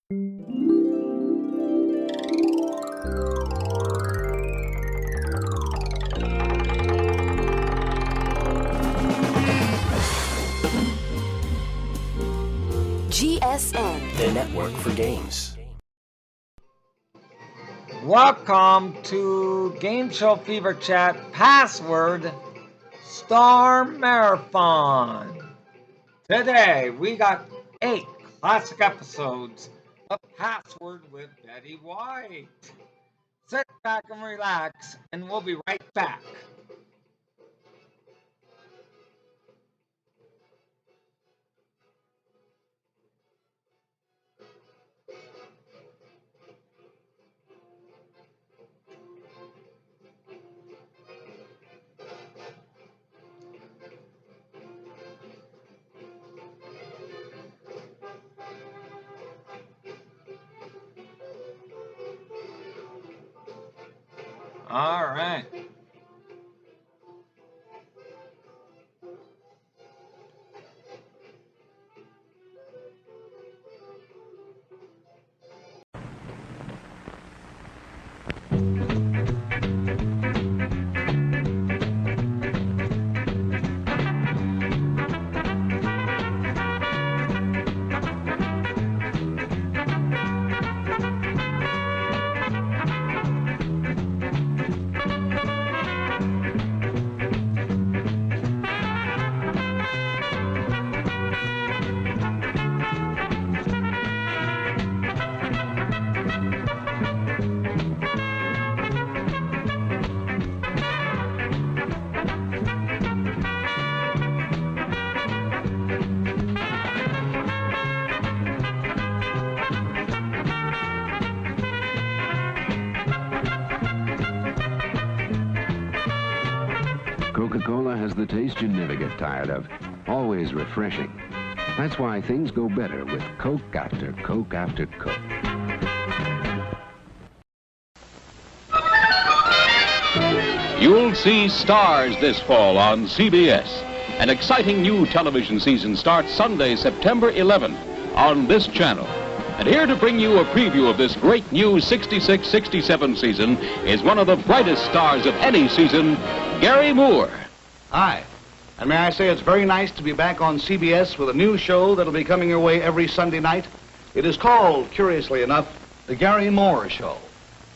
GSN, the network for games. Welcome to Game Show Fever Chat, password Star Marathon. Today we got 8 classic episodes of Password with Betty White. Sit back and relax, and we'll be right back. All right. Coca-Cola has the taste you never get tired of. Always refreshing. That's why things go better with Coke after Coke after Coke. You'll see Stars this fall on CBS. An exciting new television season starts Sunday, September 11th on this channel. And here to bring you a preview of this great new 66-67 season is one of the brightest stars of any season, Gary Moore. Hi. And may I say it's very nice to be back on CBS with a new show that'll be coming your way every Sunday night. It is called, curiously enough, The Gary Moore Show,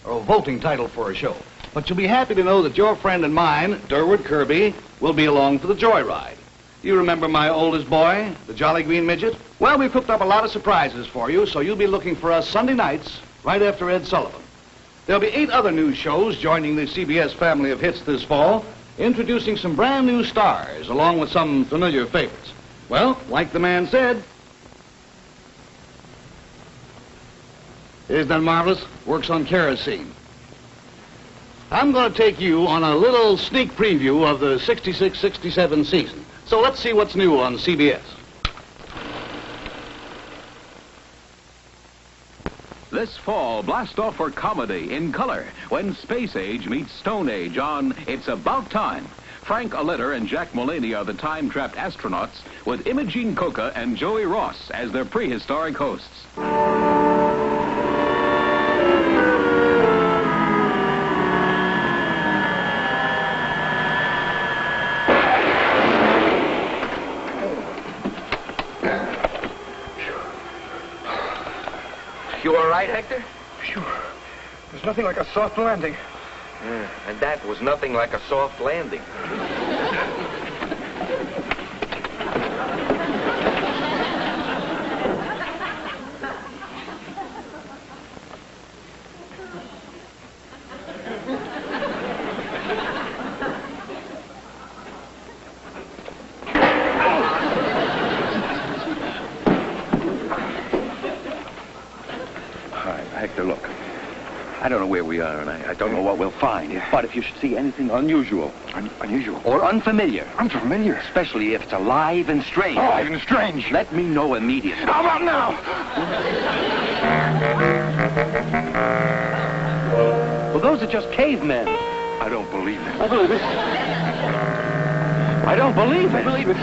or a voting title for a show. But you'll be happy to know that your friend and mine, Durward Kirby, will be along for the joyride. You remember my oldest boy, the Jolly Green Midget? Well, we've cooked up a lot of surprises for you, so you'll be looking for us Sunday nights, right after Ed Sullivan. There'll be 8 other new shows joining the CBS family of hits this fall, introducing some brand new stars, along with some familiar favorites. Well, like the man said, isn't that marvelous? Works on kerosene. I'm going to take you on a little sneak preview of the 66-67 season. So let's see what's new on CBS. This fall, blast off for comedy in color when Space Age meets Stone Age on It's About Time. Frank Oletter and Jack Mullaney are the time-trapped astronauts with Imogene Coca and Joey Ross as their prehistoric hosts. You all right, Hector? Sure. There's nothing like a soft landing. And that was nothing like a soft landing. Hector, look. I don't know where we are, and I don't know what we'll find. Yeah. But if you should see anything unusual... Unusual? Or unfamiliar. Unfamiliar? Especially if it's alive and strange. Alive and strange? Let me know immediately. How about now? Well, those are just cavemen. I don't believe it. I believe it. I don't believe it. I believe it.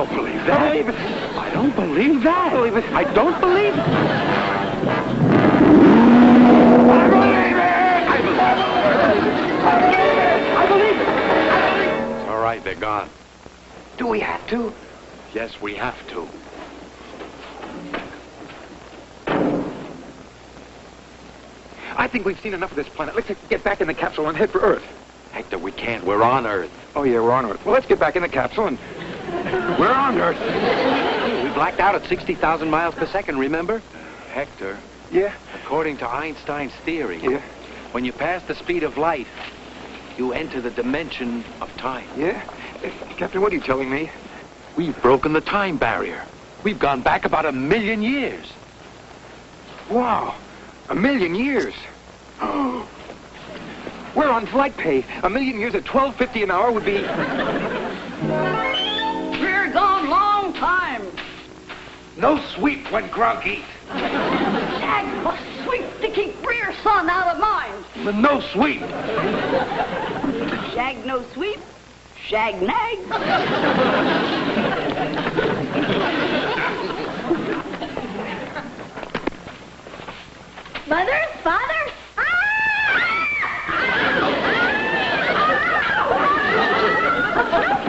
don't believe that. I don't believe that. I don't believe it. I don't believe it. I believe it. I believe it. I believe it. It's all right. They're gone. Do we have to? Yes, we have to. I think we've seen enough of this planet. Let's get back in the capsule and head for Earth. Hector, we can't. We're on Earth. Oh, yeah, we're on Earth. Well, let's get back in the capsule and... We're on Earth. We blacked out at 60,000 miles per second, remember? Hector, Yeah? according to Einstein's theory, Yeah? when you pass the speed of light, you enter the dimension of time. Yeah? Captain, what are you telling me? We've broken the time barrier. We've gone back about 1,000,000 years. Wow. 1,000,000 years. We're on flight pay. 1,000,000 years at $12.50 an hour would be... We're gone long time. No sweep when Gronk eats. Shag must sweep to keep Rear Son out of mind. No sweep. Shag no sweep. Shag nag. Mother? Father?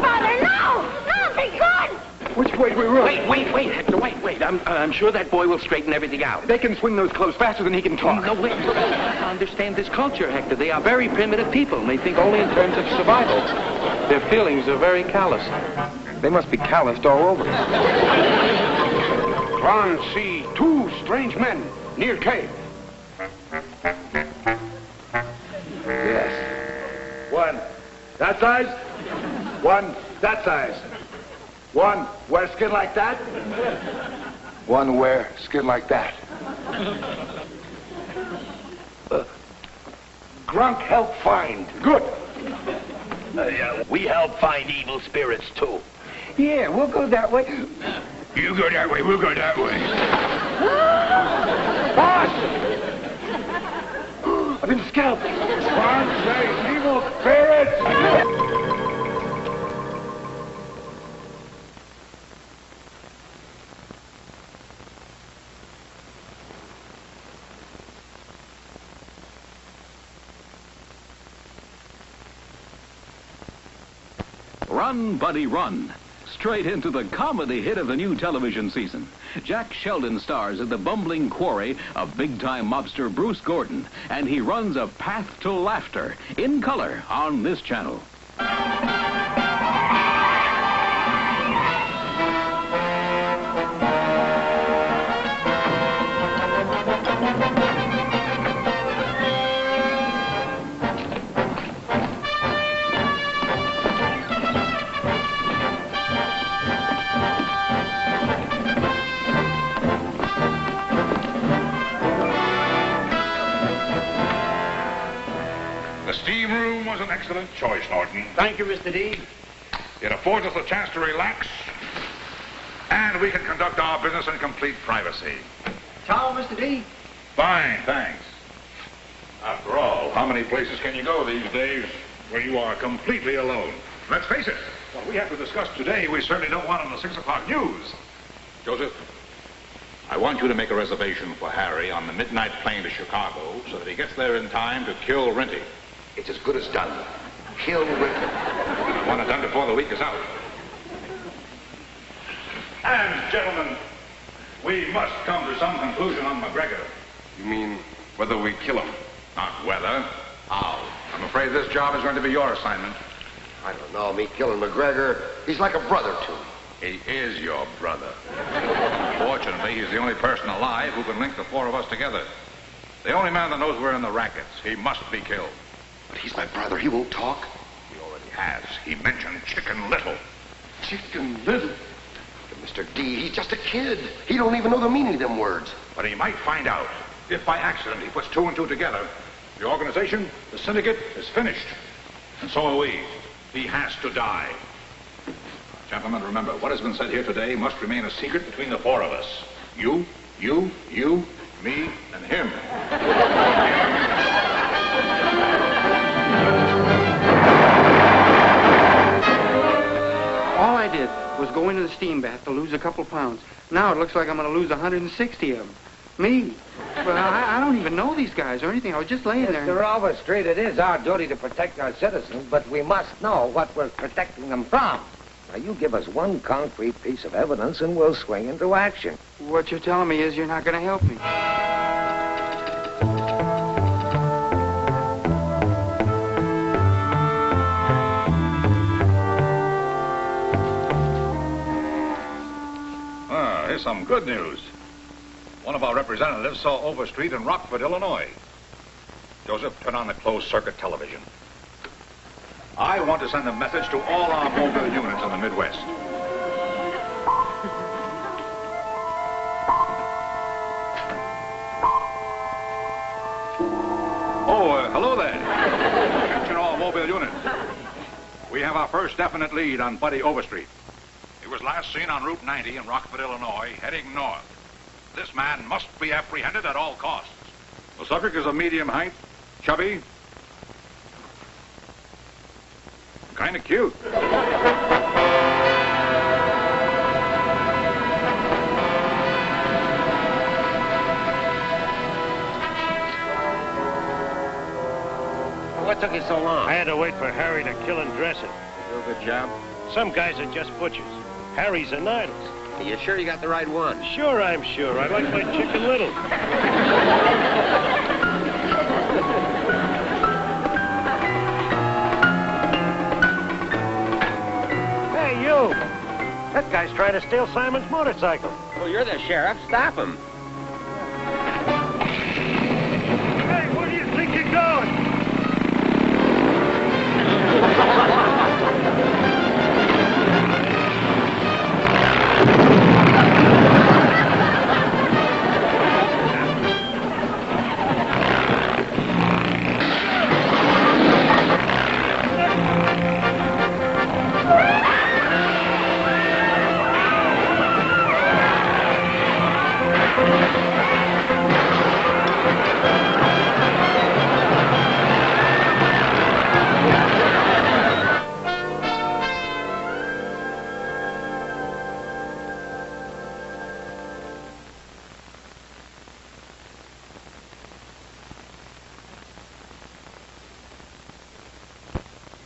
Father, no! No, be good! Which way do we run? Wait, Hector, wait. I'm sure that boy will straighten everything out. They can swing those clothes faster than he can talk. No, wait. I understand this culture, Hector. They are very primitive people, and they think only in terms of survival. Their feelings are very callous. They must be calloused all over. Ron see 2 strange men near cave. Yes. 1 that size. 1 that size. 1 wear skin like that. 1 wear skin like that. Grunk help find. Good. We help find evil spirits, too. Yeah, we'll go that way. You go that way, we'll go that way. Boss! I've been scalped. Grunk says evil spirits. Run, Buddy, Run. Straight into the comedy hit of the new television season. Jack Sheldon stars in the bumbling quarry of big-time mobster Bruce Gordon, and he runs a path to laughter in color on this channel. The steam room was an excellent choice, Norton. Thank you, Mr. D. It affords us a chance to relax, and we can conduct our business in complete privacy. Ciao, Mr. D. Fine, thanks. After all, how many places can you go these days where you are completely alone? Let's face it, what we have to discuss today, we certainly don't want on the 6 o'clock news. Joseph, I want you to make a reservation for Harry on the midnight plane to Chicago so that he gets there in time to kill Renty. It's as good as done. Kill Rick. I want it done before the week is out. And, gentlemen, we must come to some conclusion on McGregor. You mean whether we kill him? Not whether, how. I'm afraid this job is going to be your assignment. I don't know. Me killing McGregor, he's like a brother to me. He is your brother. Fortunately, he's the only person alive who can link the 4 of us together. The only man that knows we're in the rackets. He must be killed. But he's my brother. He won't talk. He already has. He mentioned Chicken Little. Chicken Little? But Mr. D, he's just a kid. He don't even know the meaning of them words. But he might find out. If by accident he puts 2 and 2 together, the organization, the syndicate, is finished. And so are we. He has to die. Gentlemen, remember, what has been said here today must remain a secret between the 4 of us. You, me, and him. All I did was going to the steam bath to lose a couple pounds. Now it looks like I'm going to lose 160 of them. Me. Well, I don't even know these guys or anything. I was just laying there. Mr. Overstreet, it is our duty to protect our citizens, but we must know what we're protecting them from. Now, you give us one concrete piece of evidence and we'll swing into action. What you're telling me is you're not going to help me. Here's some good news. One of our representatives saw Overstreet in Rockford, Illinois. Joseph, turn on the closed-circuit television. I want to send a message to all our mobile units in the Midwest. Hello there. Attention all mobile units. We have our first definite lead on Buddy Overstreet. He was last seen on Route 90 in Rockford, Illinois, heading north. This man must be apprehended at all costs. The subject is a medium height, chubby, kind of cute. What took you so long? I had to wait for Harry to kill and dress it. You do a good job? Some guys are just butchers. Harry's a nihilist. Are you sure you got the right one? Sure, I'm sure. I like my chicken little. Hey, you! That guy's trying to steal Simon's motorcycle. Well, you're the sheriff. Stop him. Hey, where do you think you're going?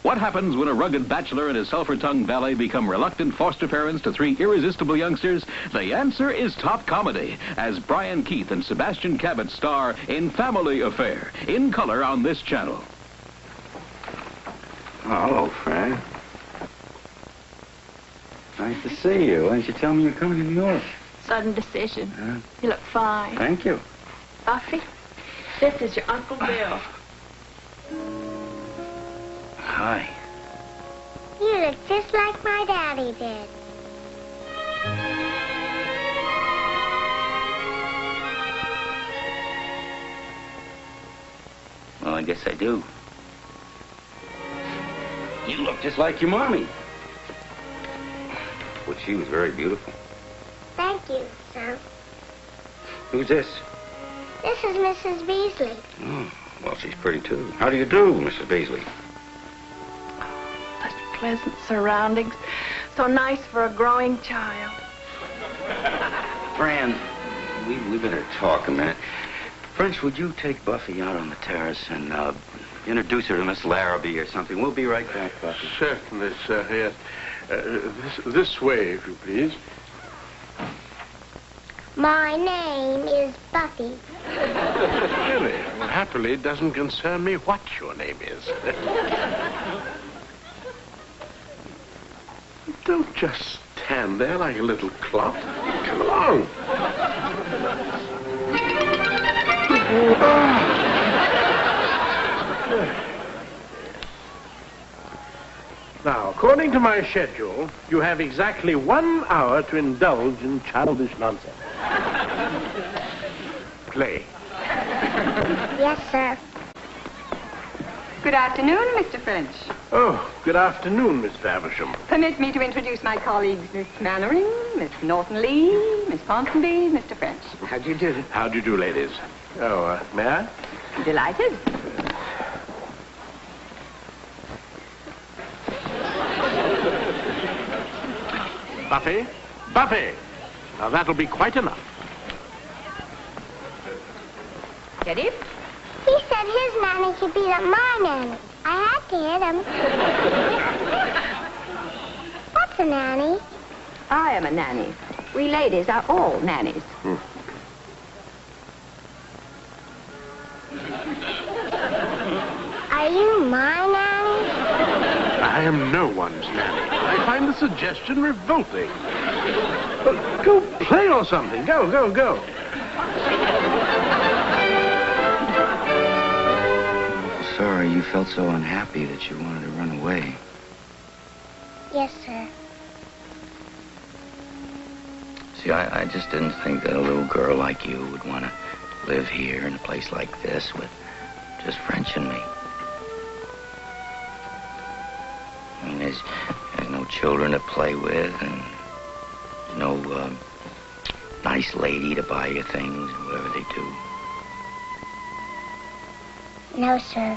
What happens when a rugged bachelor and his sulphur-tongued valet become reluctant foster parents to three irresistible youngsters? The answer is top comedy, as Brian Keith and Sebastian Cabot star in Family Affair, in color on this channel. Oh, hello, Frank. Nice to see you. Why didn't you tell me you're coming to New York? Sudden decision. Huh? You look fine. Thank you. Buffy, this is your Uncle Bill. Hi. You look just like my daddy did. Well, I guess I do. You look just like your mommy. Well, she was very beautiful. Thank you, sir. Who's this? This is Mrs. Beasley. Oh, well, she's pretty, too. How do you do, Mrs. Beasley? Such pleasant surroundings. So nice for a growing child. Fran, we better talk a minute. French, would you take Buffy out on the terrace and introduce her to Miss Larrabee or something? We'll be right back, Buffy. Certainly, sir, yes. This way, if you please. My name is Buffy. Really? Well, happily, it doesn't concern me what your name is. Don't just stand there like a little clot. Come along. Now, according to my schedule, you have exactly 1 hour to indulge in childish nonsense. Play. Yes, sir. Good afternoon, Mr. French. Oh, good afternoon, Miss Faversham. Permit me to introduce my colleagues, Miss Mannering, Miss Norton Lee, Miss Ponsonby, Mr. French. How do you do? How do you do, ladies? Oh, may I? Delighted. Buffy? Buffy! Now, that'll be quite enough. Get it? He said his nanny should be like my nanny. I had to hit him. What's a nanny? I am a nanny. We ladies are all nannies. Are you my nanny? I am no one's nanny. I find the suggestion revolting. Go play or something. Go, go, go. Sorry you felt so unhappy that you wanted to run away. Yes, sir. See, I just didn't think that a little girl like you would want to live here in a place like this with just French and me. I mean, there's no children to play with and no nice lady to buy you things, whatever they do. No, sir.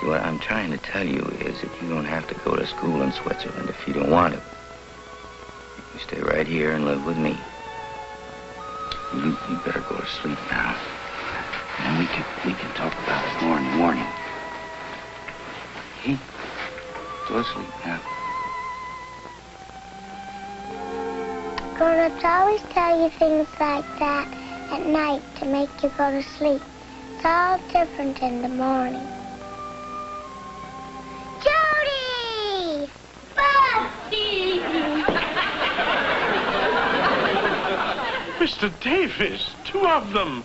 See, what I'm trying to tell you is that you don't have to go to school in Switzerland if you don't want to. You stay right here and live with me. You better go to sleep now. And we can talk about it more in the morning. Hey, go to sleep now. Grown-ups always tell you things like that at night to make you go to sleep. It's all different in the morning. Jody! Buffy! Mr. Davis, two of them.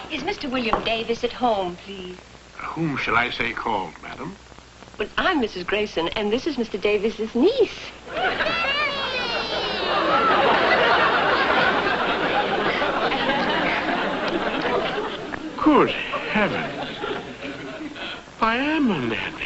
Is Mr. William Davis at home, please? Whom shall I say called, madam? Well, I'm Mrs. Grayson, and this is Mr. Davis's niece. Good heavens. I am a nanny.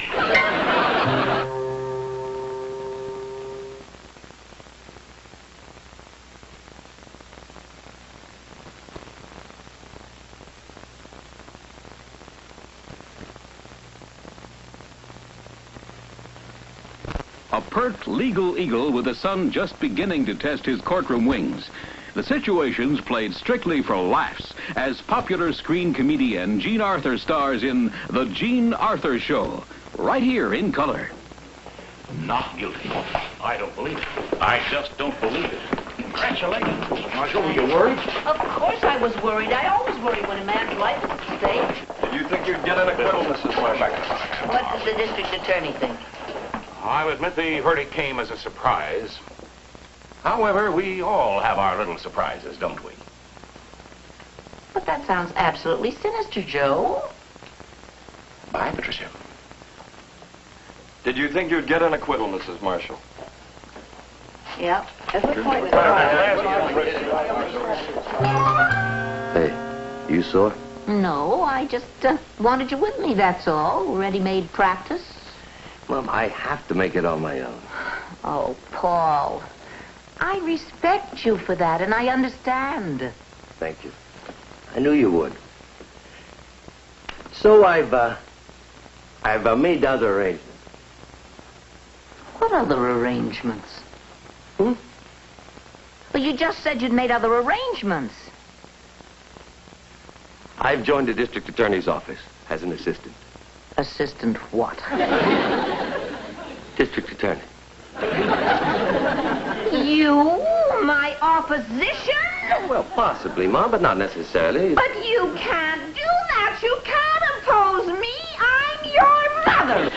A pert legal eagle with the sun just beginning to test his courtroom wings. The situation's played strictly for laughs as popular screen comedian Jean Arthur stars in The Jean Arthur Show, right here in color. Not guilty. I don't believe it. I just don't believe it. Congratulations, Mr. Marshall. Were you worried? Of course I was worried. I always worry when a man's life is at stake. Did you think you'd get an acquittal, Mrs. Marshall? What does the district attorney think? I admit the verdict came as a surprise. However, we all have our little surprises, don't we? But that sounds absolutely sinister, Joe. Bye, Patricia. Did you think you'd get an acquittal, Mrs. Marshall? Yep. That's the point. Hey, you saw it? No, I just wanted you with me, that's all. Ready-made practice. Mom, I have to make it on my own. Oh, Paul. I respect you for that, and I understand. Thank you. I knew you would. So I've made other arrangements. What other arrangements? Well, you just said you'd made other arrangements. I've joined the district attorney's office as an assistant. Assistant what? District attorney. You? My opposition? Well, possibly, Mom, but not necessarily. But you can't do that. You can't oppose me. I'm your mother.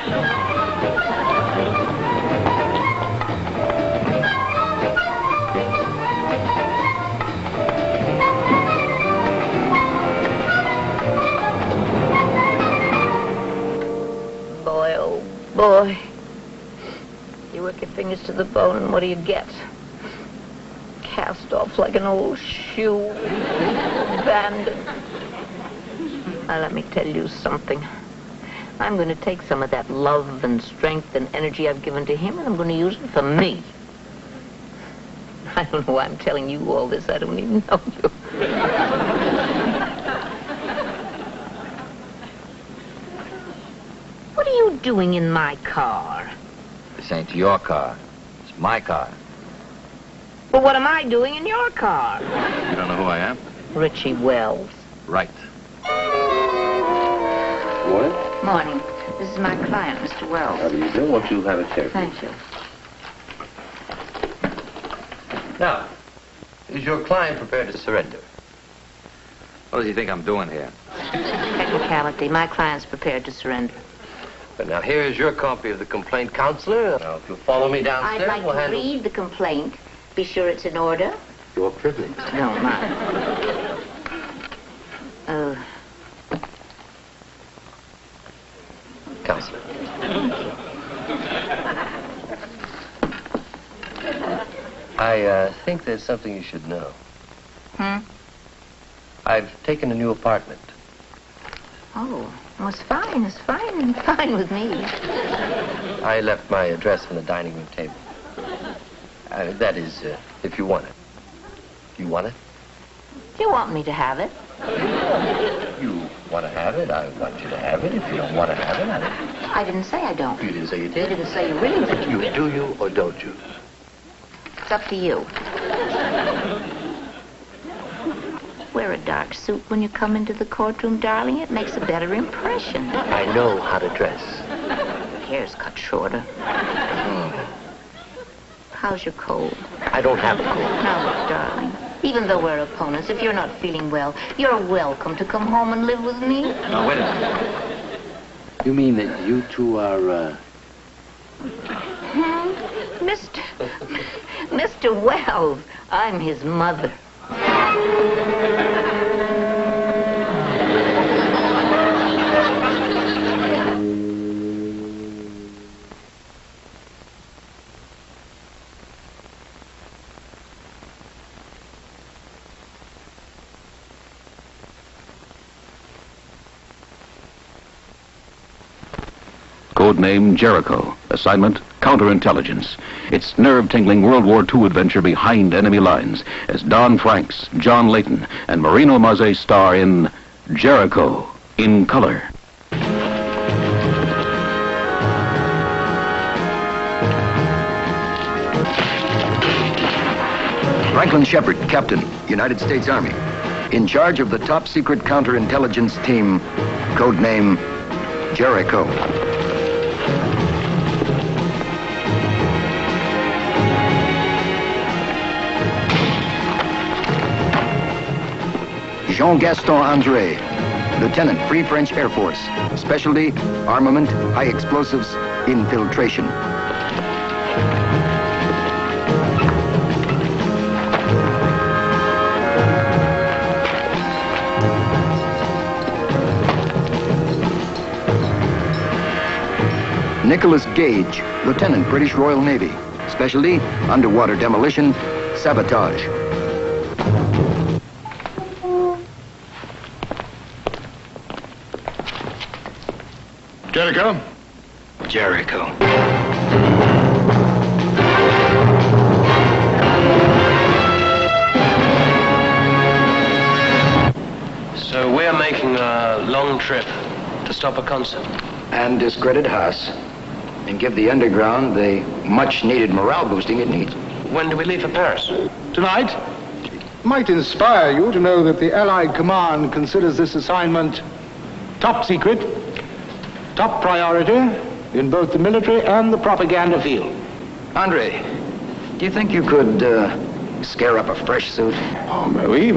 Boy, oh boy. You work your fingers to the bone, and what do you get? Cast off like an old shoe. Abandoned. Now, let me tell you something. I'm going to take some of that love and strength and energy I've given to him, and I'm going to use it for me. I don't know why I'm telling you all this. I don't even know you. What are you doing in my car? This ain't your car. It's my car. Well, what am I doing in your car? You don't know who I am? Richie Wells. Right. Morning. Morning. This is my client, Mr. Wells. How do you do? Won't you have a chair? Thank you. Now, is your client prepared to surrender? What does he think I'm doing here? Technicality. My client's prepared to surrender. But now, here's your copy of the complaint, counselor. Now, if you'll follow me downstairs, I'd like we'll to handle... read the complaint. Be sure it's in order. Your privilege. No, mine. Oh. Counselor. I think there's something you should know. I've taken a new apartment. Oh, well, it's fine. It's fine. Fine with me. I left my address on the dining room table. That is, if you want it. You want it? You want me to have it? You want to have it? I want you to have it. If you don't want to have it, I don't. I didn't say I don't. You didn't say you did? You didn't say you really did. You do you or don't you? It's up to you. Wear a dark suit when you come into the courtroom, darling. It makes a better impression. I know how to dress. Hair's cut shorter. How's your cold? I don't have a cold. Now look, darling. Even though we're opponents, if you're not feeling well, you're welcome to come home and live with me. Now, wait a minute. You mean that you two are, Mr. Wells, I'm his mother. Codename Jericho. Assignment, counterintelligence. It's nerve-tingling World War II adventure behind enemy lines as Don Franks, John Layton, and Marino Mazzei star in Jericho in color. Franklin Shepard, Captain, United States Army. In charge of the top-secret counterintelligence team, codename Jericho. Jean-Gaston André, Lieutenant, Free French Air Force. Specialty, armament, high explosives, infiltration. Nicholas Gage, Lieutenant, British Royal Navy. Specialty, underwater demolition, sabotage. Jericho? Jericho. So we're making a long trip to stop a concert. And discredit Haas. And give the underground the much-needed morale boosting it needs. When do we leave for Paris? Tonight? Might inspire you to know that the Allied command considers this assignment top secret, top priority in both the military and the propaganda field. Andre, do you think you could scare up a fresh suit? Oh, oui.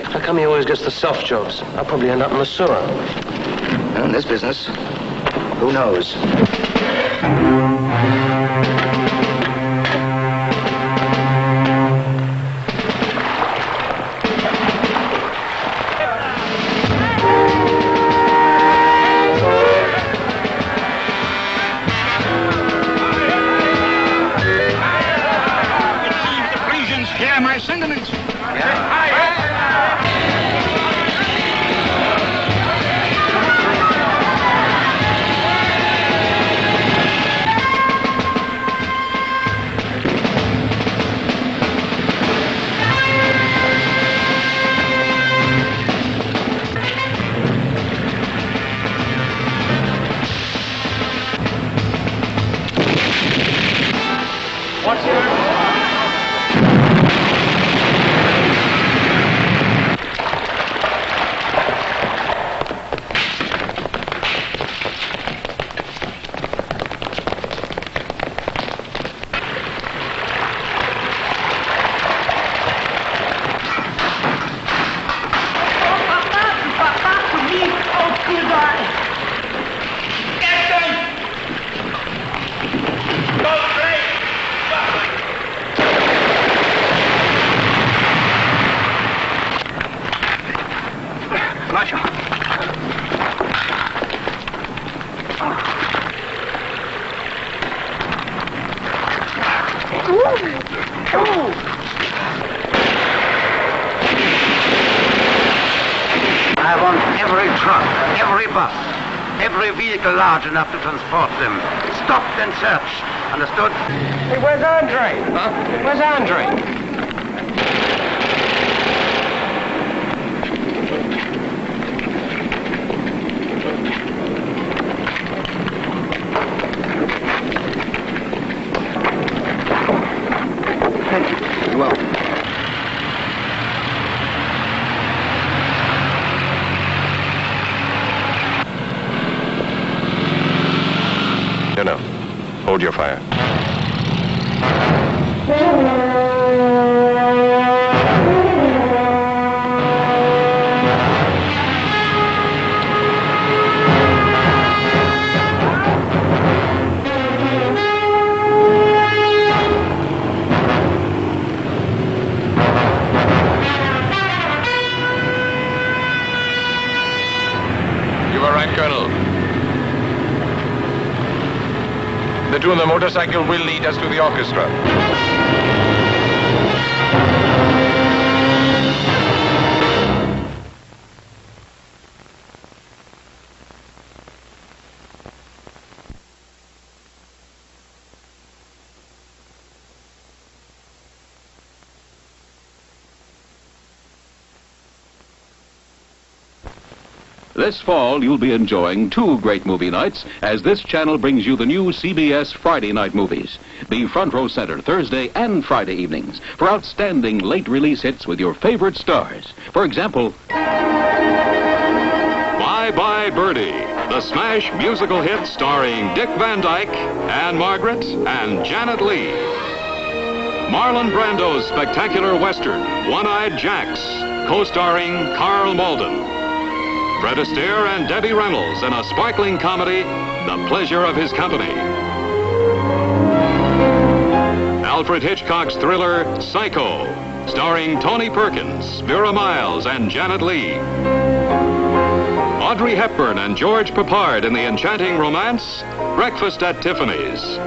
How come he always gets the soft jobs? I'll probably end up in the sewer. In this business, who knows? My sentiments. a vehicle large enough to transport them. Stop and search. Understood? Hey, where's Andre? Huh? Where's Andre? Very well. No. Hold your fire. You were right, Colonel. The two on the motorcycle will lead us to the orchestra. This fall, you'll be enjoying two great movie nights as this channel brings you the new CBS Friday night movies. Be front row center Thursday and Friday evenings for outstanding late release hits with your favorite stars. For example, Bye Bye Birdie, the smash musical hit starring Dick Van Dyke, Anne Margaret, and Janet Leigh. Marlon Brando's spectacular western, One-Eyed Jacks, co-starring Carl Malden. Fred Astaire and Debbie Reynolds in a sparkling comedy, The Pleasure of His Company. Alfred Hitchcock's thriller, Psycho, starring Tony Perkins, Vera Miles, and Janet Leigh. Audrey Hepburn and George Peppard in the enchanting romance, Breakfast at Tiffany's.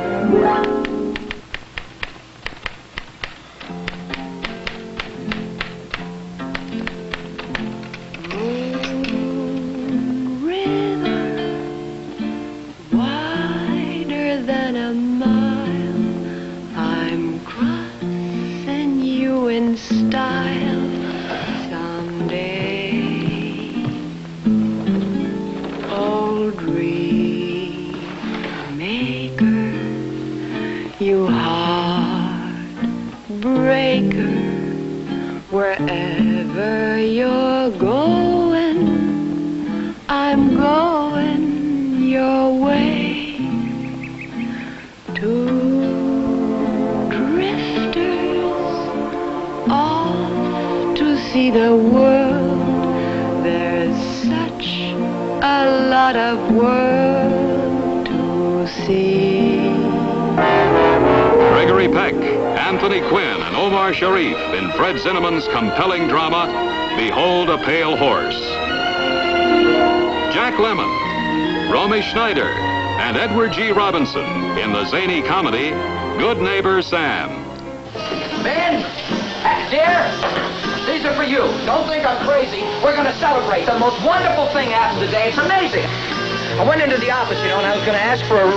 You heartbreaker, wherever you're going, I'm going your way. Two drifters off to see the world. There's such a lot of world to see. Gregory Peck, Anthony Quinn, and Omar Sharif in Fred Zinnemann's compelling drama, Behold a Pale Horse. Jack Lemmon, Romy Schneider, and Edward G. Robinson in the zany comedy, Good Neighbor Sam. Ben! Dear! These are for you. Don't think I'm crazy. We're going to celebrate. The most wonderful thing happened today. It's amazing. I went into the office, you know, and I was going to ask for a...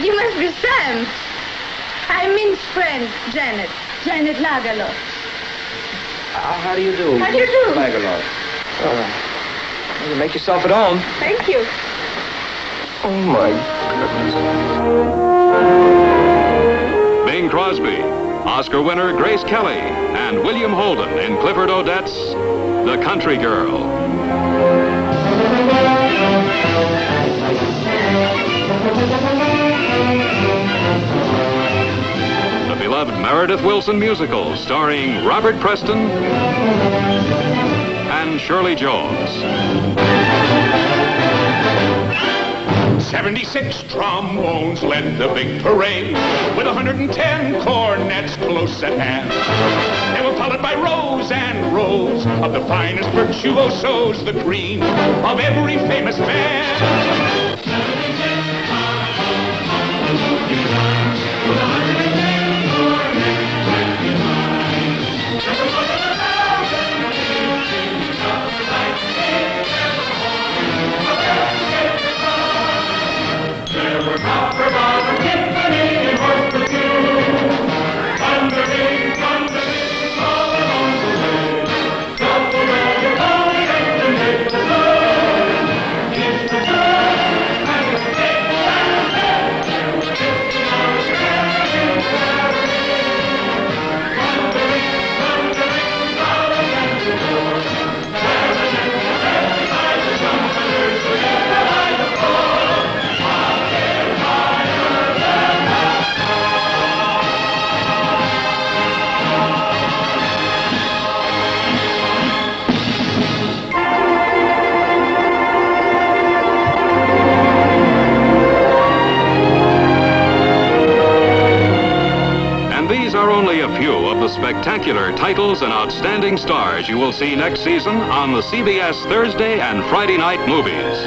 You must be Sam. I'm Min's friend, Janet. Janet Lagerlof. How do you do? How do you do? Lagerlof. You make yourself at home. Thank you. Oh, my goodness. Bing Crosby, Oscar winner Grace Kelly, and William Holden in Clifford Odets' The Country Girl. The beloved Meredith Willson musical starring Robert Preston and Shirley Jones. 76 trombones led the big parade, with 110 cornets close at hand. They were followed by rows and rows of the finest virtuosos, the cream of every famous band. most spectacular titles and outstanding stars you will see next season on the CBS Thursday and Friday night movies.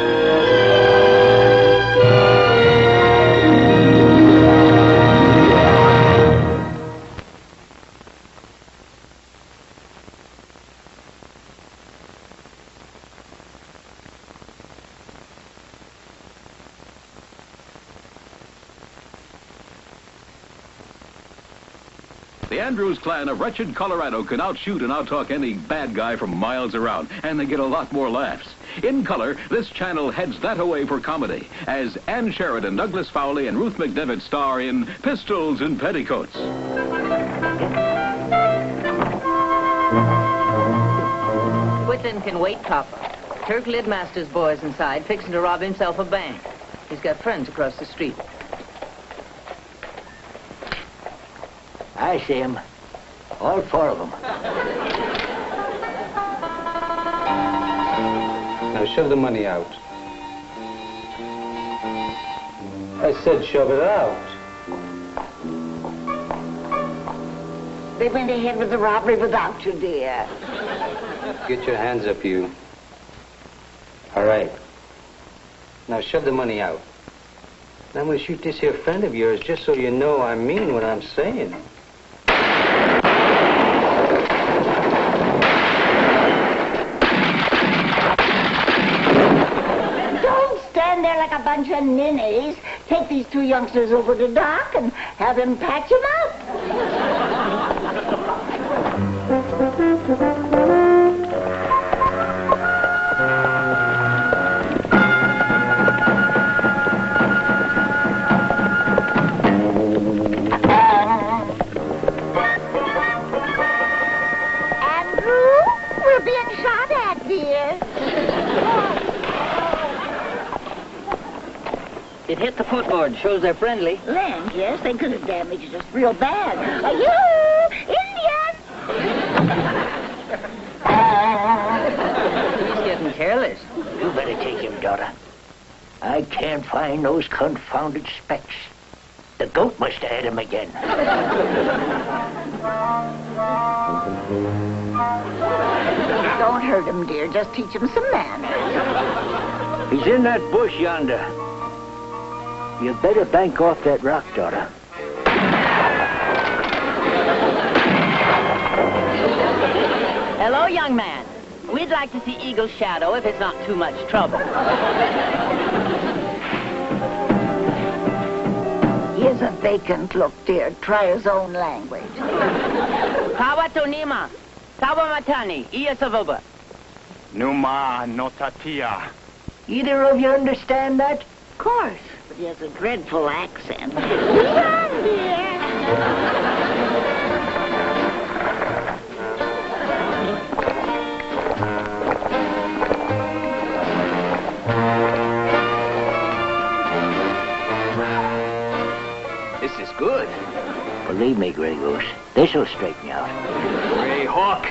The Andrews clan of wretched Colorado can outshoot and outtalk any bad guy from miles around, and they get a lot more laughs. In color, this channel heads that away for comedy, as Ann Sheridan, Douglas Fowley, and Ruth McDevitt star in Pistols and Petticoats. Whitland can wait, copper. Turk Lidmaster's boy's inside, fixing to rob himself a bank. He's got friends across the street. I see him. All four of them. Now shove the money out. I said shove it out. They went ahead with the robbery without you, dear. Get your hands up, you. All right. Now shove the money out. I'm going to shoot this here friend of yours just so you know I mean what I'm saying. Stand there like a bunch of ninnies. Take these two youngsters over to Doc and have him patch them up. Andrew, we're being shot at, dear. It hit the footboard. Shows they're friendly. Land, yes, they could have damaged us real bad. You, Indian! He's getting careless. You better take him, daughter. I can't find those confounded specs. The goat must have had him again. Don't hurt him, dear. Just teach him some manners. He's in that bush yonder. You better bank off that rock, daughter. Hello, young man. We'd like to see Eagle's shadow if it's not too much trouble. He has a vacant look, dear. Try his own language. Kawatonima. Kawamatani. Iyasavoba. Numa no tatia. Either of you understand that? Of course. But he has a dreadful accent. Run, dear. This is good. Believe me, Grey Goose, this'll straighten you out. Grey Hawk.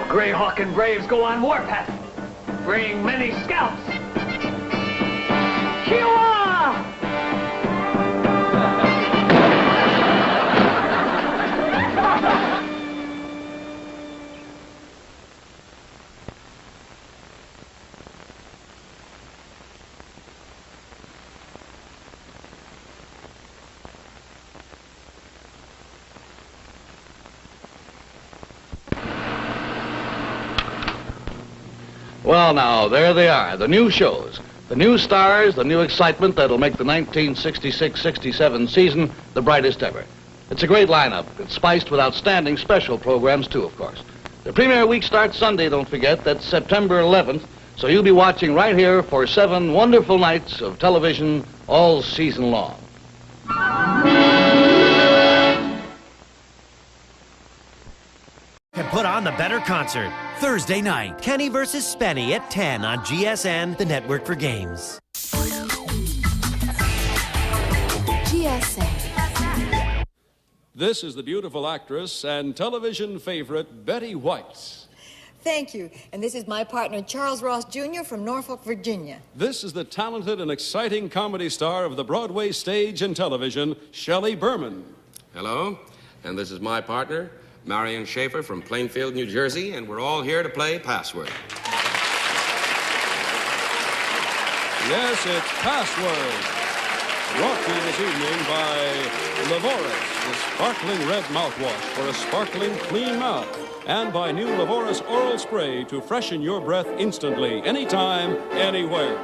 Grey Hawk and Braves go on warpath, bring many scalps. Kiowa! Well, now, there they are, the new shows. The new stars, the new excitement that'll make the 1966-67 season the brightest ever. It's a great lineup. It's spiced with outstanding special programs, too, of course. The premiere week starts Sunday, don't forget. That's September 11th. So you'll be watching right here for 7 wonderful nights of television all season long. And put on the better concert. Thursday night, Kenny versus Spenny at 10 on GSN, the network for games. GSN. This is the beautiful actress and television favorite, Betty White. Thank you. And this is my partner, Charles Ross Jr. from Norfolk, Virginia. This is the talented and exciting comedy star of the Broadway stage and television, Shelley Berman. Hello, and this is my partner, Marion Schaefer from Plainfield, New Jersey, and we're all here to play Password. Yes, it's Password. Brought to you this evening by Levoris, the sparkling red mouthwash for a sparkling clean mouth, and by new Levoris oral spray to freshen your breath instantly, anytime, anywhere.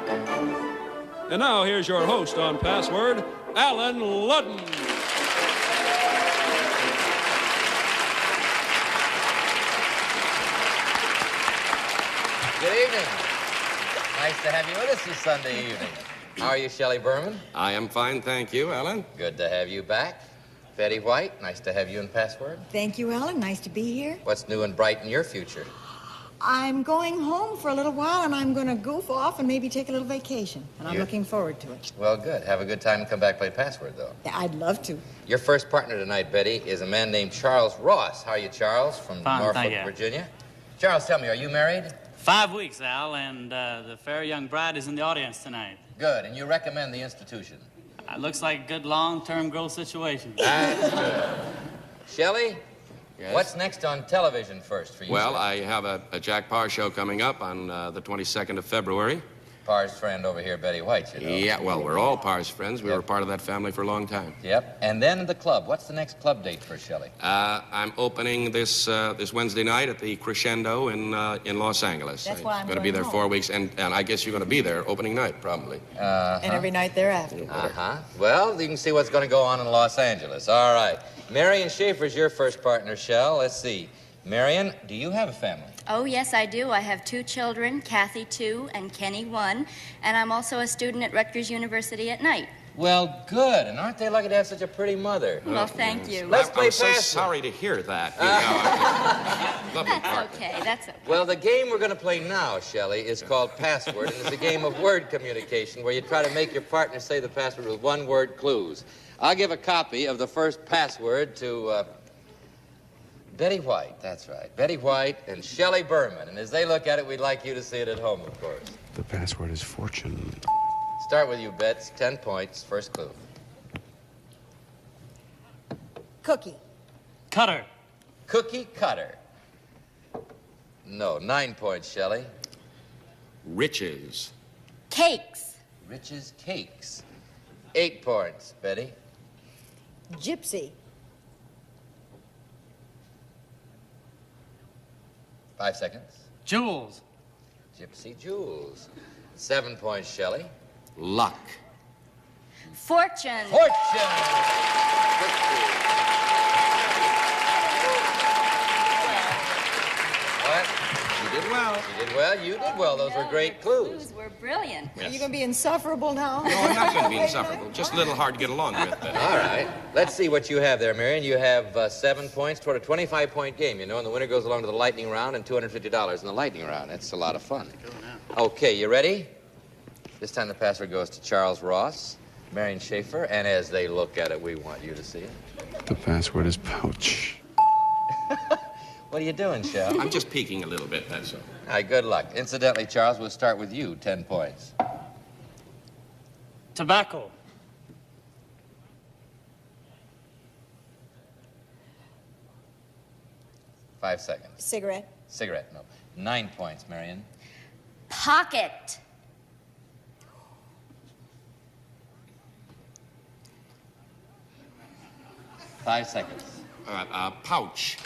And now here's your host on Password, Alan Ludden. Good evening. Nice to have you with us this Sunday evening. How are you, Shelley Berman? I am fine, thank you, Alan. Good to have you back. Betty White, nice to have you in Password. Thank you, Alan. Nice to be here. What's new and bright in your future? I'm going home for a little while, and I'm going to goof off and maybe take a little vacation. And I'm looking forward to it. Well, good. Have a good time and come back and play Password, though. Yeah, I'd love to. Your first partner tonight, Betty, is a man named Charles Ross. How are you, Charles, from Fine, Norfolk, thank you. Virginia? Charles, tell me, are you married? 5 weeks, Al, and the fair young bride is in the audience tonight. Good, and you recommend the institution? Looks like a good long-term growth situation. That's good. Shelley? Yes? What's next on television first for you? Well, sir? I have a Jack Parr show coming up on the 22nd of February. Parr's friend over here, Betty White, you know. Yeah, well, we're all Parr's friends. We were part of that family for a long time. Yep. And then the club. What's the next club date for Shelley? I'm opening this Wednesday night at the Crescendo in Los Angeles. That's why I'm going to be there home. 4 weeks, and I guess you're going to be there opening night, probably. And every night thereafter. Uh-huh. Well, you can see what's going to go on in Los Angeles. All right. Marion Schaefer's your first partner, Shell. Let's see. Marion, do you have a family? Oh, yes, I do. I have 2 children, Kathy 2 and Kenny 1, and I'm also a student at Rutgers University at night. Well, good. And aren't they lucky to have such a pretty mother? Well, thank you. Let's play I'm so Password. sorry to hear that. Lovely That's partner. okay, that's okay. Well, the game we're going to play now, Shelley, is called Password, and it's a game of word communication where you try to make your partner say the password with one-word clues. I'll give a copy of the first password to Betty White. That's right. Betty White and Shelley Berman. And as they look at it, we'd like you to see it at home, of course. The password is fortune. Start with you, Bets. 10 points. First clue. Cookie. Cutter. Cookie cutter. No. 9 points, Shelley. Riches. Cakes. Riches cakes. 8 points, Betty. Gypsy. 5 seconds. Jewels. Gypsy jewels. 7 points, Shelley. Luck. Fortune. Fortune. What? You did well. You did well. You did well. Those were great clues. Clues were brilliant. Are you going to be insufferable now? No, I'm not going to be insufferable. Just a little hard to get along with. All right. Let's see what you have there, Marion. You have 7 points toward a 25-point game, you know, and the winner goes along to the lightning round and $250 in the lightning round. That's a lot of fun. Okay, you ready? This time the password goes to Charles Ross, Marion Schaefer, and as they look at it, we want you to see it. The password is pouch. What are you doing, Shell? I'm just peeking a little bit, that's all. All right, good luck. Incidentally, Charles, we'll start with you. 10 points. Tobacco. Five seconds. Cigarette. Cigarette, no. 9 points, Marion. Pocket. Five seconds. Pouch.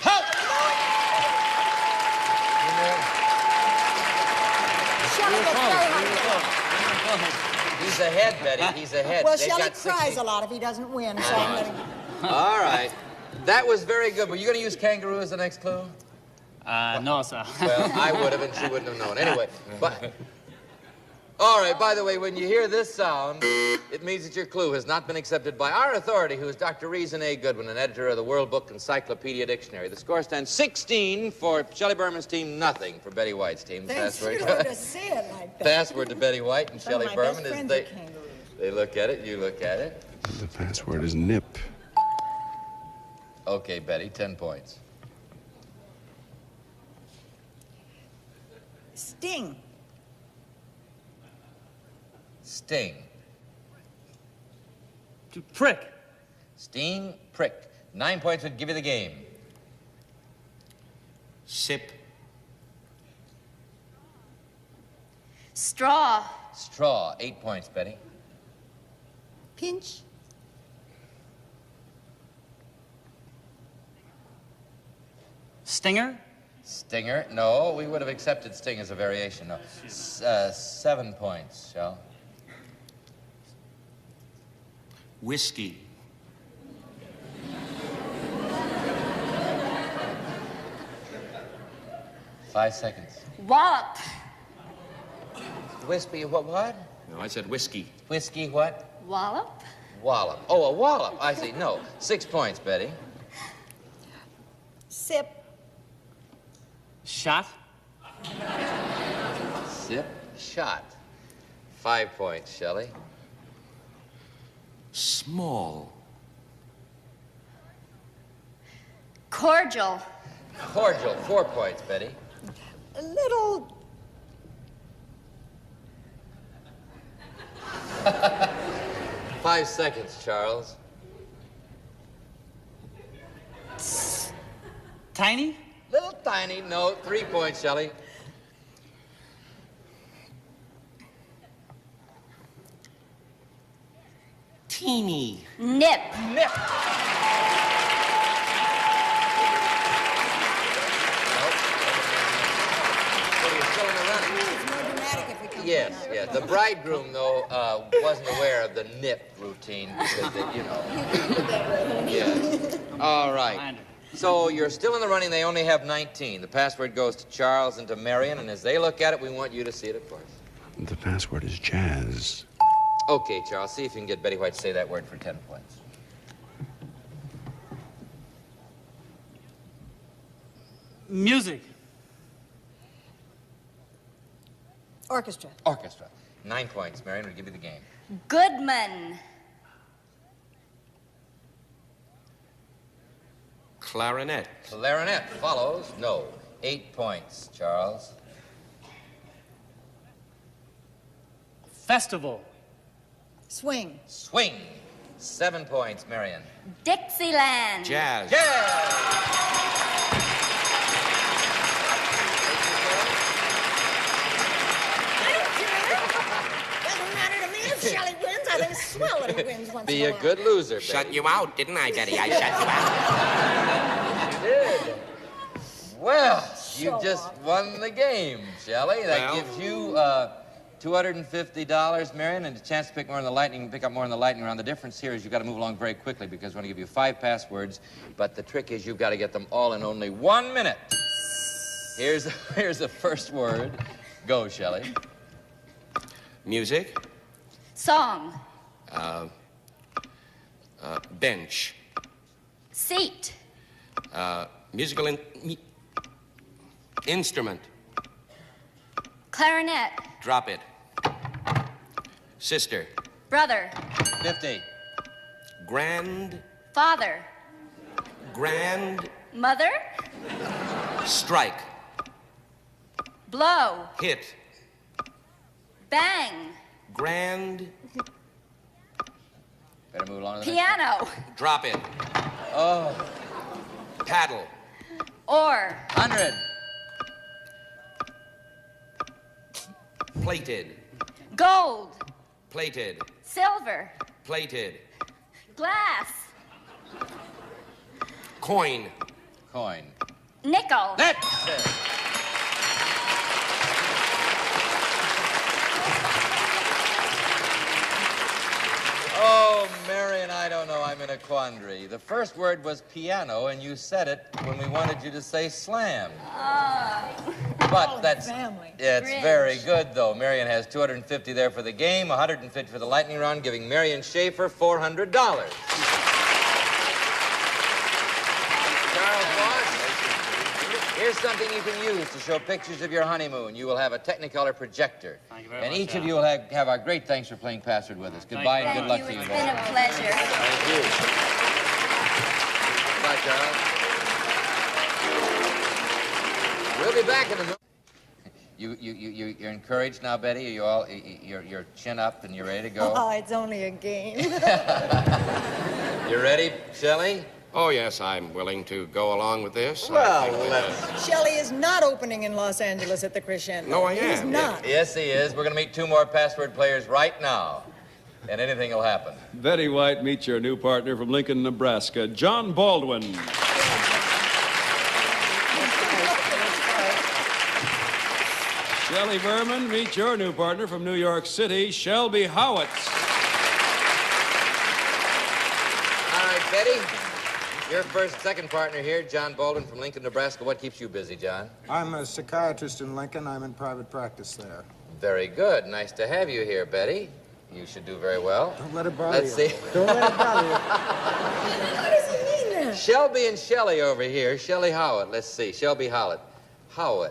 He's ahead, Betty. He's ahead. Well, They've Shelley got 16. cries a lot if he doesn't win, so I'm letting him. All right. That was very good. Were you going to use kangaroo as the next clue? No, sir. Well, I would have, and she wouldn't have known. Anyway, but... All right, by the way, when you hear this sound, it means that your clue has not been accepted by our authority, who is Dr. Reason A. Goodwin, an editor of the World Book Encyclopedia Dictionary. The score stands 16 for Shelley Berman's team, nothing for Betty White's team. Thanks, you don't have to say it like that. Password to Betty White and Some of Shelley my Berman best is friends they... are kangaroos. They look at it, you look at it. The password is nip. Okay, Betty, 10 points. Sting. Sting. To prick. Sting, prick. 9 points would give you the game. Sip. Straw. Straw. 8 points, Betty. Pinch. Stinger. Stinger. No, we would have accepted sting as a variation. No. 7 points, Shell. Whiskey. Five seconds. Wallop. Whiskey, what? No, I said whiskey. Whiskey, what? Wallop. Wallop. Oh, a wallop. I see. No. 6 points, Betty. Sip. Shot. Sip. Shot. 5 points, Shelley. Small. Cordial. Cordial. 4 points, Betty. A little. 5 seconds, Charles. Tiny. Little tiny. No. 3 points, Shelley. Teeny. Nip. Nip. Yes, yes. The bridegroom, though, wasn't aware of the nip routine because, you know. Yes. All right. So you're still in the running. They only have 19. The password goes to Charles and to Marion, and as they look at it, we want you to see it, of course. The password is jazz. Okay, Charles, see if you can get Betty White to say that word for 10 points. Music. Orchestra. Orchestra. 9 points. Marion will give you the game. Goodman. Clarinet. Clarinet follows. No. 8 points, Charles. Festival. Swing. Swing. 7 points, Marion. Dixieland. Jazz. Doesn't matter to me if Shelley wins. I think it's swell that he wins once Be in a while. good loser, Betty. Shut you out, didn't I, Betty? I shut you out. You did. Well, you just won the game, Shelley. That Well. gives you $250, Marion, and a chance to pick up more in the lightning round. The difference here is you've got to move along very quickly because we're going to give you 5 passwords, but the trick is you've got to get them all in only 1 minute. Here's the first word. Go, Shelley. Music. Song. Bench. Seat. Musical instrument. Clarinet. Drop it. Sister. Brother. 50. Grand. Father. Grand. Mother. Strike. Blow. Hit. Bang. Grand. Better move along to the Piano. Drop it. Oh. Paddle. Or. 100. Plated. Gold. Plated. Silver. Plated. Glass. Coin. Coin. Nickel. That's it. Oh, Marion, I don't know. I'm in a quandary. The first word was piano, and you said it when we wanted you to say slam. But that's family. It's Rich. very good, though. Marion has 250 there for the game, 150 for the lightning round, giving Marion Schaefer $400. Charles Bosch, here's something you can use to show pictures of your honeymoon. You will have a Technicolor projector. Thank you very And much, each of Al. you will have our great thanks for playing Password with us. Goodbye and good luck to you. It's been a pleasure. Thank you. Goodbye, Charles. We'll be back in a moment. You're encouraged now, Betty? Are you all, you're chin up and you're ready to go? Oh, it's only a game. You ready, Shelley? Oh, yes, I'm willing to go along with this. Well, let's... Shelley is not opening in Los Angeles at the Crescendo. No, I He's am. not. Yes, he is. We're going to meet 2 more password players right now. And anything will happen. Betty White, meet your new partner from Lincoln, Nebraska, John Baldwin. Shelley Berman, meet your new partner from New York City, Shelby Howitt. All right, Betty. Your second partner here, John Baldwin from Lincoln, Nebraska. What keeps you busy, John? I'm a psychiatrist in Lincoln. I'm in private practice there. Very good. Nice to have you here, Betty. You should do very well. Don't let it bother Let's you. see. Don't let it bother you. What does he mean then? Shelby and Shelley over here. Shelley Howitt. Let's see. Shelby Howitt. How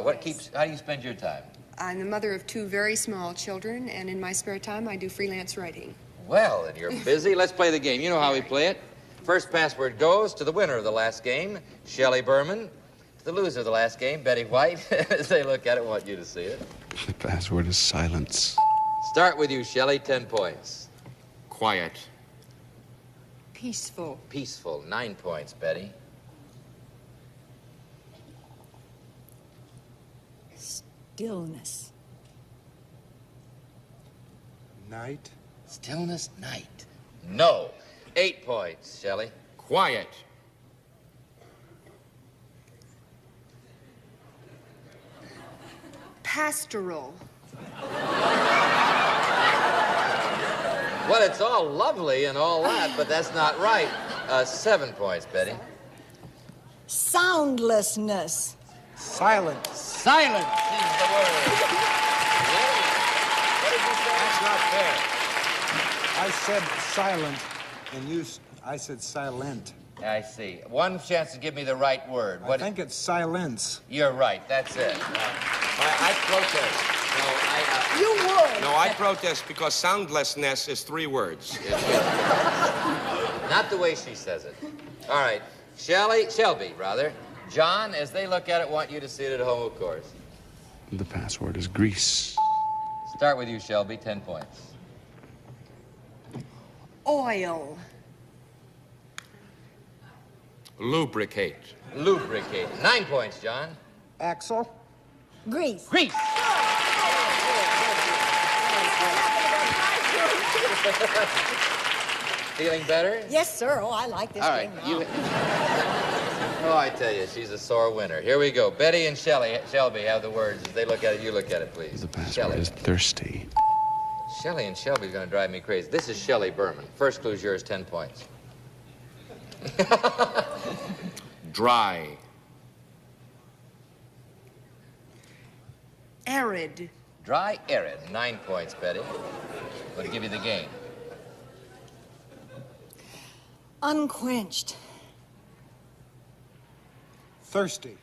do you spend your time? I'm the mother of 2 very small children, and in my spare time, I do freelance writing. Well, and you're busy. Let's play the game. You know how we play it. First password goes to the winner of the last game, Shelley Berman. To the loser of the last game, Betty White. As they look at it, I want you to see it. The password is silence. Start with you, Shelley. 10 points. Quiet. Peaceful. Peaceful. 9 points, Betty. Stillness. Night. Stillness, night. No. 8 points, Shelley. Quiet. Pastoral. Well, it's all lovely and all that, but that's not right. 7 points, Betty. Soundlessness. Silent. Silence is the word. What did you say? That's not fair. I said silent, and I said silent. I see. One chance to give me the right word. I think it's silence. You're right. That's it. I protest. You would. No, I protest because soundlessness is 3 words. Not the way she says it. All right. Shelby, rather. John, as they look at it, want you to see it at home, of course. The password is grease. Start with you, Shelby. 10 points. Oil. Lubricate. Lubricate. 9 points, John. Axle. Grease. Grease. Feeling better? Yes, sir. Oh, I like this All right. game now. Oh, I tell you, she's a sore winner. Here we go. Betty and Shelby have the words. As they look at it, you look at it, please. The password is thirsty. Shelley and Shelby's going to drive me crazy. This is Shelley Berman. First clue's yours, 10 points. Dry. Arid. Dry, arid. 9 points, Betty. Going to give you the game. Unquenched. Thirsty.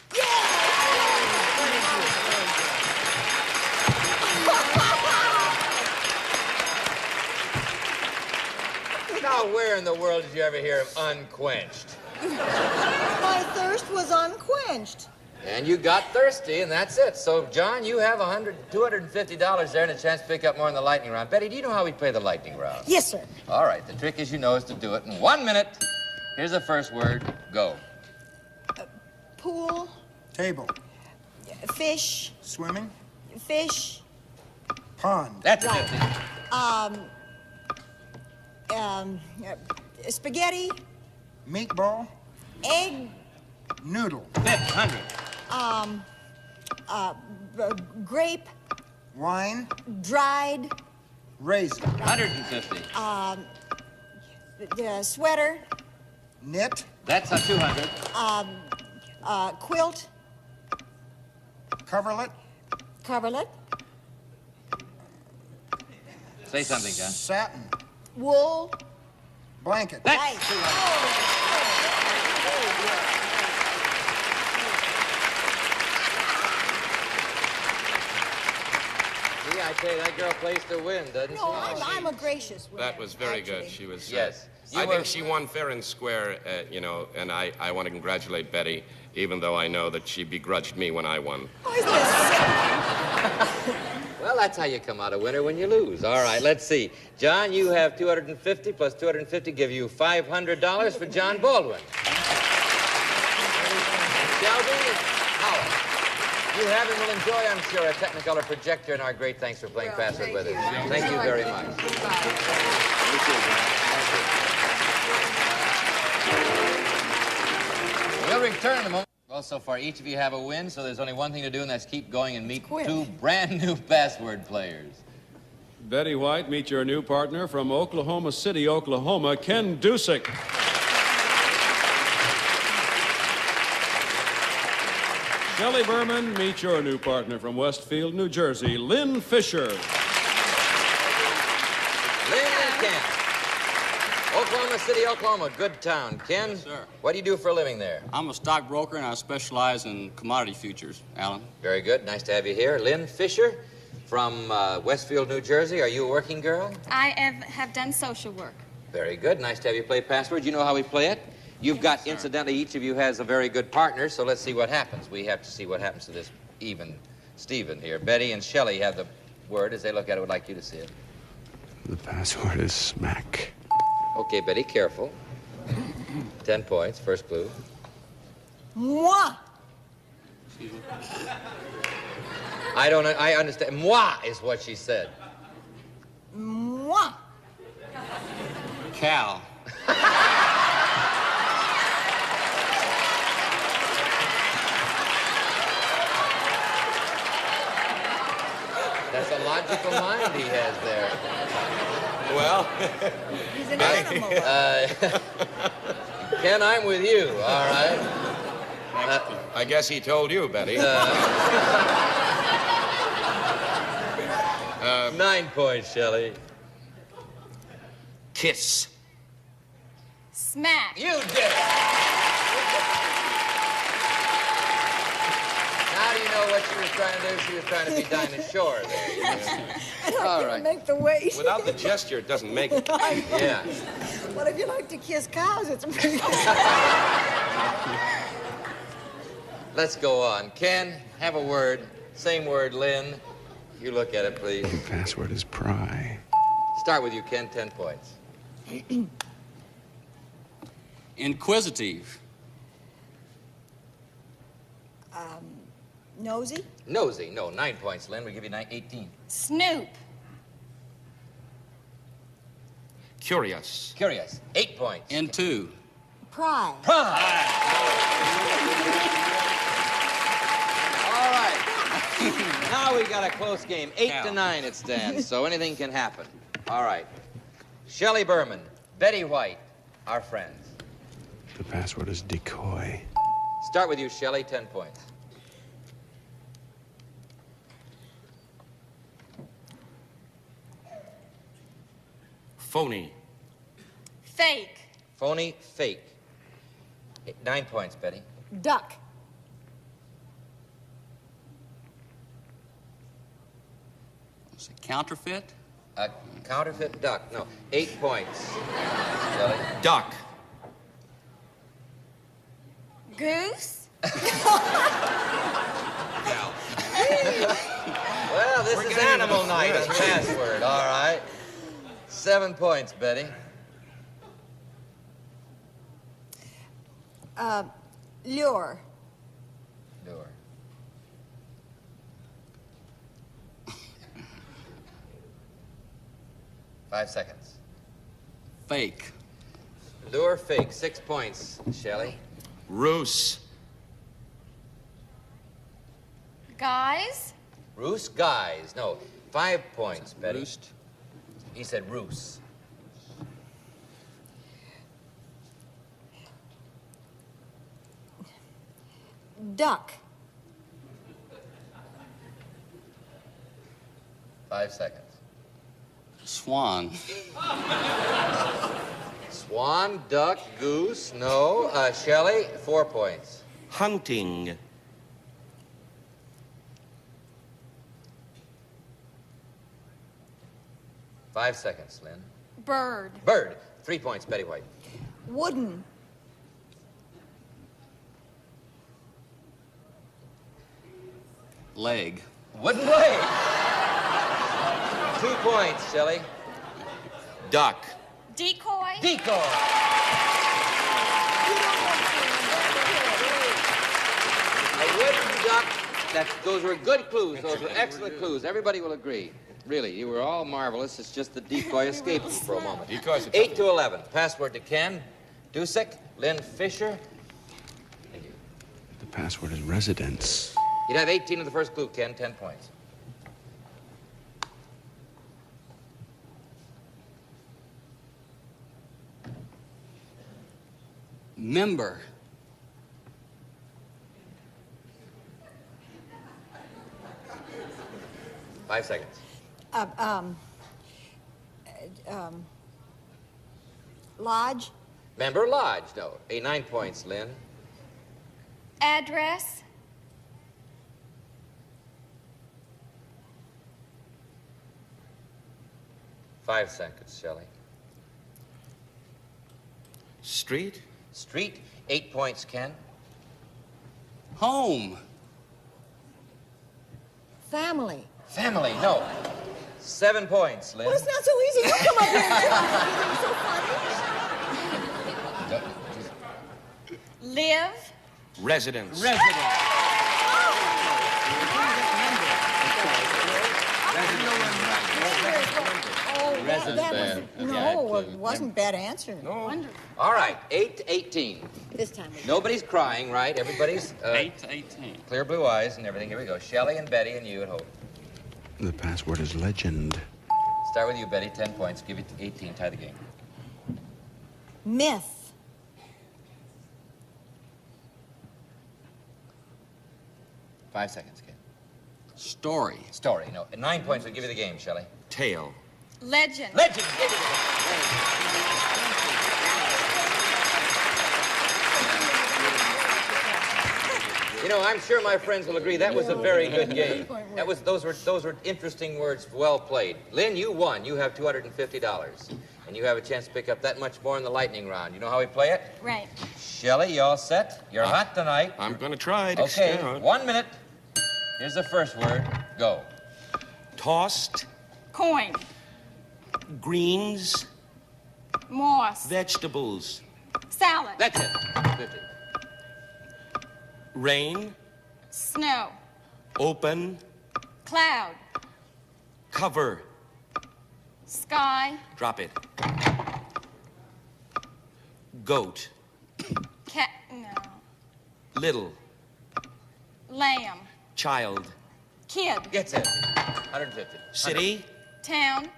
Now, where in the world did you ever hear of unquenched? My thirst was unquenched. And you got thirsty, and that's it. So, John, you have $250 there and a chance to pick up more in the lightning round. Betty, do you know how we play the lightning round? Yes, sir. All right. The trick, as you know, is to do it in 1 minute. Here's the first word. Go. Pool. Table. Fish. Swimming. Fish. Pond. That's Right. 50. Spaghetti. Meatball. Egg. Noodle. 100. Grape. Wine. Dried. Raisin. 150. Sweater. Knit. That's a 200. Quilt. Coverlet. Coverlet. Say something, John. Satin. Wool. Blanket. That's Right. 200. See, I tell you, that girl plays to win, doesn't No, she? I'm a gracious woman. That was very good. She was. Yes. I think she won fair and square, you know, and I want to congratulate Betty, even though I know that she begrudged me when I won. Well, that's how you come out a winner when you lose. All right, let's see. John, you have 250 plus 250 give you $500 for John Baldwin. Shelby, Howard. You have and will enjoy, I'm sure, a Technicolor projector, and our great thanks for playing Password with us. Thank you very much. We'll return in a moment. Well, so far, each of you have a win, so there's only one thing to do, and that's keep going and meet two brand new password players. Betty White, meet your new partner from Oklahoma City, Oklahoma, Ken Dusick. Shelley Berman, meet your new partner from Westfield, New Jersey, Lynn Fisher. Lynn and Ken. Oklahoma City, Oklahoma, good town. Ken, sir. What do you do for a living there? I'm a stockbroker and I specialize in commodity futures, Alan. Very good. Nice to have you here. Lynn Fisher from Westfield, New Jersey. Are you a working girl? I have done social work. Very good. Nice to have you play Password. You know how we play it? You've got, incidentally, each of you has a very good partner, so let's see what happens. We have to see what happens to this even Stephen here. Betty and Shelley have the word. As they look at it, would like you to see it. The password is smack. Okay, Betty, careful. 10 points, first clue. Moi. I understand. Moi is what she said. Moi. Cal. That's a logical mind he has there. Well, He's an animal. Ken, I'm with you, all right? I guess he told you, Betty. 9 points, Shelley. Kiss. Smack. You did it. How do you know what she was trying to do? She was trying to be Dinah Shore there. All right. Make the weight. Without the gesture, it doesn't make it. Yeah. Well, if you like to kiss cows, it's pretty good. Let's go on. Ken, have a word. Same word, Lynn. You look at it, please. The password is pry. Start with you, Ken. 10 points. Inquisitive. Nosy. Nosy. No, 9 points, Lynn. We give you 18. Snoop. Curious. Curious. 8 points. Into. Pride. All right. Now we got a close game. 8-9 it stands, so anything can happen. All right. Shelley Berman, Betty White, our friends. The password is decoy. Start with you, Shelley. 10 points. Phony. Fake. Phony, fake. 9 points, Betty. Duck. Is it counterfeit? A counterfeit duck. No, 8 points. Shelley. Duck. Goose. Well, this is animal night. It's password. All right. 7 points, Betty. Lure. Lure. Five seconds. Fake. Lure, fake. 6 points, Shelley. Ruse. Guys. Roos, guys. No, 5 points, Betty. Roost. He said roos. Duck. 5 seconds. Swan. Swan, duck, goose. No. Shelley, 4 points. Hunting. 5 seconds, Lynn. Bird. Bird. 3 points, Betty White. Wooden. Leg. Wooden leg. 2 points, Shelley. Duck. Decoy. Decoy. A wooden duck. Those were good clues. Those were excellent clues. Everybody will agree. Really, you were all marvelous. It's just the decoy escaped you for a moment. 8 to 11. Password to Ken. Dusek. Lynn Fisher. The password is residence. You'd have 18 in the first clue, Ken. 10 points. Member. Five seconds. Lodge. Member Lodge. No. 9 points, Lynn. Address. Five seconds, Shelley. Street. Street. 8 points, Ken. Home. Family. Family. No. 7 points, Lynn. Well, it's not so easy. You come up here and try. It's so funny. Live. Residence. It wasn't bad answer. No. All right, 8 to 18. This time. Nobody's crying, right? Everybody's 8 to 18. clear blue eyes and everything. Here we go. Shelley and Betty and you at home. The password is legend. Start with you, Betty. 10 points. Give it to 18. Tie the game. Myth. Five seconds, Ken. Story. Story. No. 9 points will give you the game, Shelley. Tale. Legend. Legend. Give you the game. You know, I'm sure my friends will agree that was a very good game. Those were interesting words, well played. Lynn, you won. You have $250. And you have a chance to pick up that much more in the lightning round. You know how we play it? Right. Shelley, you all set? You're hot tonight. I'm going to try it. Okay, 1 minute. Here's the first word. Go. Tossed. Coin. Greens. Moss. Vegetables. Salad. That's it. 50. Rain. Snow. Open. Cloud. Cover. Sky. Drop it. Goat. Cat. No. Little. Lamb. Child. Kid. Gets it. 150. City. Town.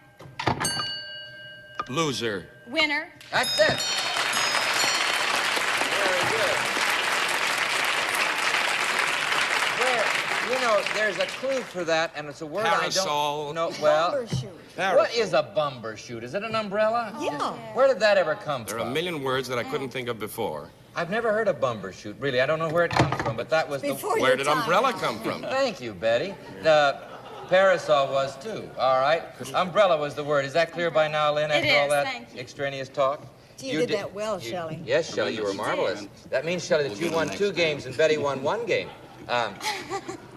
Loser. Winner. That's it. Very good. You know, there's a clue for that, and it's a word Parasol. I don't know. Well, Bumbershoot. what is a bumbershoot? Is it an umbrella? Yeah. Where did that ever come There from? are a million words that I couldn't think of before. I've never heard of bumbershoot, really. I don't know where it comes from, but that was Before Where your did time. umbrella come from? Thank you, Betty. Parasol was, too. All right. Umbrella was the word. Is that clear by now, Lynn, after all that thank you. extraneous talk? You did that well, Shelley. Yes, Shelley, you were marvelous. That means, Shelley, that you won 2 games and Betty won 1 game.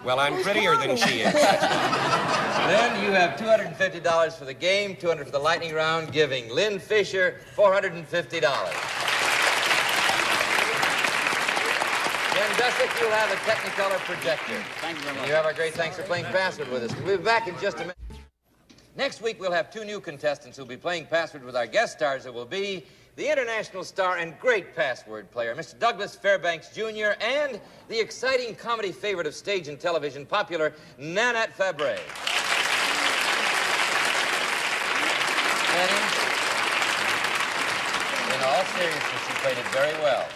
Well, I'm prettier than she is. Lynn, you have $250 for the game, $200 for the lightning round, giving Lynn Fisher $450. Ken Dusek, you'll have a Technicolor projector. Thank you very much. And you have our great thanks for playing Password with us. We'll be back in just a minute. Next week, we'll have 2 new contestants who'll be playing Password with our guest stars. It will be the international star and great password player, Mr. Douglas Fairbanks Jr., and the exciting comedy favorite of stage and television, popular Nanette Fabre. In all seriousness, you played it very well.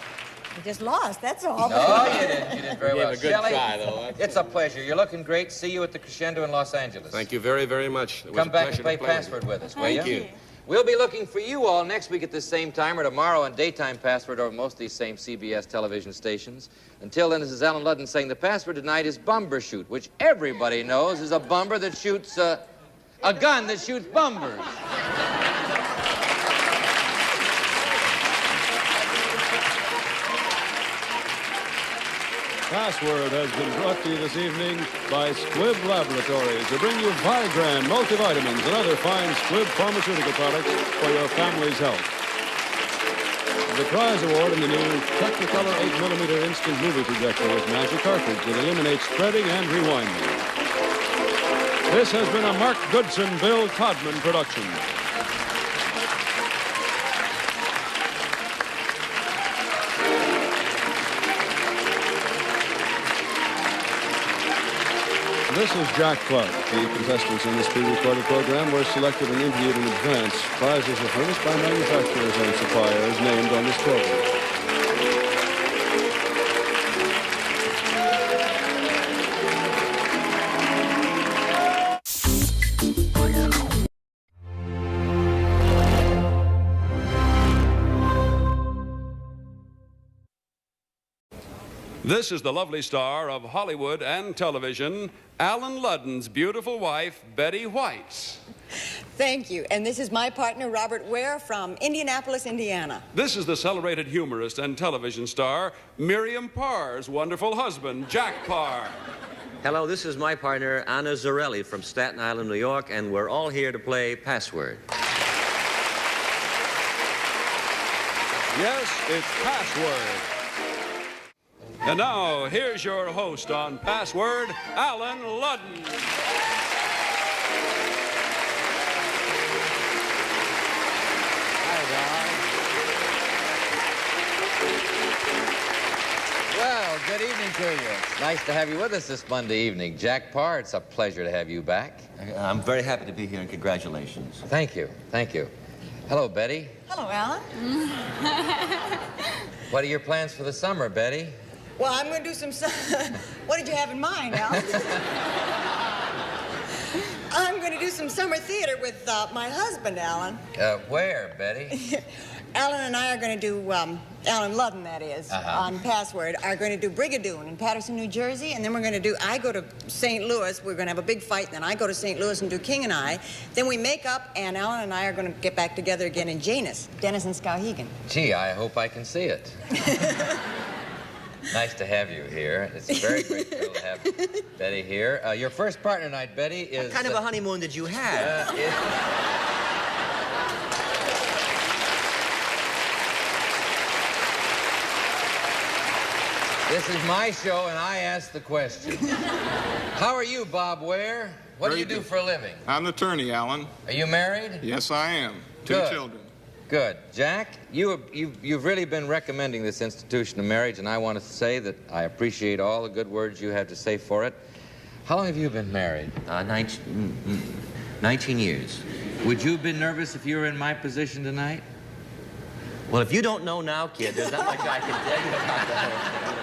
You just lost, that's all. No, you didn't. You did very well. gave a good Shelley, try, though. it's a pleasure. You're looking great. See you at the Crescendo in Los Angeles. Thank you very, very much. It was Come a back and pleasure play to Password with us, will Thank you? you. We'll be looking for you all next week at the same time or tomorrow on Daytime Password or most of these same CBS television stations. Until then, this is Alan Ludden saying the password tonight is Bumbershoot, which everybody knows is a bumper that shoots, A gun that shoots bumbers. Password has been brought to you this evening by Squibb Laboratories to bring you Vigran multivitamins and other fine Squibb pharmaceutical products for your family's health. The prize award in the new Technicolor 8mm instant movie projector with magic cartridge that eliminates spreading and rewinding. This has been a Mark Goodson, Bill Codman production. This is Jack Clark. The contestants in this pre-recorded program were selected and interviewed in advance. Prizes are furnished by manufacturers and suppliers named on this program. This is the lovely star of Hollywood and television, Alan Ludden's beautiful wife, Betty White. Thank you. And this is my partner, Robert Ware, from Indianapolis, Indiana. This is the celebrated humorist and television star, Miriam Parr's wonderful husband, Jack Parr. Hello, this is my partner, Anna Zarelli from Staten Island, New York, and we're all here to play Password. Yes, it's Password. And now, here's your host on Password, Alan Ludden. Well, good evening to you. Nice to have you with us this Monday evening. Jack Parr, it's a pleasure to have you back. I'm very happy to be here, and congratulations. Thank you. Thank you. Hello, Betty. Hello, Alan. What are your plans for the summer, Betty? Well, I'm going to do some... What did you have in mind, Alan? I'm going to do some summer theater with my husband, Alan. Where, Betty? Alan and I are going to do, Alan Ludden, that is, on Password, are going to do Brigadoon in Patterson, New Jersey, and then we're going to do, I go to St. Louis, we're going to have a big fight, and then I go to St. Louis and do King and I. Then we make up, and Alan and I are going to get back together again in Janus, Dennis and Skowhegan. Gee, I hope I can see it. Nice to have you here. It's a very great thrill to have Betty here. Your first partner tonight, Betty, is... What kind of a honeymoon did you have? This is my show, and I ask the question. How are you, Bob Ware? What do you do for a living? I'm an attorney, Alan. Are you married? Yes, I am. Two children. Good. Jack, you've really been recommending this institution of marriage, and I want to say that I appreciate all the good words you have to say for it. How long have you been married? 19 years. Would you have been nervous if you were in my position tonight? Well, if you don't know now, kid, there's not much I can tell you about the whole thing.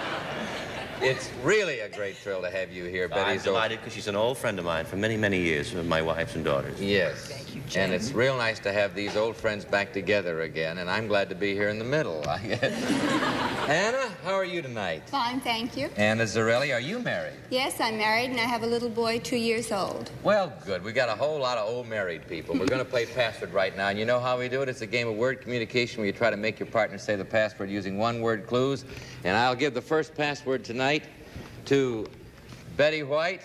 It's really a great thrill to have you here, Betty. I'm delighted because she's an old friend of mine for many, many years, my wives and daughters. Yes. Thank you, Jim. And it's real nice to have these old friends back together again, and I'm glad to be here in the middle, I guess. Anna, how are you tonight? Fine, thank you. Anna Zarelli, are you married? Yes, I'm married, and I have a little boy 2 years old. Well, good. We got a whole lot of old married people. We're going to play Password right now, and you know how we do it? It's a game of word communication where you try to make your partner say the password using one-word clues, and I'll give the first password tonight to Betty White,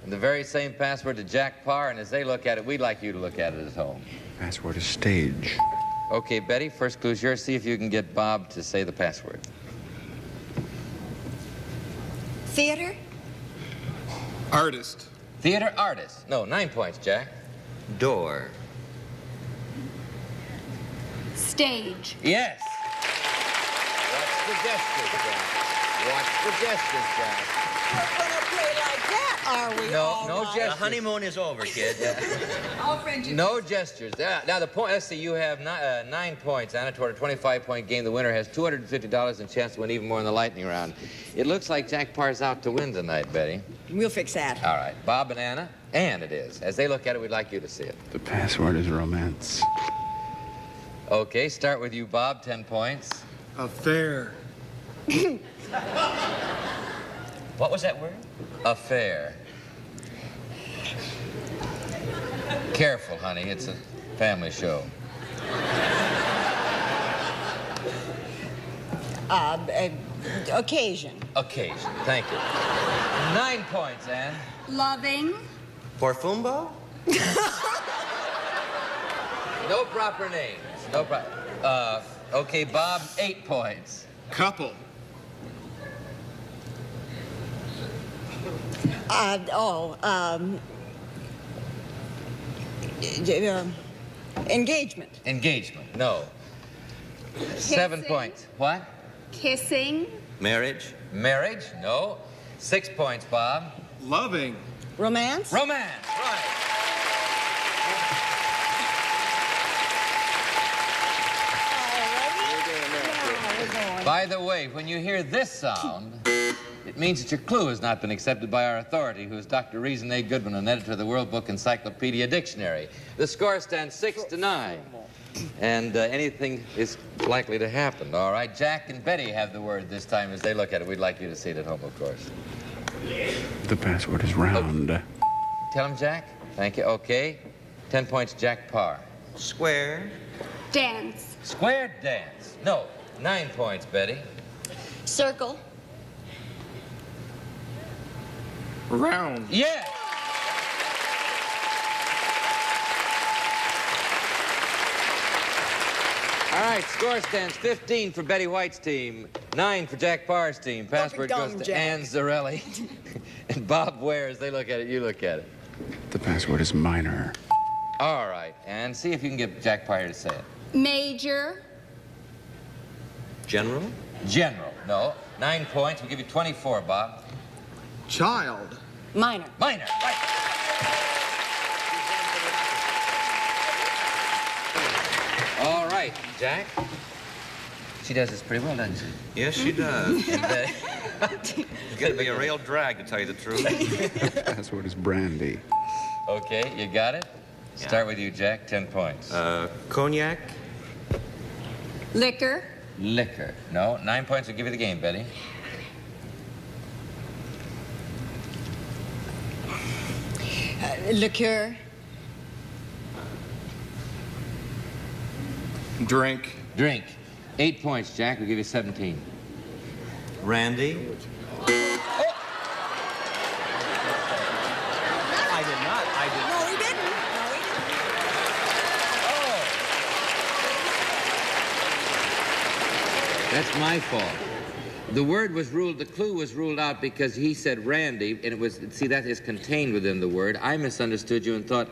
and the very same password to Jack Parr, and as they look at it, we'd like you to look at it at home. Password is stage. Okay, Betty, first clue's yours. See if you can get Bob to say the password. Theater? Artist. Theater artist. No, 9 points, Jack. Door. Stage. Yes. Watch the gestures, Jack. Watch the gestures, Jack. We're going to play like that, are we? No The gestures. honeymoon is over, kid. All friendship. No gestures. Now, the point, let's see, you have 9 points, Anna, toward a 25-point game. The winner has $250 and a chance to win even more in the lightning round. It looks like Jack Parr's out to win tonight, Betty. We'll fix that. All right. Bob and Anna, and it is. As they look at it, we'd like you to see it. The password is romance. Okay, start with you, Bob, 10 points. Affair. What was that word? Affair. Careful, honey. It's a family show. Occasion. Occasion. Thank you. 9 points, Ann. Loving. Porfumbo? No proper names. No proper. Okay, Bob, 8 points. Couple. Engagement. Engagement. No. 7 points. What? Kissing. Marriage? Marriage? No. 6 points, Bob. Loving. Romance. Romance. Right. By the way, when you hear this sound, it means that your clue has not been accepted by our authority, who is Dr. Reason A. Goodwin, an editor of the World Book Encyclopedia Dictionary. The score stands 6-9, and anything is likely to happen. All right, Jack and Betty have the word this time as they look at it. We'd like you to see it at home, of course. The password is round. Tell him, Jack. Thank you. Okay. 10 points, Jack Parr. Square? Dance. Square dance. No. 9 points, Betty. Circle. Round. Yeah. All right, score stands 15 for Betty White's team, 9 for Jack Parr's team. Password goes to Ann Zarelli and Bob Ware. As they look at it, you look at it. The password is minor. All right, and see if you can get Jack Parr to say it. Major. General? General. No. 9 points. We'll give you 24, Bob. Child. Minor. Minor. Right. All right, Jack. She does this pretty well, doesn't she? Yes, she does. It's going to be a real drag, to tell you the truth. The password is brandy. Okay, you got it? Yeah. Start with you, Jack. 10 points. Cognac? Liquor. Liquor. No. 9 points will give you the game, Betty. Liqueur. Drink. Drink. 8 points, Jack. We'll give you 17. Randy? I did not. No, he didn't. That's my fault. The word was ruled, the clue was ruled out because he said Randy, and it was, see, that is contained within the word. I misunderstood you and thought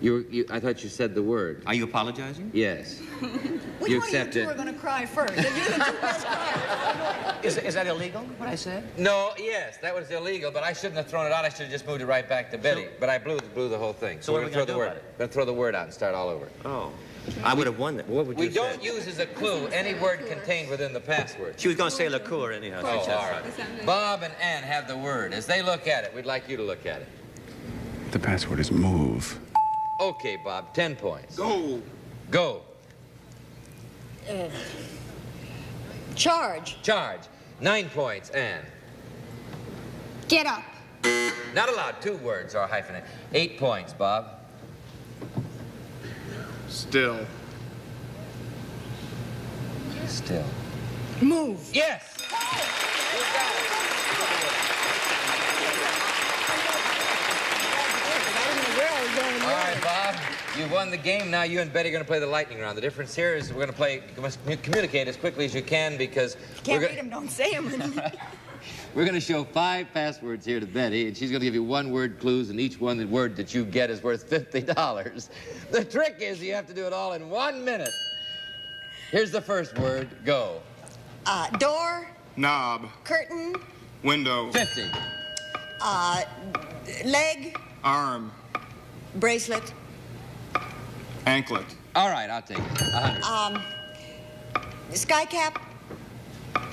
I thought you said the word. Are you apologizing? Yes. Which You one of you accept two it. are going to cry first? You're the two best criers. Is that illegal, what I said? No, yes, that was illegal, but I shouldn't have thrown it out. I should have just moved it right back to Betty. But I blew the whole thing. So what are we gonna throw the do word. about it? We're gonna throw the word out and start all over. Oh. I would have won that. What would you We don't use as a clue any word contained within the password. She was going to say liqueur anyhow. Oh, all right. Bob and Ann have the word. As they look at it, we'd like you to look at it. The password is move. Okay, Bob, 10 points. Go. Go. Charge. Charge. 9 points, Ann. Get up. Not allowed. 2 words are hyphenated. 8 points, Bob. Still. Still. Move. Yes! You got it. All right, Bob, you've won the game. Now you and Betty are going to play the lightning round. The difference here is we're going to play, you must communicate as quickly as you can because Can't read them, don't say them. we're going to show 5 passwords here to Betty, and she's going to give you 1-word clues, and each the word that you get is worth $50. The trick is you have to do it all in 1 minute. Here's the first word. Go. Door. Knob. Curtain. Window. 50. Leg. Arm. Bracelet. Anklet. All right, I'll take it. 100. Sky cap.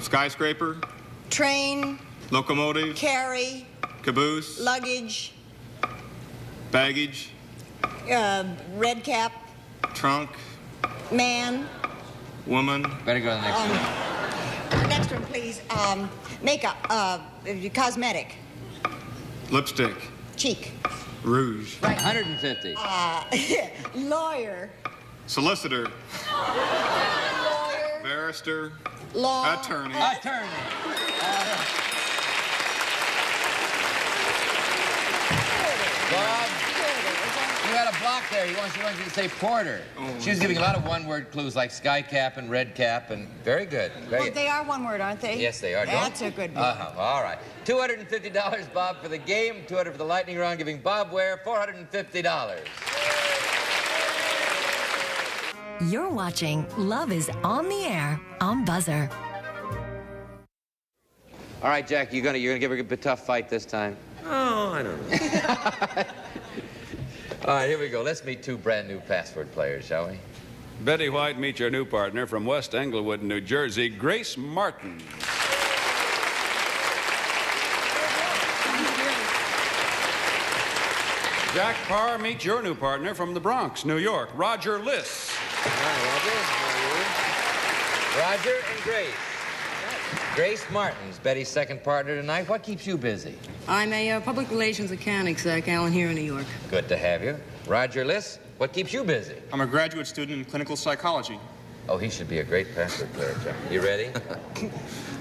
Skyscraper. Train. Locomotive. Carry. Caboose. Luggage. Baggage. Red cap. Trunk. Man. Woman. Better go to the next one. Next one, please. Makeup. Cosmetic. Lipstick. Cheek. Rouge. Right. 150. Lawyer. Solicitor. Lawyer. Barrister. Law. Attorney. Attorney. Bob, you had a block there. He wants you to say porter. She was giving a lot of one-word clues like sky cap and red cap, and very good. Very Well, good. they are one word, aren't they? Yes, they are. That's a good one. All right. $250, Bob, for the game. $200 for the lightning round, giving Bob Ware $450. You're watching Love is on the Air on Buzzer. All right, Jack, you're gonna give her a tough fight this time. Oh, I don't know. All right, here we go. Let's meet two brand new password players, shall we? Betty White, meet your new partner from West Englewood, New Jersey, Grace Martin. Jack Parr, meet your new partner from the Bronx, New York, Roger Liss. Hi, Roger. Roger and Grace. Grace Martin's Betty's second partner tonight. What keeps you busy? I'm a public relations accounting exec, Allen, here in New York. Good to have you. Roger Liss, what keeps you busy? I'm a graduate student in clinical psychology. Oh, he should be a great password player, Jack. You ready?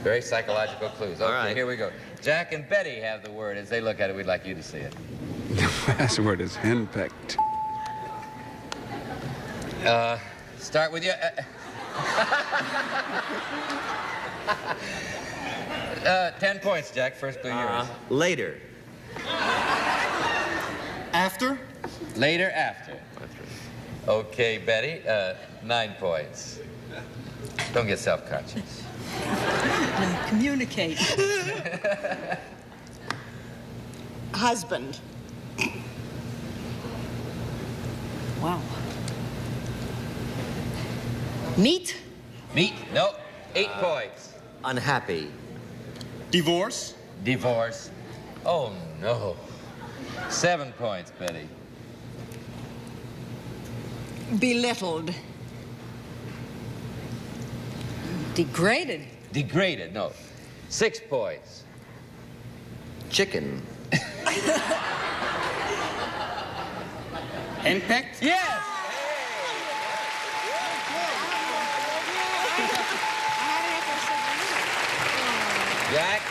Very psychological clues. Okay, All right. Here we go. Jack and Betty have the word. As they look at it, we'd like you to see it. The password is henpecked. Start with you. 10 points, Jack. First clue yours. Later. After? Later, after. Okay, Betty. 9 points. Don't get self-conscious. Communicate. Husband. Wow. Meat? Meat? No. 8 points. Unhappy. Divorce? Divorce. Oh, no. 7 points, Betty. Belittled. Degraded. Degraded, no. 6 points. Chicken. Henpecked? Yes! Jack,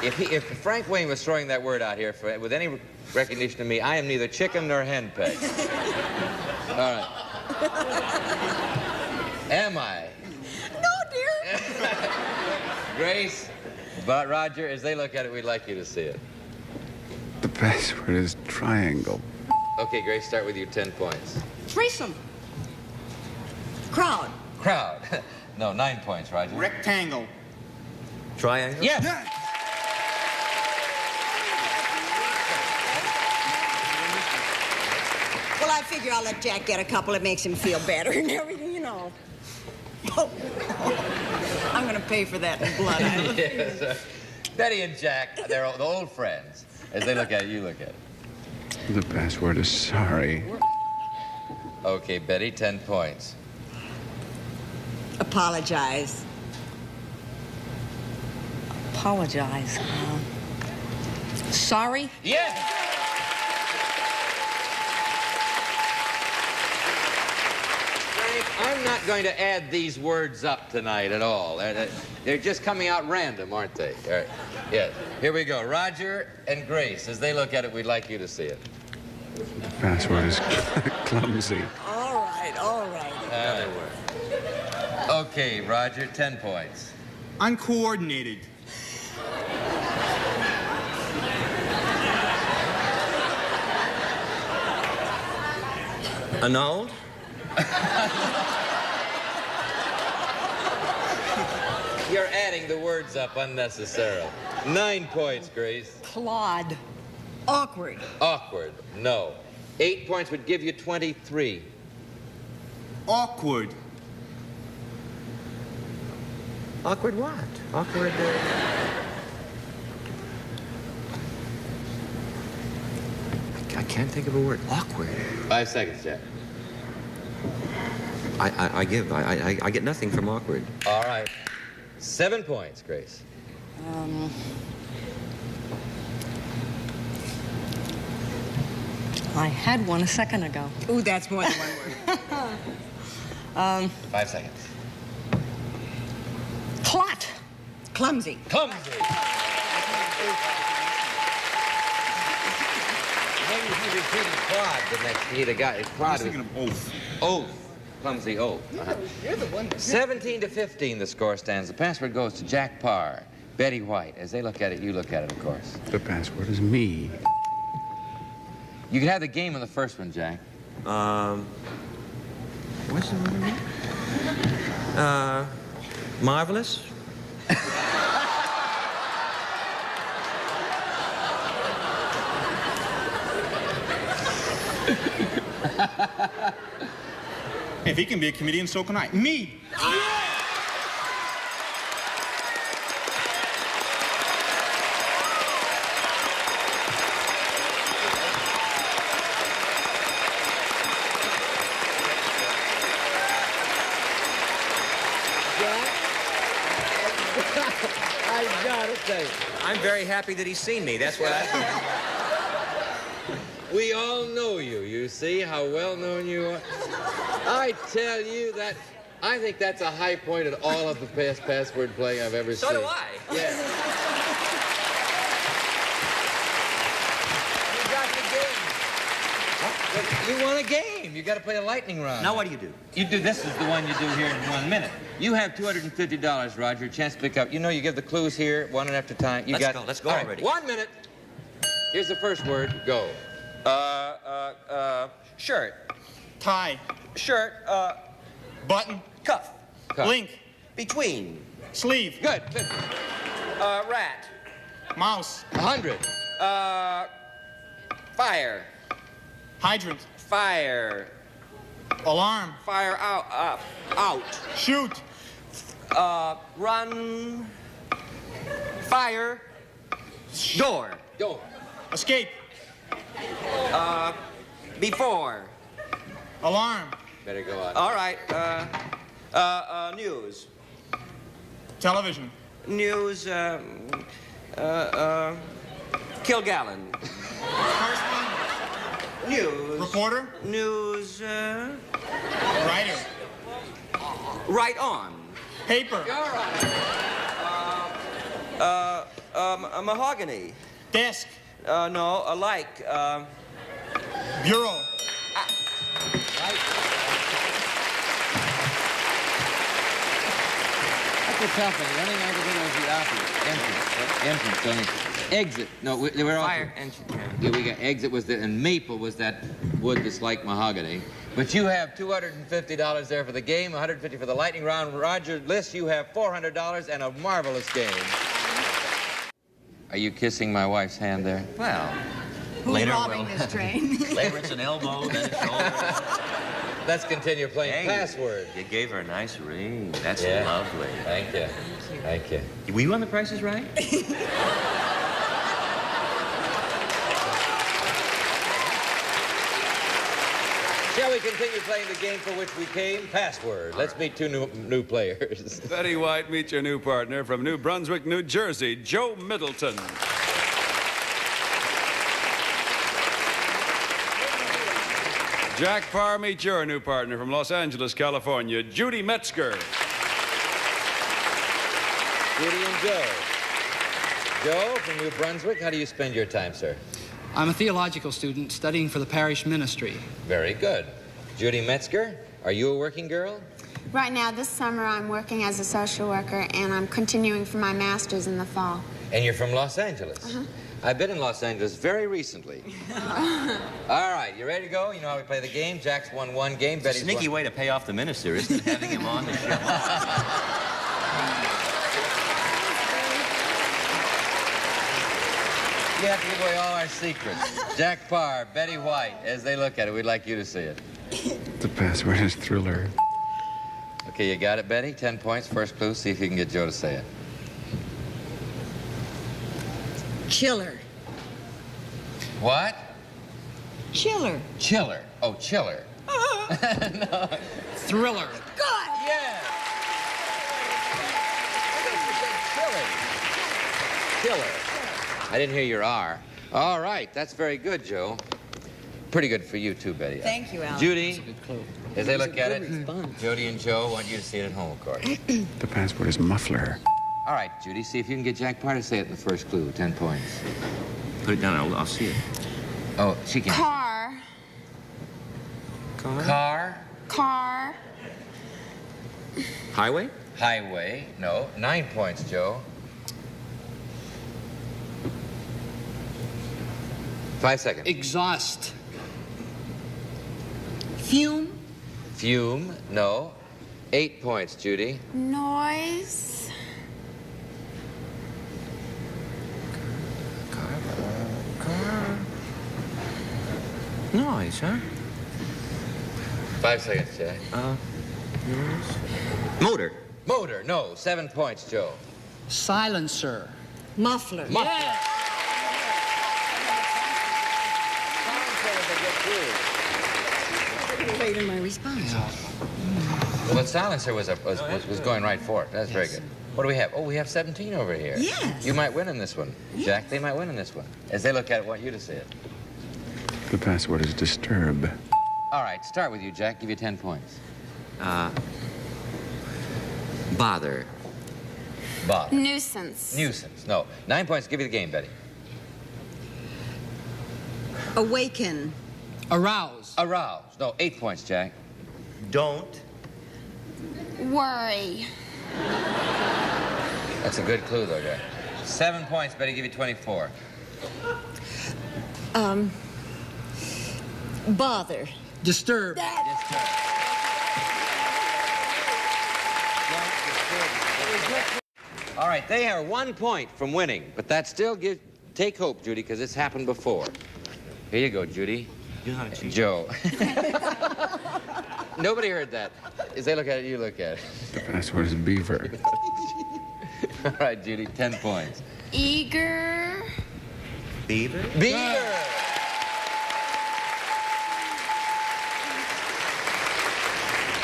if Frank Wayne was throwing that word out here with any recognition of me, I am neither chicken nor henpecked. All right. Am I? No, dear. Grace, but Roger, as they look at it, we'd like you to see it. The password is triangle. Okay, Grace, start with you. 10 points. Threesome. Crowd. Crowd. No, 9 points, Roger. Rectangle. Triangle? Yes! Well, I figure I'll let Jack get a couple. It makes him feel better and everything, you know. I'm going to pay for that in blood. Yes, Betty and Jack, they're the old friends. As they look at it, you look at it. The password is sorry. Okay, Betty, 10 points. Apologize. Apologize. Sorry? Yes! Frank, I'm not going to add these words up tonight at all. They're just coming out random, aren't they? All right. Yes. Here we go. Roger and Grace, as they look at it, we'd like you to see it. The password is clumsy. All right, all right. Okay, Roger, 10 points. Uncoordinated. Annulled? You're adding the words up unnecessarily. 9 points, Grace. Clod. Awkward. Awkward. No. 8 points would give you 23. Awkward. Awkward what? Awkward. I can't think of a word. Awkward. 5 seconds, Jack. I get nothing from awkward. All right. 7 points, Grace. I had one a second ago. Ooh, that's more than one word. 5 seconds. Clot. Clumsy. Clumsy. Maybe if you repeated quad the next he'd have got it. I was thinking of oath. Oath. Clumsy oath. You're the one. 17 to 15, the score stands. The password goes to Jack Parr, Betty White. As they look at it, you look at it, of course. The password is me. You can have the game on the first one, Jack. What's the one? Marvelous? If he can be a comedian, so can I. Me! I gotta say, I'm very happy that he's seen me. That's what I... we all know you. You see how well known you are. I tell you that I think that's a high point in all of the password playing I've ever seen. So do I. Yeah. You got the game. You won a game. You got to play a lightning round. Now what do you do? You do. This is the one you do here in 1 minute. You have $250, Roger. A chance to pick up. You know, you give the clues here, one after time. You got. Let's go all right, already. 1 minute. Here's the first word. Go. Shirt. Tie. Shirt, Button. cuff. Cuff. Link. Between. Sleeve. Good. Rat. Mouse. 100. Fire. Hydrant. Fire. Alarm. Fire out. Out. Shoot. Run. Fire. Door. Door. Escape. Before. Alarm. Better go on. All right. News. Television. News. Kilgallen. Correspondent. News. Reporter. News. Writer. Right on. Paper. Mahogany. Desk. No, alike. Bureau. That's a tough one. The only thing I can think of was the obvious. Entrance. Entrance. Exit. No, we're all. Fire engine. Yeah, we got exit was the, and maple was that wood that's like mahogany. But you have $250 there for the game, $150 for the lightning round. Roger List, you have $400 and a marvelous game. Are you kissing my wife's hand there? Well, Who's later robbing this train? Later it's an elbow, then a shoulder. Let's continue playing Hey, password. You gave her a nice ring. That's Yeah. lovely. Thank you. Thank you. Were you on The Price is Right? Shall we continue playing the game for which we came? Password. Let's meet two new players. Betty White, meet your new partner from New Brunswick, New Jersey, Joe Middleton. Jack Parr, meet your new partner from Los Angeles, California, Judy Metzger. Judy and Joe. Joe from New Brunswick, how do you spend your time, sir? I'm a theological student studying for the parish ministry. Very good. Judy Metzger, are you a working girl? Right now, this summer, I'm working as a social worker, and I'm continuing for my master's in the fall. And you're from Los Angeles? Uh-huh. I've been in Los Angeles very recently. All right, you ready to go? You know how we play the game? Jack's won one game. It's a Betty's sneaky won... way to pay off the minister, isn't it, having him on the show? You have to give away all our secrets. Jack Parr, Betty White, as they look at it, we'd like you to see it. The password is Thriller. Okay, you got it, Betty? 10 points. First clue, see if you can get Joe to say it. Chiller. What? Chiller. Chiller. Oh, chiller. No. Thriller. Good. Yeah. Chiller. I didn't hear your R. All right, that's very good, Joe. Pretty good for you, too, Betty. Thank you, Alan. Judy, as they look at it, Jody and Joe want you to see it at home, of course. The password is muffler. All right, Judy, see if you can get Jack Parr to say it in the first clue. 10 points. Put it down, I'll see it. Oh, she can. Car. Car. Car. Highway? Highway. No. 9 points, Joe. 5 seconds. Exhaust. Fume. Fume. No. 8 points, Judy. Noise. Noise, huh? 5 seconds, Jack. Motor. Motor. No. 7 points, Joe. Silencer. Muffler. Muffler. Late in my response. Well, the silencer was going right for it. That's very good. What do we have? Oh, we have 17 over here. Yes. You might win in this one. Jack, they might win in this one. As they look at it, I want you to say it. The password is disturb. All right, start with you, Jack. Give you 10 points. Bother. Bother. Nuisance. Nuisance. No. 9 points. Give you the game, Betty. Awaken. Arouse. Arouse. No. 8 points, Jack. Don't. Worry. That's a good clue, though, Jack. 7 points, Betty. Give you 24. Bother. Disturb. All right, they are 1 point from winning, but that still gives... Take hope, Judy, because it's happened before. Here you go, Judy. Joe. Nobody heard that. As they look at it, you look at it. The password is beaver. All right, Judy, 10 points. Eager. Beaver? Beaver!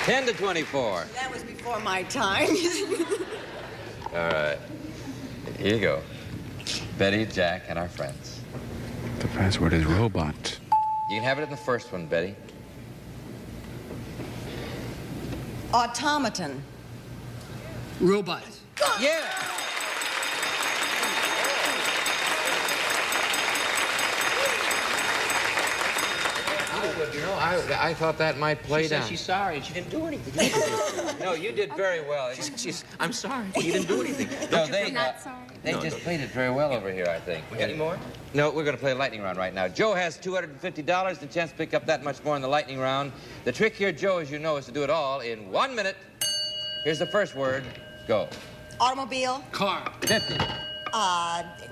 $10 to 24. That was before my time. All right. Here you go. Betty, Jack, and our friends. The password is robot. You can have it in the first one, Betty. Automaton. Robot. Yeah! You know, I thought that might play She down. said she's sorry and she didn't do anything. No, you did very well. I'm sorry. You didn't do anything. No, they, Not sorry. they just played it very well over here, I think. Any more? No, we're going to play a lightning round right now. Joe has $250, the chance to pick up that much more in the lightning round. The trick here, Joe, as you know, is to do it all in 1 minute. Here's the first word. Go. Automobile. Car. 50.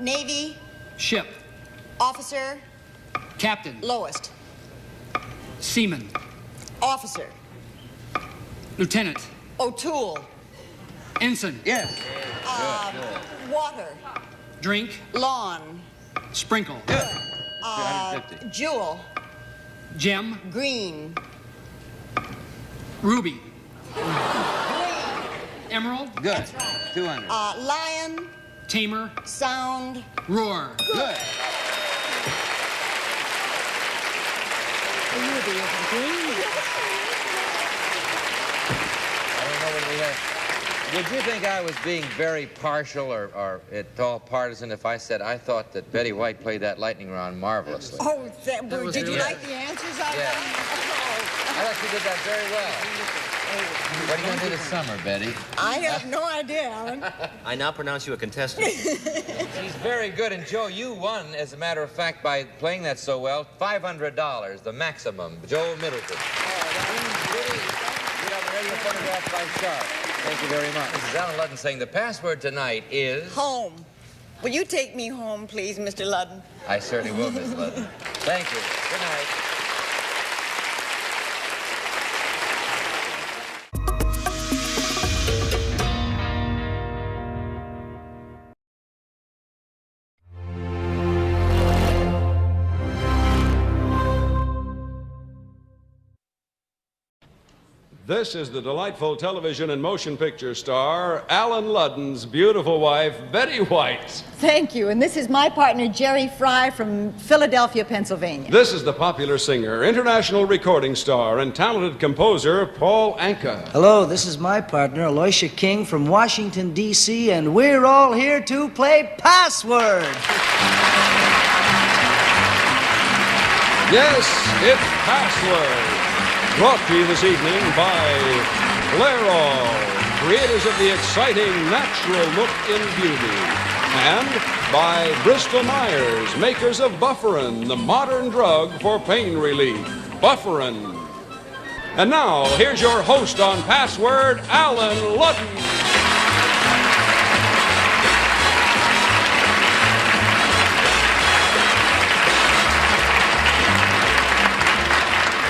Navy. Ship. Officer. Captain. Lowest. Seaman. Officer. Lieutenant. O'Toole. Ensign. Yes. Water. Drink. Lawn. Sprinkle. Good. 250. Jewel. Gem. Green. Ruby. Emerald. Good. 200. Lion. Tamer. Sound. Roar. Good. I don't know what we have. Would you think I was being very partial or at all partisan if I said I thought that Betty White played that lightning round marvelously? Oh, did you like the answers I Yeah. got? I thought you did that very well. What are you going to do this summer, Betty? I have no idea, Alan. I now pronounce you a contestant. She's very good, and Joe, you won, as a matter of fact, by playing that so well, $500, the maximum. Joe Middleton. Judy, you have a radio photograph by Sharp. Thank you very much. This is Alan Ludden saying the password tonight is... Home. Will you take me home, please, Mr. Ludden? I certainly will, Miss Ludden. Thank you. Good night. This is the delightful television and motion picture star, Alan Ludden's beautiful wife, Betty White. Thank you. And this is my partner, Jerry Fry from Philadelphia, Pennsylvania. This is the popular singer, international recording star, and talented composer, Paul Anka. Hello, this is my partner, Aloysia King from Washington, D.C., and we're all here to play Password. Yes, it's Password. Brought to you this evening by Clairol, creators of the exciting natural look in beauty. And by Bristol Myers, makers of Bufferin, the modern drug for pain relief. Bufferin. And now, here's your host on Password, Alan Ludden.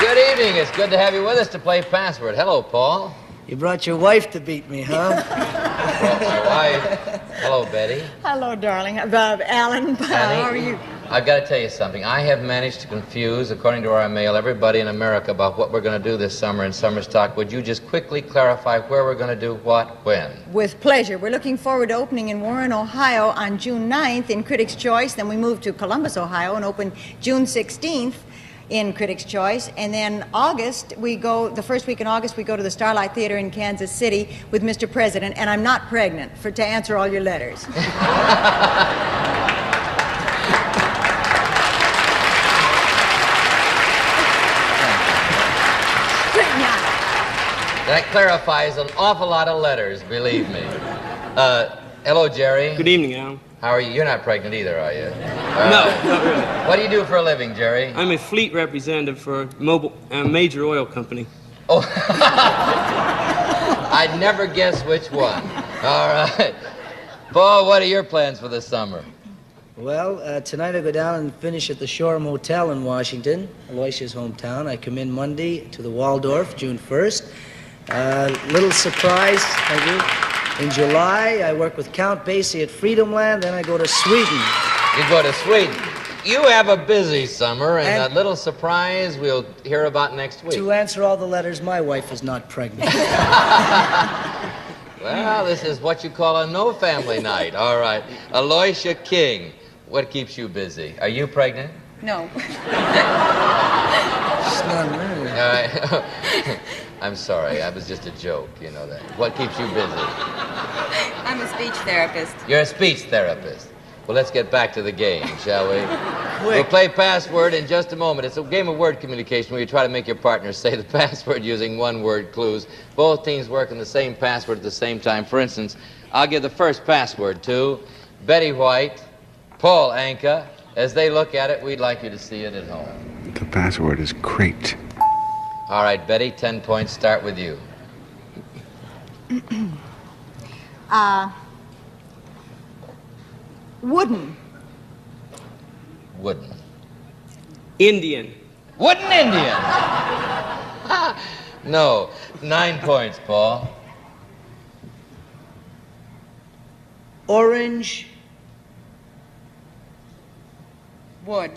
Good evening. It's good to have you with us to play Password. Hello, Paul. You brought your wife to beat me, huh? Brought my wife. Hello, Betty. Hello, darling. Alan, how are you? I've got to tell you something. I have managed to confuse, according to our mail, everybody in America about what we're going to do this summer in Summer Stock. Would you just quickly clarify where we're going to do what, when? With pleasure. We're looking forward to opening in Warren, Ohio on June 9th in Critics' Choice. Then we move to Columbus, Ohio and open June 16th. In Critics' Choice. And then August, the first week in August, we go to the Starlight Theater in Kansas City with Mr. President, and I'm not pregnant, to answer all your letters. That clarifies an awful lot of letters, believe me. Hello, Jerry. Good evening, Alan. How are you? You're not pregnant either, are you? No, not really. What do you do for a living, Jerry? I'm a fleet representative for a major oil company. Oh, I'd never guess which one. All right. Paul, what are your plans for the summer? Well, tonight I go down and finish at the Shoreham Hotel in Washington, Aloysia's hometown. I come in Monday to the Waldorf, June 1st. Little surprise, thank you. In July, I work with Count Basie at Freedomland, then I go to Sweden. You go to Sweden. You have a busy summer, and that little surprise we'll hear about next week. To answer all the letters, my wife is not pregnant. Well, this is what you call a no-family night. All right. Aloysia King, what keeps you busy? Are you pregnant? No. It's not me. All right. I'm sorry, that was just a joke, you know that. What keeps you busy? I'm a speech therapist. You're a speech therapist. Well, let's get back to the game, shall we? Quick. We'll play Password in just a moment. It's a game of word communication where you try to make your partner say the password using one-word clues. Both teams work on the same password at the same time. For instance, I'll give the first password to Betty White, Paul Anka. As they look at it, we'd like you to see it at home. The password is crate. All right, Betty, 10 points. Start with you. Wooden. Wooden. Indian. Wooden Indian. No. 9 points, Paul. Orange. Wood.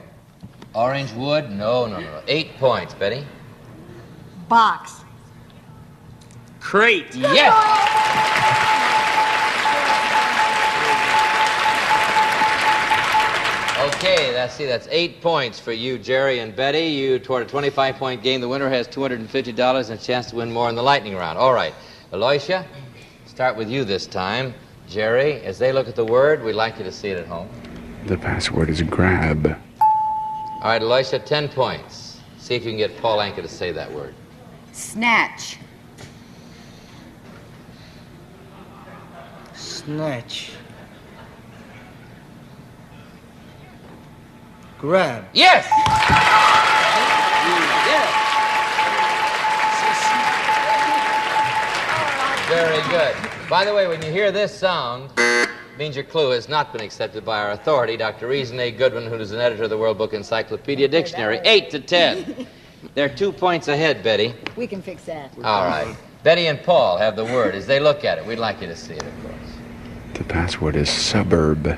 Orange wood? No. 8 points, Betty. Box. Crate. Yes! Okay, that's 8 points for you, Jerry and Betty. You toward a 25-point game. The winner has $250 and a chance to win more in the lightning round. All right, Aloysia, start with you this time. Jerry, as they look at the word, we'd like you to see it at home. The password is grab. All right, Aloysia, 10 points. See if you can get Paul Anka to say that word. Snatch. Snatch. Grab. Yes! Very good. By the way, when you hear this sound, it means your clue has not been accepted by our authority, Dr. Reason A. Goodwin, who is an editor of the World Book Encyclopedia Dictionary. 8 to 10. They're 2 points ahead, Betty. We can fix that. All right. Betty and Paul have the word. As they look at it, we'd like you to see it, of course. The password is suburb.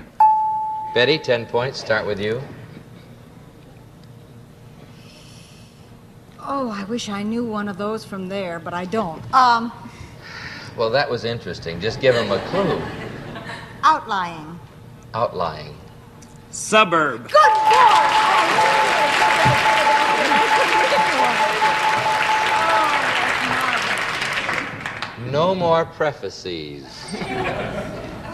Betty, 10 points. Start with you. Oh, I wish I knew one of those from there, but I don't. Well, that was interesting. Just give him a clue. Outlying. Outlying. Suburb. Good boy! No more prefaces.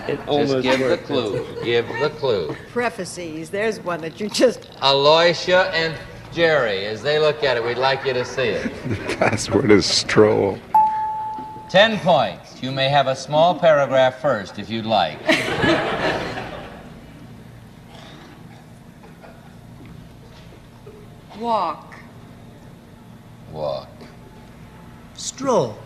Just give the clue. Give the clue. Prefaces. There's one that you just... Aloysia and Jerry, as they look at it, we'd like you to see it. The password is stroll. 10 points. You may have a small paragraph first, if you'd like. Walk. Walk. Stroll.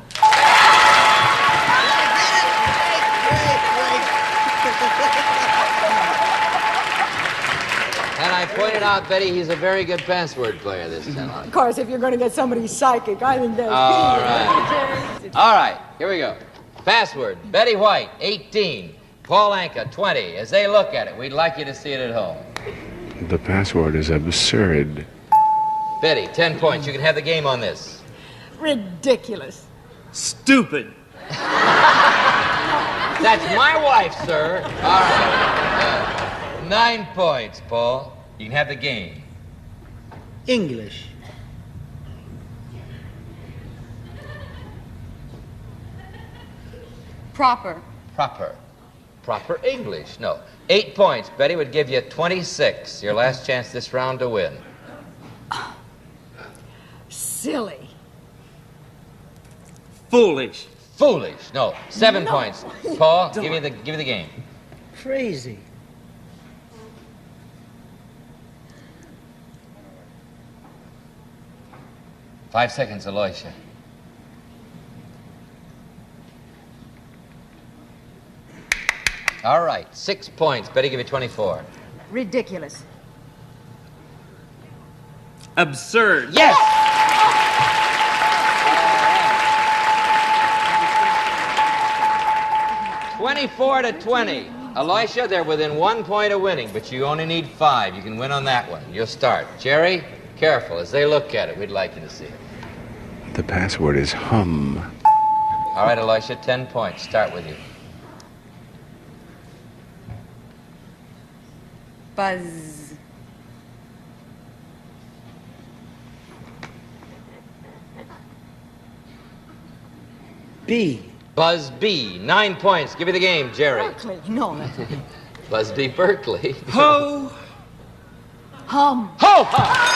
And I pointed out, Betty, he's a very good password player this time. Of course, if you're going to get somebody psychic, I think that's... All right. All right, here we go. Password, Betty White, 18. Paul Anka, 20. As they look at it, we'd like you to see it at home. The password is absurd. Betty, 10 points. You can have the game on this. Ridiculous. Stupid. That's my wife, sir. All right. 9 points, Paul. You can have the game. English. Proper. Proper. Proper English. No. 8 points. Betty would give you 26. Your last chance this round to win. Silly. Foolish. Foolish. No. 7 points. Paul, give me the game. Crazy. Five seconds, Aloysia. All right, 6 points. Betty, give you 24. Ridiculous. Absurd. Yes! 24 to 20. Aloysia, they're within 1 point of winning, but you only need 5. You can win on that one. You'll start. Jerry, careful. As they look at it, we'd like you to see it. The password is hum. All right, Aloysia, 10 points. Start with you. Buzz. B. Buzz B. 9 points. Give me the game, Jerry. Berkeley. No, that's not. Buzz B. Berkeley. Ho. Hum. Ho hum.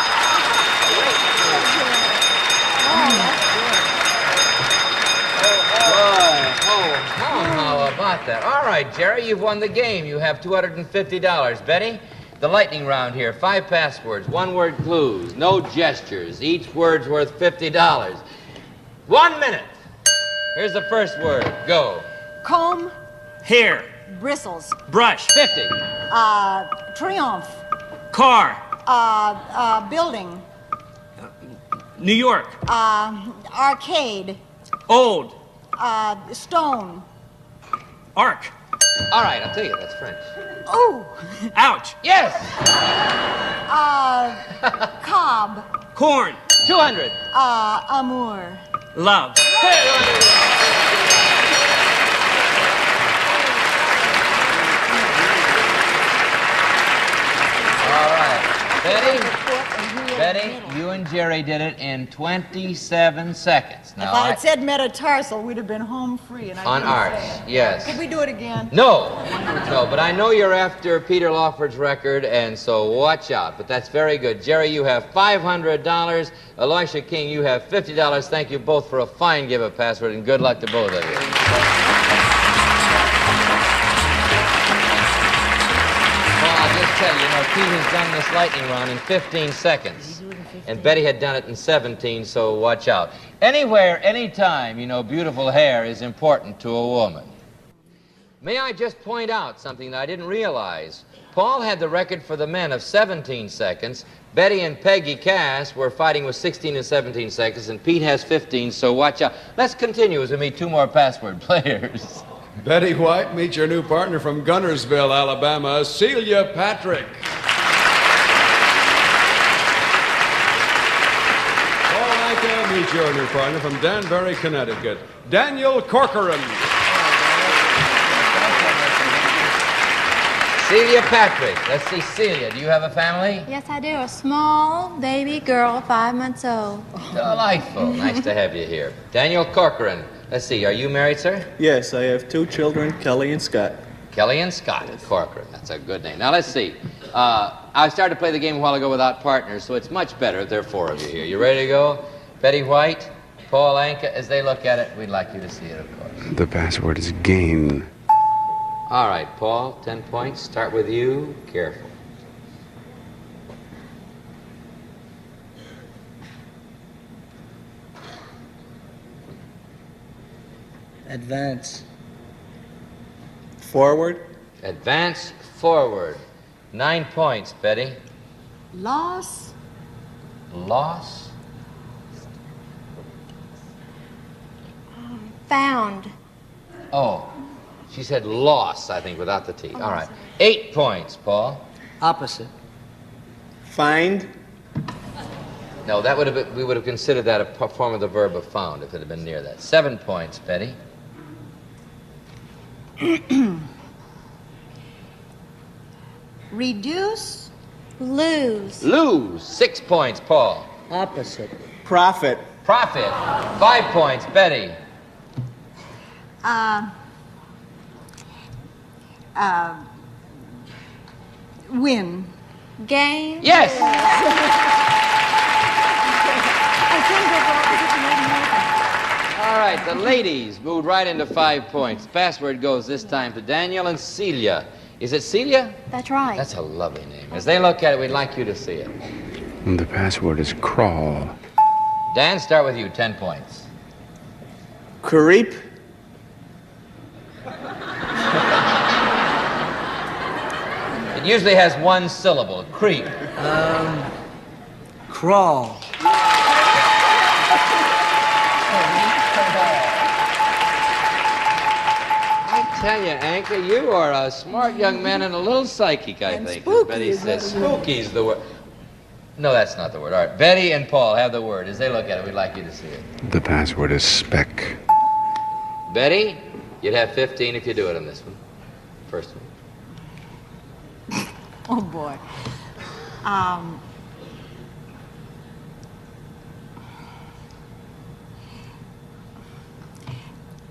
How about that? All right, Jerry, you've won the game. You have $250. Betty, the lightning round here. 5 passwords, 1-word clues, no gestures. Each word's worth $50. 1 minute. Here's the first word. Go. Comb. Hair. Bristles. Brush. 50. Triumph. Car. Building. New York. Arcade. Old. Stone. Arc. All right, I'll tell you, that's French. Ooh. Ouch. Yes. Cob. Corn. 200. Amour. Love. All right. Betty, you and Jerry did it in 27 seconds. Now, If I had said metatarsal, we'd have been home free. And I on didn't arts, say it. yes. Could we do it again? No, but I know you're after Peter Lawford's record, and so watch out. But that's very good. Jerry, you have $500. Elisha King, you have $50. Thank you both for a fine give of password, and good luck to both of you. Well, I'll just tell you, Pete has done this lightning round in 15 seconds. And Betty had done it in 17, so watch out. Anywhere, anytime, beautiful hair is important to a woman. May I just point out something that I didn't realize? Paul had the record for the men of 17 seconds. Betty and Peggy Cass were fighting with 16 and 17 seconds, and Pete has 15, so watch out. Let's continue as we meet 2 more password players. Betty White, meet your new partner from Gunnersville, Alabama, Celia Patrick. Paul meet your new partner from Danbury, Connecticut, Daniel Corcoran. Celia Patrick. Let's see, Celia, do you have a family? Yes, I do. A small baby girl, 5 months old. Delightful. Nice to have you here. Daniel Corcoran. Let's see, are you married, sir? Yes, I have 2 children, Kelly and Scott. Kelly and Scott Corcoran. That's a good name. Now, let's see. I started to play the game a while ago without partners, so it's much better if there are 4 of you here. You ready to go? Betty White, Paul Anka, as they look at it, we'd like you to see it, of course. The password is gain. All right, Paul, 10 points. Start with you. Careful. Advance. Forward. Advance forward. 9 points, Betty. Loss. Loss. Found. Oh, she said loss, I think, without the T. All right. 8 points, Paul. Opposite. Find. No, that would have been, we would have considered that a form of the verb of found if it had been near that. 7 points, Betty. Reduce. Lose. Lose. 6 points, Paul. Opposite. Profit. Profit. 5 points, Betty. Win. Gain. Yes. All right, the ladies moved right into 5 points. Password goes this time to Daniel and Celia. Is it Celia? That's right. That's a lovely name. As they look at it, we'd like you to see it. And the password is crawl. Dan, start with you. 10 points. Creep. It usually has 1 syllable. Creep. Crawl. I tell you, Anka, you are a smart young man and a little psychic, I think. As Betty says, spooky's the word. No, that's not the word. All right, Betty and Paul have the word. As they look at it, we'd like you to see it. The password is speck. Betty, you'd have 15 if you do it on this one. First one. Oh, boy.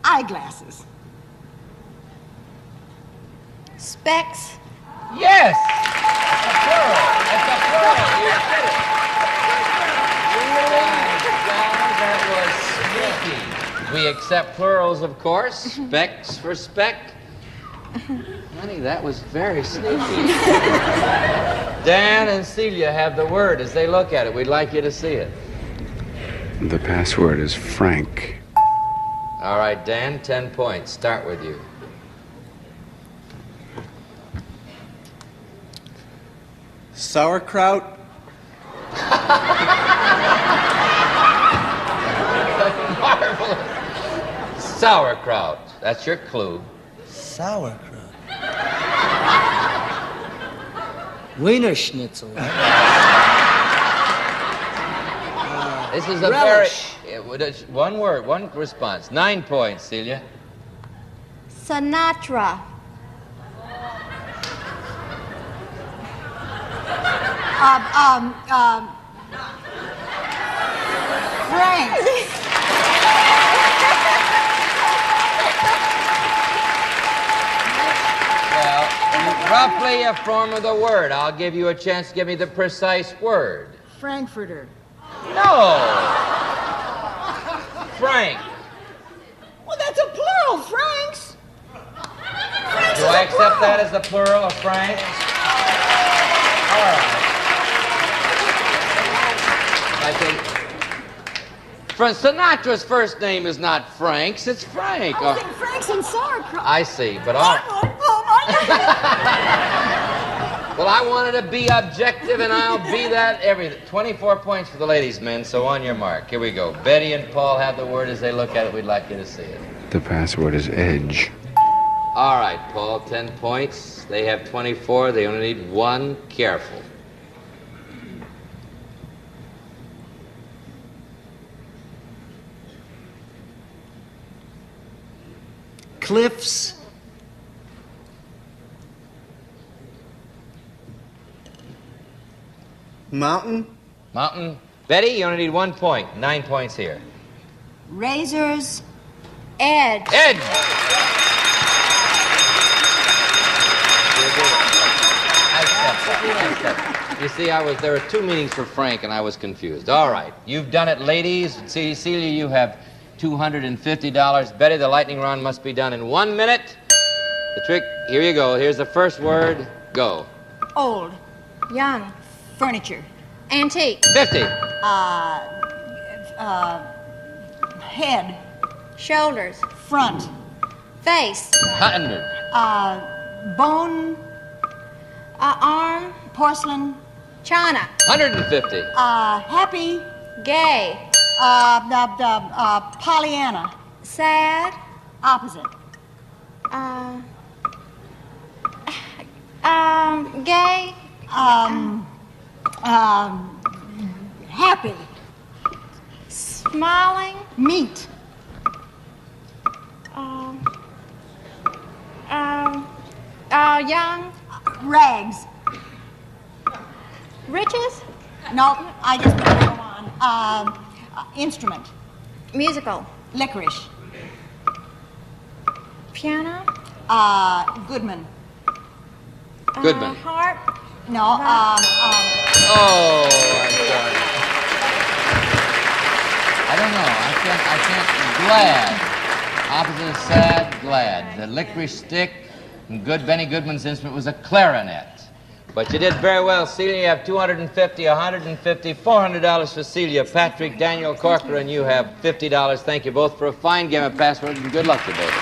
Eyeglasses. Specs. Yes! That's a plural. You did it. That was sneaky. We accept plurals, of course. Specs for spec. Honey, that was very sneaky. Dan and Celia have the word. As they look at it, we'd like you to see it. The password is frank. All right, Dan, 10 points. Start with you. Sauerkraut. Marvelous. Sauerkraut. That's your clue. Sauerkraut. Wiener Schnitzel. This is a relish. very... one word, one response. 9 points, Celia. Sinatra. Frank. Well, roughly a form of the word. I'll give you a chance to give me the precise word. Frankfurter. No! Frank. Well, that's a plural, Franks. Franks Do I accept that as the plural of Frank? All right. I think Sinatra's first name is not Franks, it's Frank. I think Franks and sauerkraut. I see, but all... Well, I wanted to be objective, and I'll be that everything. 24 points for the ladies, men, so on your mark. Here we go. Betty and Paul have the word. As they look at it, we'd like you to see it. The password is edge. All right, Paul, 10 points. They have 24. They only need 1. Careful. Cliffs. Mountain. Mountain. Betty, you only need 1 point. 9 points here. Razor's Edge. Edge! You see, there were 2 meanings for Frank, and I was confused. All right, you've done it, ladies. See, Celia, you have $250. Betty, the lightning round must be done in 1 minute. The trick, here you go. Here's the first word. Go. Old. Young. Furniture. Antique. 50. Head. Shoulders. Front. Face. 100. Bone. Arm. Porcelain. China. 150. Happy. Gay. Pollyanna. Sad. Opposite. Gay. Happy. Smiling. Meat. Young. Rags. Riches. No, I just put that on. Instrument. Musical. Licorice. Piano. Goodman. Goodman. Harp. No, Oh, I'm sorry. I don't know. I can't. Glad. Opposite of sad, glad. The licorice stick and Benny Goodman's instrument was a clarinet. But you did very well, Celia. You have 250, 150, $400 for Celia. Patrick, Daniel, Corcoran, you have $50. Thank you both for a fine game of password, and good luck to both.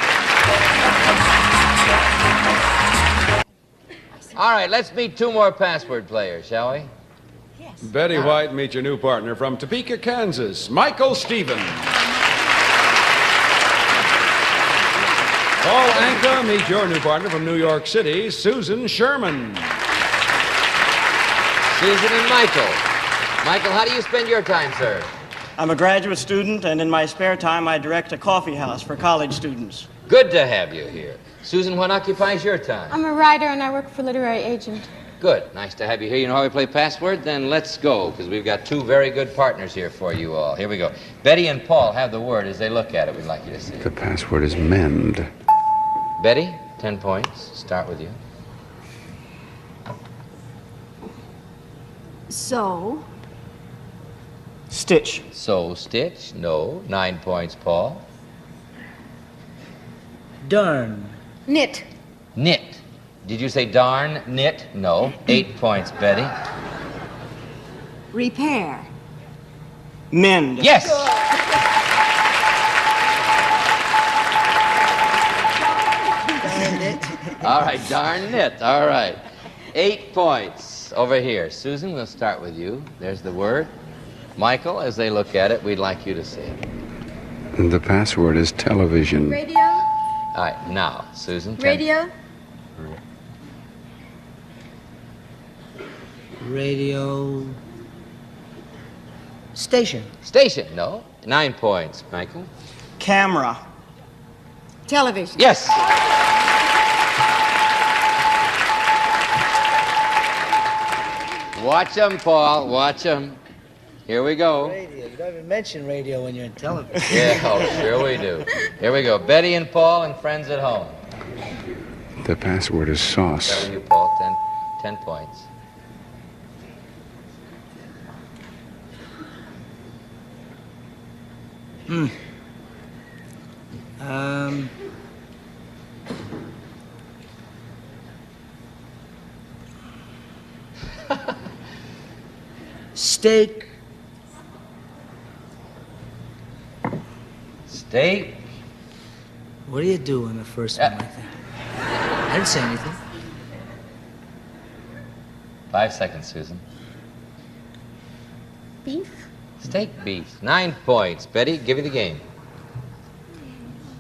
All right, let's meet 2 more password players, shall we? Betty White, meet your new partner from Topeka, Kansas, Michael Stevens. Paul Anka, meet your new partner from New York City, Susan Sherman. Susan and Michael. Michael, how do you spend your time, sir? I'm a graduate student, and in my spare time, I direct a coffee house for college students. Good to have you here. Susan, what occupies your time? I'm a writer and I work for Literary Agent. Good. Nice to have you here. You know how we play password? Then let's go, because we've got 2 very good partners here for you all. Here we go. Betty and Paul have the word as they look at it. We'd like you to see it. The password is mend. Betty, 10 points. Start with you. So. Stitch. So, stitch. No. 9 points, Paul. Darn. Knit. Knit. Did you say darn? Knit? No. 8 points, Betty. Repair. Mend. Yes! Darn it. All right, darn knit. All right. 8 points. Over here. Susan, we'll start with you. There's the word. Michael, as they look at it, we'd like you to see it. The password is television. Radio. All right, now, Susan. Radio. Radio. Station. Station, no. 9 points, Michael. Camera. Television. Yes. Watch them, Paul. Watch them. Here we go. Radio. You don't even mention radio when you're in television. Yeah, oh, sure we do. Here we go. Betty and Paul and friends at home. The password is Start sauce. with you, Paul. 10 points. Steak. Steak. What do you do on the first one like that? I didn't say anything. 5 seconds, Susan. Beef. Steak beef. 9 points. Betty, give you the game.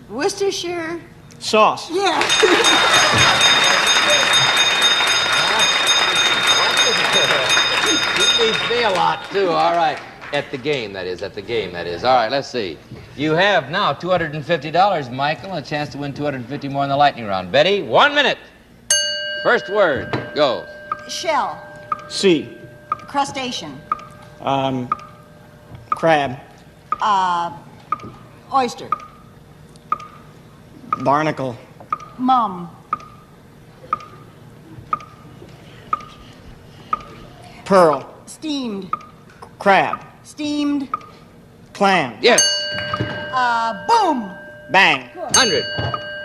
Worcestershire. Sauce. Yeah. He beats me a lot, too. All right. At the game, that is. At the game, that is. All right, let's see. You have now $250, Michael, and a chance to win $250 more in the lightning round. Betty, 1 minute. First word, go. Shell. C. Crustacean. Crab. Oyster. Barnacle. Mum. Pearl. Steamed. Crab. Steamed. Clam. Yes. Boom. Bang. 100.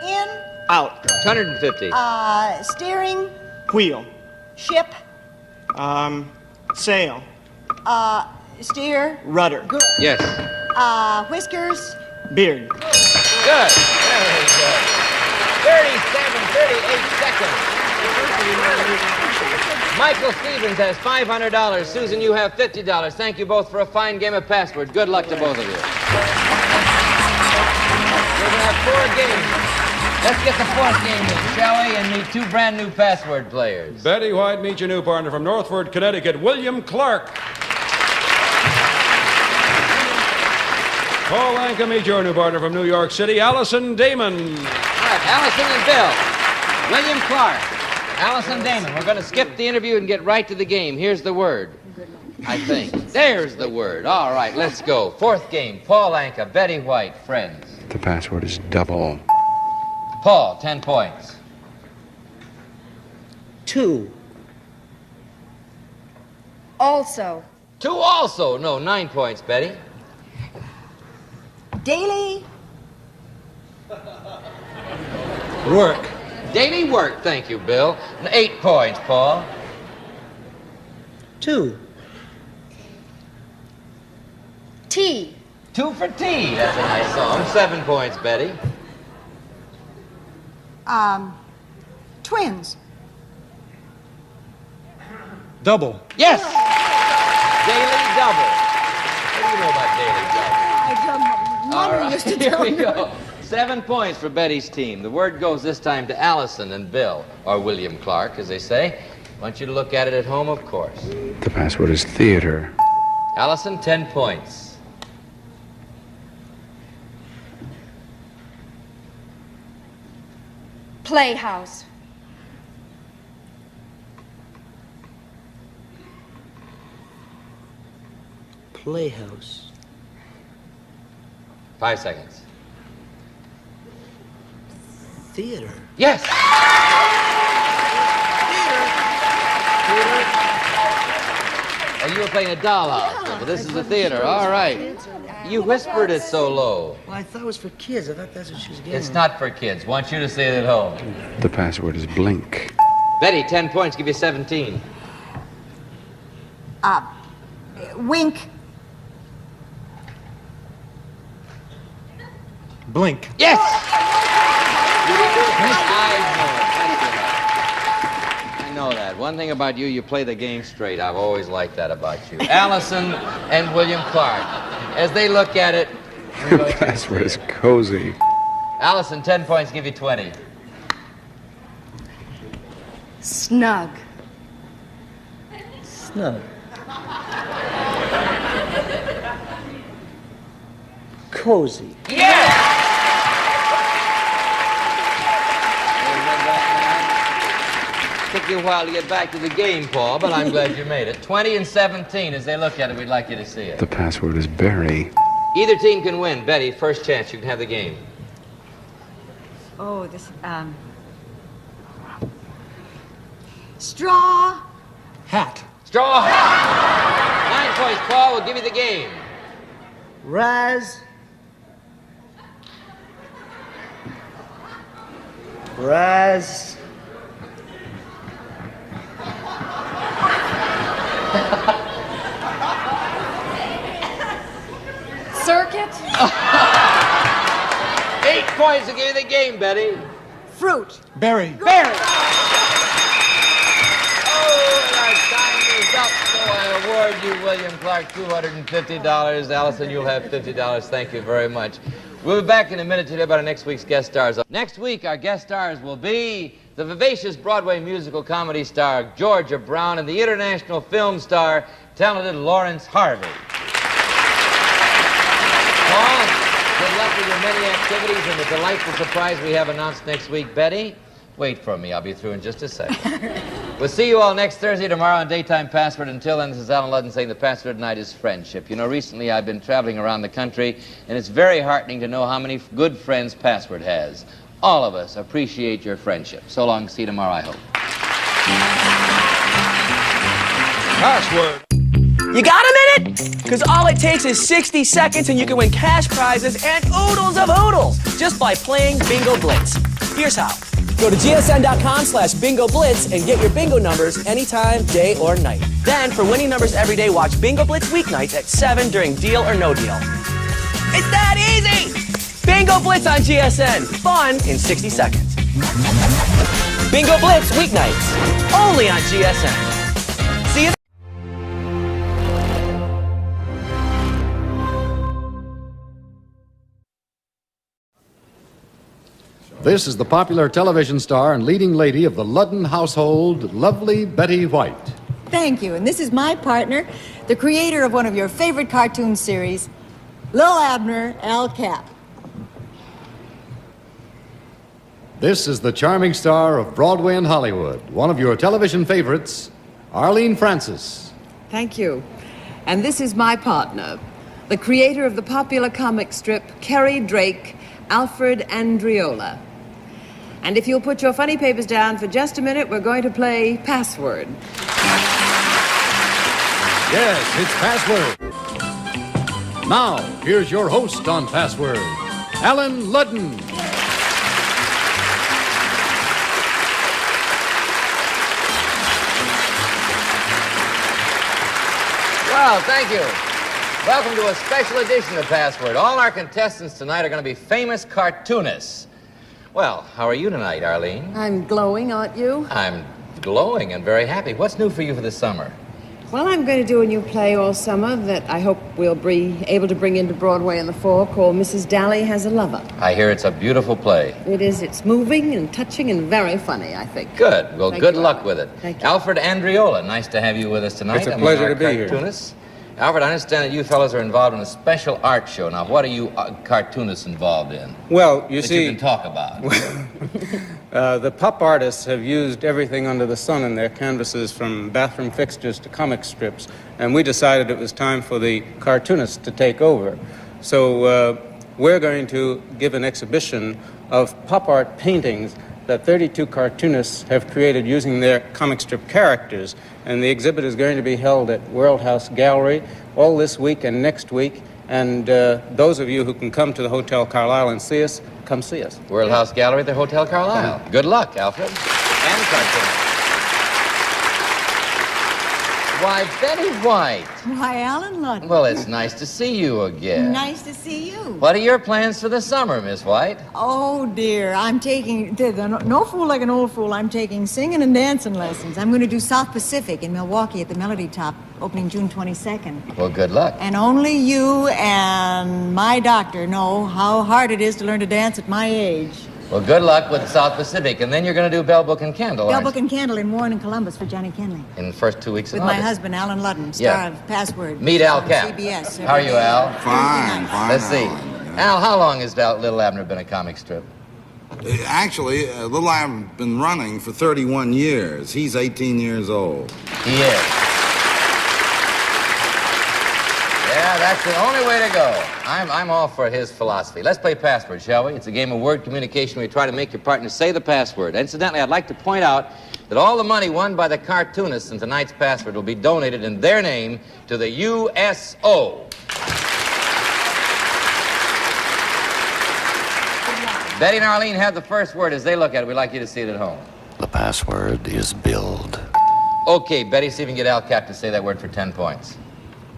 In. Out. 150. Steering. Wheel. Ship. Sail. Steer. Rudder. Good. Yes. Whiskers. Beard. Good. Very good. 38 seconds. Michael Stevens has $500. Susan, you have $50. Thank you both for a fine game of password. Good luck to both of you. We're going to have 4 games. Let's get the 4th game in, shall we? And meet 2 brand new password players. Betty White, meet your new partner from Northford, Connecticut, William Clark. Paul Anka, meet your new partner from New York City, Allison Damon. All right, Allison and Bill. William Clark. Allison Damon. We're going to skip the interview and get right to the game. Here's the word, I think. There's the word. All right, let's go. 4th game. Paul Anka, Betty White, friends. The password is double. Paul, 10 points. 2. Also. 2 also. No, 9 points, Betty. Daily. Work. Daily work, thank you, Bill. 8 points, Paul. 2. Tea. 2 for tea. That's a nice song. 7 points, Betty. Twins. Double. Yes! Daily double. What do you know about daily double? All right, here we go. 7 points for Betty's team. The word goes this time to Allison and Bill, or William Clark, as they say. I want you to look at it at home, of course. The password is theater. Allison, 10 points. Playhouse. Playhouse. 5 seconds. Theater. Yes! Theater. And you were playing a dollhouse. But this is the theater. All right. You whispered it so low. Well, I thought it was for kids. I thought that's what she was getting. It's not for kids. Want you to say it at home. The password is blink. Betty, 10 points. Give you 17. Wink. Blink. Yes! I know that. One thing about you, you play the game straight. I've always liked that about you. Allison and William Clark. As they look at it... The password is cozy. Allison, 10 points. Give you 20. Snug. Snug. Cozy. Yes! Took you a while to get back to the game, Paul, but I'm glad you made it. 20 and 17. As they look at it, we'd like you to see it. The password is berry. Either team can win. Betty, first chance. You can have the game. Oh, this, straw. Hat. Straw hat. 9 points, Paul. We'll give you the game. Raz. Raz. Circuit. 8 points to give you the game, Betty. Fruit. Berry. Berry. Oh, and our time is up, so I award you, William Clark, $250. Allison, you'll have $50. Thank you very much. We'll be back in a minute to tell you about our next week's guest stars. Next week, our guest stars will be the vivacious Broadway musical comedy star Georgia Brown and the international film star, talented Lawrence Harvey. Paul, enjoyed your many activities and the delightful surprise we have announced next week. Betty, wait for me. I'll be through in just a second. We'll see you all next Thursday, tomorrow on Daytime Password. Until then, this is Alan Ludden saying the password tonight is friendship. You know, recently I've been traveling around the country, and it's very heartening to know how many good friends Password has. All of us appreciate your friendship. So long. See you tomorrow, I hope. Password. You got a minute? Because all it takes is 60 seconds and you can win cash prizes and oodles of oodles just by playing Bingo Blitz. Here's how. Go to gsn.com/Bingo Blitz and get your bingo numbers anytime, day or night. Then, for winning numbers every day, watch Bingo Blitz weeknights at 7 during Deal or No Deal. It's that easy! Bingo Blitz on GSN. Fun in 60 seconds. Bingo Blitz weeknights. Only on GSN. See you. This is the popular television star and leading lady of the Ludden household, lovely Betty White. Thank you. And this is my partner, the creator of one of your favorite cartoon series, Lil Abner, Al Cap. This is the charming star of Broadway and Hollywood, one of your television favorites, Arlene Francis. Thank you. And this is my partner, the creator of the popular comic strip, Kerry Drake, Alfred Andriola. And if you'll put your funny papers down for just a minute, we're going to play Password. Yes, it's Password. Now, here's your host on Password, Alan Ludden. Well, thank you. Welcome to a special edition of Password. All our contestants tonight are going to be famous cartoonists. Well, how are you tonight, Arlene? I'm glowing, aren't you? I'm glowing and very happy. What's new for you for this summer? Well, I'm going to do a new play all summer that I hope we'll be able to bring into Broadway in the fall called Mrs. Dally Has a Lover. I hear it's a beautiful play. It is. It's moving and touching and very funny, I think. Good. Well, Thank good you, luck Alan. with it. Thank you. Alfred Andriola, nice to have you with us tonight. It's a pleasure to be here. Cartoonists. Alfred, I understand that you fellows are involved in a special art show. Now, what are you cartoonists involved in? Well, you that see, you can talk about. the pup artists have used everything under the sun in their canvases, from bathroom fixtures to comic strips, and we decided it was time for the cartoonists to take over. So we're going to give an exhibition of pop art paintings that 32 cartoonists have created using their comic strip characters. And the exhibit is going to be held at World House Gallery all this week and next week. And those of you who can come to the Hotel Carlisle and see us, come see us. World House Gallery at the Hotel Carlisle. Good luck, Alfred. And cartoonists. Why, Betty White. Why, Alan Ludden. Well, it's nice to see you again. Nice to see you. What are your plans for the summer, Miss White? Oh, dear. I'm taking, no fool like an old fool, I'm taking singing and dancing lessons. I'm going to do South Pacific in Milwaukee at the Melody Top, opening June 22nd. Well, good luck. And only you and my doctor know how hard it is to learn to dance at my age. Well, good luck with South Pacific. And then you're going to do Bell Book and Candle, Bell aren't Book and Candle in Warren and Columbus for Johnny Kenley. you? In the first 2 weeks of With my August. husband, Alan Ludden, star Yeah. of Password. Meet Al on Cap. CBS. How are you, Al? Fine. Let's see. Al, how long has Little Abner been a comic strip? Actually, Little Abner's been running for 31 years. He's 18 years old. He is. Yeah, that's the only way to go. I'm all for his philosophy. Let's play Password, shall we? It's a game of word communication. We try to make your partner say the password. Incidentally, I'd like to point out that all the money won by the cartoonists in tonight's Password will be donated in their name to the USO. Betty and Arlene have the first word. As they look at it, we'd like you to see it at home. The password is build. Okay, Betty, see if you can get Al Cap to say that word for 10 points.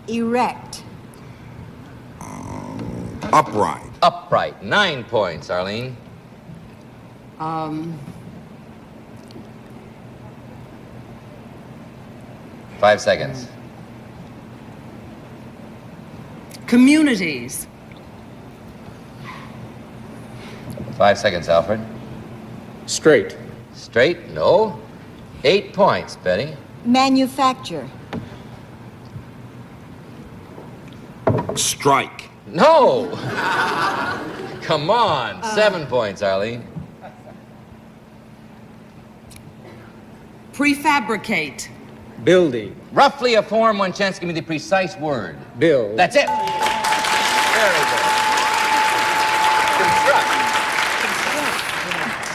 Erect. Upright. Upright. 9 points, Arlene. 5 seconds. Communities. 5 seconds, Alfred. Straight. Straight? No. 8 points, Betty. Manufacture. Strike. No! come on. 7 points, Arlene. Prefabricate. Building. Roughly a form, one chance, give me the precise word. Build. That's it. Very good. Construct.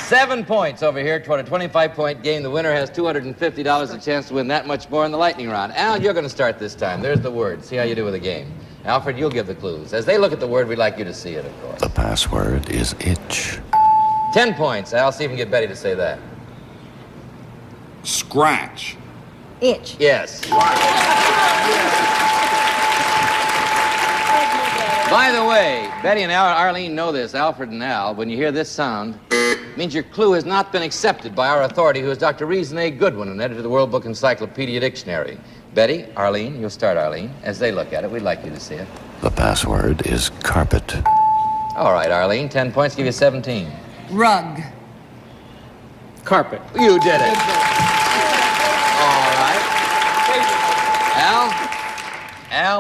7 points over here toward a 25-point game. The winner has $250, a chance to win that much more in the lightning round. Al, you're going to start this time. There's the word. See how you do with the game. Alfred, you'll give the clues. As they look at the word, we'd like you to see it, of course. The password is itch. 10 points. Al, see if you can get Betty to say that. Scratch. Itch. Yes. By the way, Betty and Arlene know this, Alfred and Al. When you hear this sound, it means your clue has not been accepted by our authority, who is Dr. Reason A. Goodwin, an editor of the World Book Encyclopedia Dictionary. Betty, Arlene, you'll start, Arlene. As they look at it, we'd like you to see it. The password is carpet. All right, Arlene, 10 points, give you 17. Rug. Carpet. You did it. All right.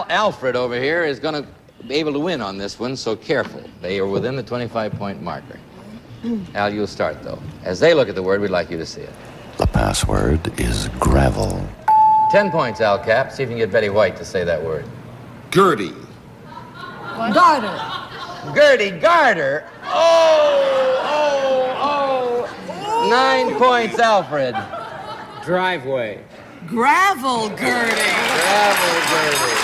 Alfred over here is going to be able to win on this one, so careful. They are within the 25-point marker. Al, you'll start, though. As they look at the word, we'd like you to see it. The password is gravel. 10 points, Al Cap. See if you can get Betty White to say that word. Gertie. Garter. Gertie Garter. Oh! 9 points, Alfred. Driveway. Gravel girding. Gravel Gertie.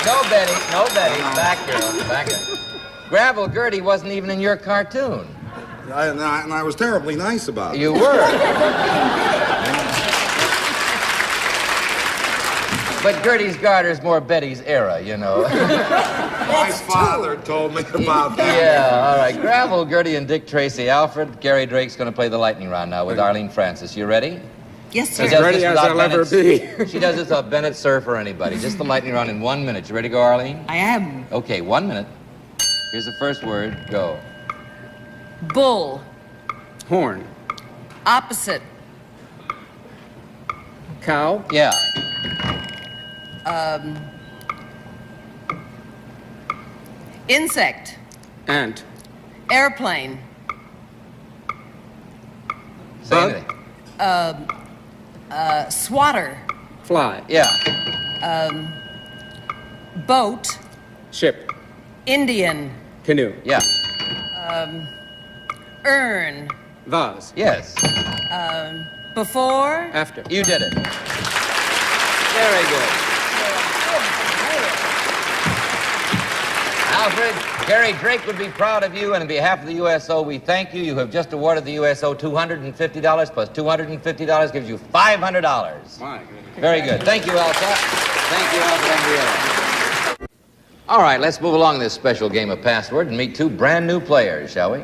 No, Betty. Back, girl. Back it. Gravel Gertie wasn't even in your cartoon. And I was terribly nice about it. You were. But Gertie's garter is more Betty's era, you know. My father told me about that. Yeah, all right. Gravel, Gertie, and Dick Tracy. Alfred, Gary Drake's going to play the lightning round now with Arlene Francis. You ready? Yes, sir. She does Ready this as without I'll ever Bennett- be. She does this without Bennett, Surf, or anybody. Just the lightning round in 1 minute. You ready to go, Arlene? I am. Okay, 1 minute. Here's the first word. Go. Bull. Horn. Opposite. Cow. Yeah. Insect. Ant. Airplane. Say Bug. anything. Swatter. Fly. Yeah. Boat. Ship. Indian. Canoe. Yeah. Urn. Vase. Yes. Before. After. You did it. Very good. Alfred, Gary Drake would be proud of you, and on behalf of the USO, we thank you. You have just awarded the USO $250, plus $250 gives you $500. My goodness. Very good. Thank you, Alka. Thank you, Alfred Andriello. All right, let's move along this special game of Password and meet two brand new players, shall we?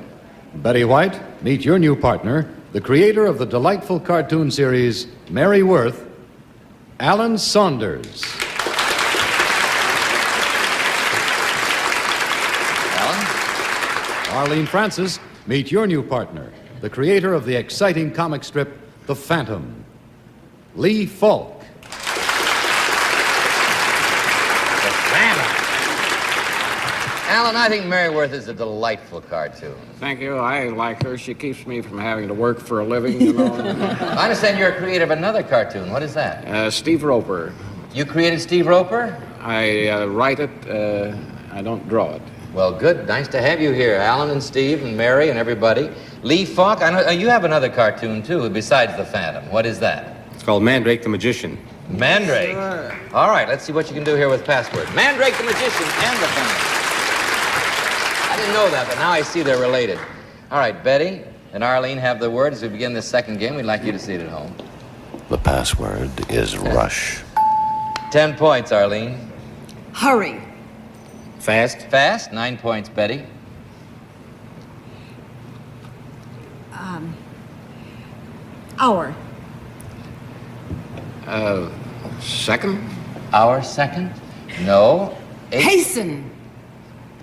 Betty White, meet your new partner, the creator of the delightful cartoon series Mary Worth, Alan Saunders. Alan? Arlene Francis, meet your new partner, the creator of the exciting comic strip The Phantom, Lee Falk. Alan, I think Mary Worth is a delightful cartoon. Thank you. I like her. She keeps me from having to work for a living, you know. I understand you're a creator of another cartoon. What is that? Steve Roper. You created Steve Roper? I write it. I don't draw it. Well, good. Nice to have you here, Alan and Steve and Mary and everybody. Lee Falk, I know you have another cartoon, too, besides The Phantom. What is that? It's called Mandrake the Magician. Mandrake. Sure. All right, let's see what you can do here with Password. Mandrake the Magician and The Phantom. I didn't know that, but now I see they're related. All right, Betty and Arlene have the word. As we begin this second game, we'd like you to see it at home. The password is rush. 10 points, Arlene. Hurry. Fast? Fast. 9 points, Betty. Hour. Second? Hour, second? No. 8. Hasten.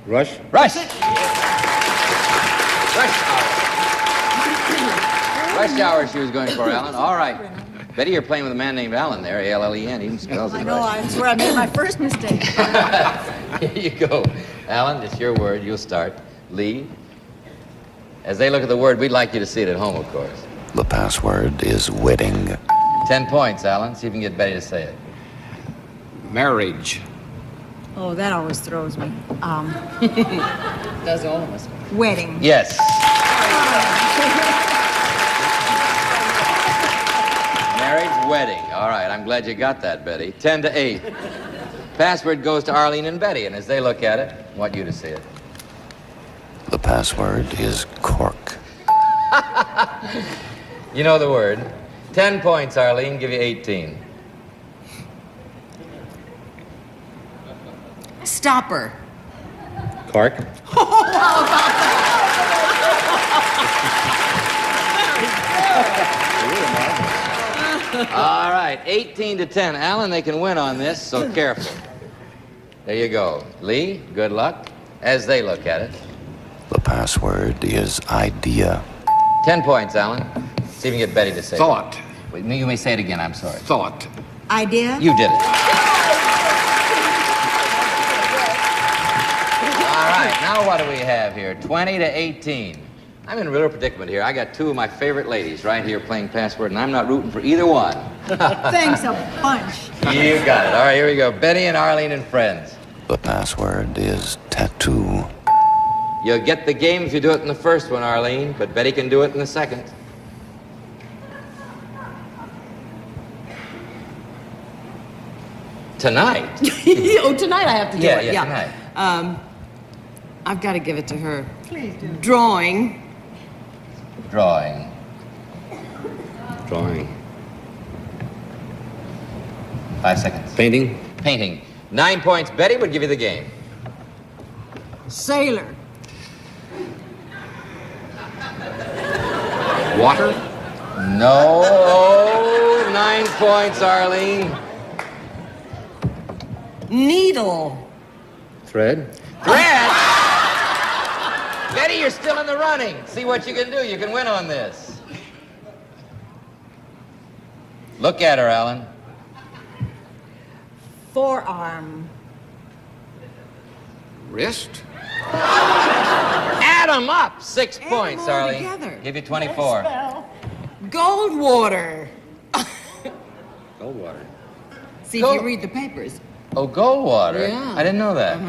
Rush? Rush! Rush hour she was going for, Alan. All right. Betty, you're playing with a man named Allen there, A-L-L-E-N. He even spells I it know, right. that's where I made my first mistake. Here you go. Alan, it's your word. You'll start. Lee. As they look at the word, we'd like you to see it at home, of course. The password is wedding. 10 points, Alan. See if you can get Betty to say it. Marriage. Oh, that always throws me. Does all of us. Wedding. Yes. Marriage, wedding. All right, I'm glad you got that, Betty. 10 to 8. Password goes to Arlene and Betty, and as they look at it, I want you to see it. The password is cork. You know the word. 10 points, Arlene. Give you 18. Stopper. Cork. All right, 18 to 10. Alan, they can win on this, so careful. There you go. Lee, good luck. As they look at it. The password is idea. 10 points, Alan. See if you can get Betty to say Thought. it. Wait, you may say it again, I'm sorry. Thought. Idea? You did it. All right, now what do we have here? 20 to 18. I'm in a real predicament here. I got two of my favorite ladies right here playing password, and I'm not rooting for either one. Thanks a bunch. You got it. All right, here we go. Betty and Arlene and friends. The password is tattoo. You'll get the game if you do it in the first one, Arlene, but Betty can do it in the second. Tonight? Oh, tonight I have to do it. Yeah, tonight. I've got to give it to her. Please do. Drawing. Drawing. Drawing. 5 seconds. Painting. Painting. 9 points. Betty would give you the game. Sailor. Water. No. 9 points, Arlene. Needle. Thread. Thread. Betty, you're still in the running. See what you can do. You can win on this. Look at her, Alan. Forearm. Wrist. Add them up. 6 points, them all Arlene. together. Give you 24. Goldwater. Goldwater. See if you read the papers. Oh, Goldwater. Yeah. I didn't know that.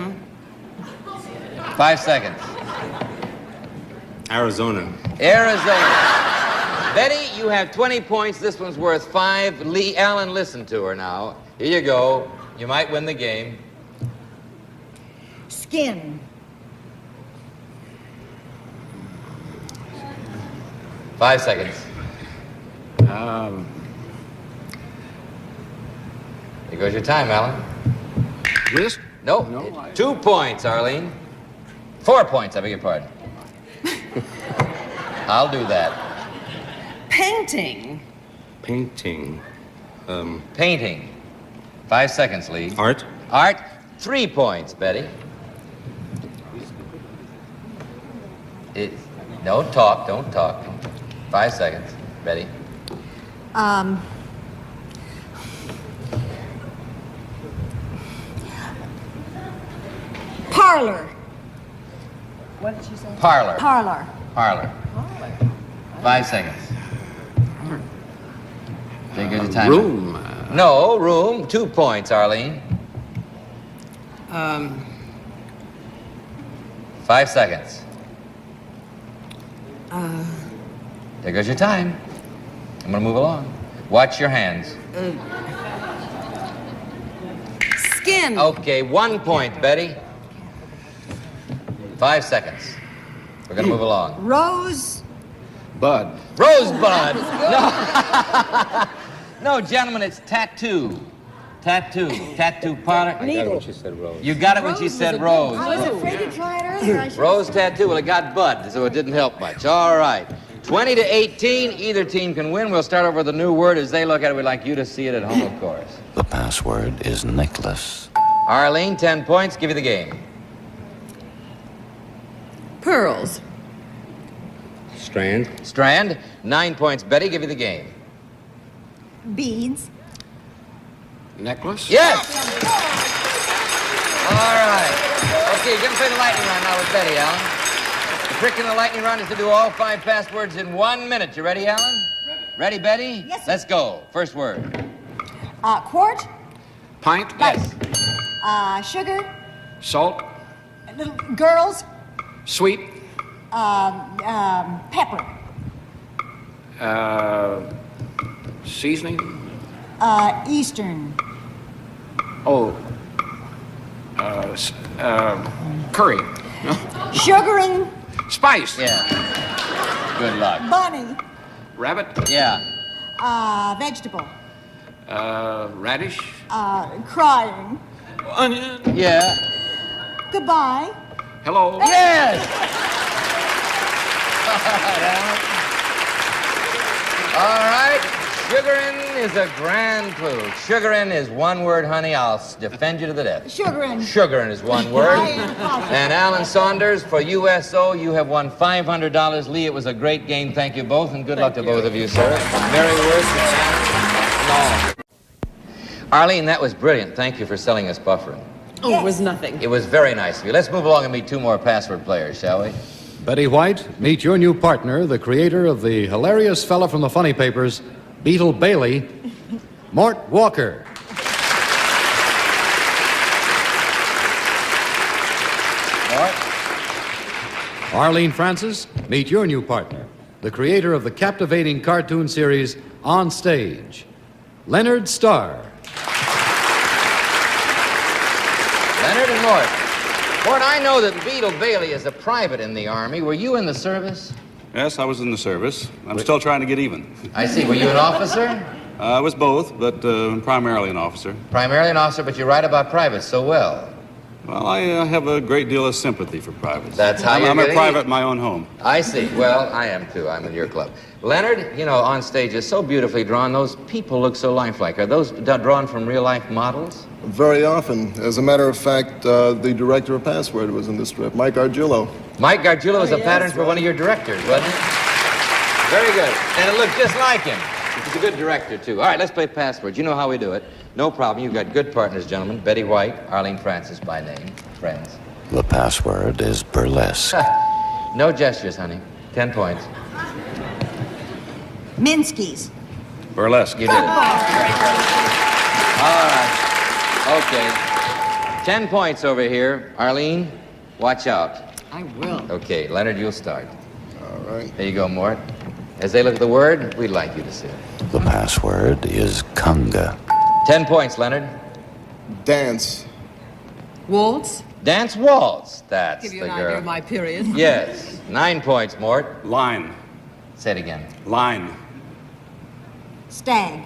5 seconds. Arizona. Arizona. Betty, you have 20 points. This one's worth 5. Lee, Allen, listen to her now. Here you go. You might win the game. Skin. Five seconds. Here goes your time, Alan. Wrist. Nope. No, 2 points, Arlene. 4 points, I beg your pardon. I'll do that. Painting. Painting. Painting. 5 seconds, Lee. Art. Art. 3 points, Betty. Don't talk, don't talk. 5 seconds, Betty. Parlor. What did she say? Parlor. Parlor. Parlor. 5 seconds. Take your time. Room. No, room. 2 points, Arlene. 5 seconds. There goes your time. I'm gonna move along. Watch your hands. Skin. Okay, 1 point, Betty. 5 seconds. We're gonna move along. Rose. Bud. Rosebud. No. No, gentlemen, it's tattoo. Tattoo. Tattoo parlor. I got it when she said rose. You got it when she said rose. I was afraid to try it earlier. Rose tattoo. Well, it got bud, so it didn't help much. All right. 20 to 18. Either team can win. We'll start over with a new word. As they look at it, we'd like you to see it at home, of course. The password is necklace. Arlene, 10 points. Give you the game. Pearls. Strand. Strand, 9 points. Betty, give you the game. Beads. Necklace? Yes! All right. Okay, you're going to play the lightning round now with Betty, Alan. The trick in the lightning round is to do all 5 passwords in 1 minute. You ready, Alan? Ready, Betty? Yes, sir. Let's go. First word. Quart. Pint? Yes. Sugar. Salt? Little girls. Sweet? Pepper. Seasoning? Eastern. Oh. Curry? Sugaring. Spice? Yeah. Good luck. Bunny. Rabbit? Yeah. Vegetable. Radish? Crying. Onion? Yeah. Goodbye. Hello? Yes! All right. Sugarin is a grand clue. Sugarin is 1 word, honey. I'll defend you to the death. Sugaring. Sugarin is 1 word. And Alan Saunders, for USO, you have won $500. Lee, it was a great game. Thank you both, and good luck to both of you, sir. Mary Worth and Alan. Arlene, that was brilliant. Thank you for selling us bufferin. Oh, it was nothing. It was very nice of you. Let's move along and meet 2 more password players, shall we? Betty White, meet your new partner, the creator of the hilarious fella from the funny papers, Beetle Bailey, Mort Walker. Mort? Arlene Francis, meet your new partner, the creator of the captivating cartoon series On Stage, Leonard Starr. Leonard and Mort. Mort, I know that Beetle Bailey is a private in the Army. Were you in the service? Yes, I was in the service. I'm still trying to get even. I see. Were you an officer? I was both, but primarily an officer. Primarily an officer, but you write about privates so well. Well, I have a great deal of sympathy for privates. That's how you're I'm a getting private it. in my own home. I see. Well, I am too. I'm in your club. Leonard, you know, On Stage is so beautifully drawn. Those people look so lifelike. Are those drawn from real-life models? Very often. As a matter of fact, the director of Password was in this strip, Mike Gargiulo. Mike Gargiulo was a pattern for one of your directors, wasn't it? Very good. And it looked just like him. He's a good director, too. All right, let's play Password. You know how we do it. No problem. You've got good partners, gentlemen. Betty White, Arlene Francis by name. Friends. The password is burlesque. No gestures, honey. 10 points. Minsky's. Burlesque. You did it. All right. Okay. 10 points over here. Arlene, watch out. I will. Okay, Leonard, you'll start. All right. There you go, Mort. As they look at the word, we'd like you to see it. The password is conga. 10 points, Leonard. Dance. Waltz. Dance waltz. That's Give you the an girl. idea of my period. Yes. 9 points, Mort. Line. Say it again. Line. Stag.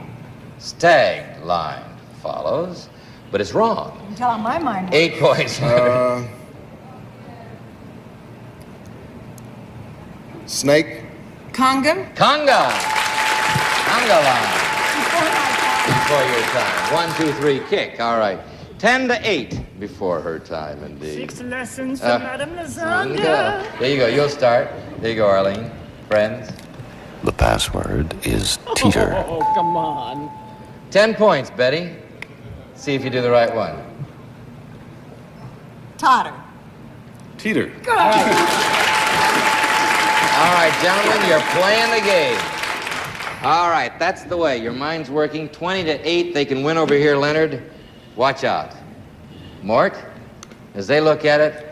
Stag line follows, but it's wrong. You can tell on my mind. 8 points. Snake. Conga. Conga. Conga line. Before your time. 1, 2, 3, kick. All right. 10 to 8 before her time, indeed. 6 lessons from Madame Lasagna. Conga. There you go. You'll start. There you go, Arlene. Friends. The password is teeter. Oh, come on. 10 points, Betty. See if you do the right one. Totter. Teeter. All right, gentlemen, you're playing the game. All right, that's the way. Your mind's working. 20 to 8. They can win over here, Leonard. Watch out. Mort, as they look at it.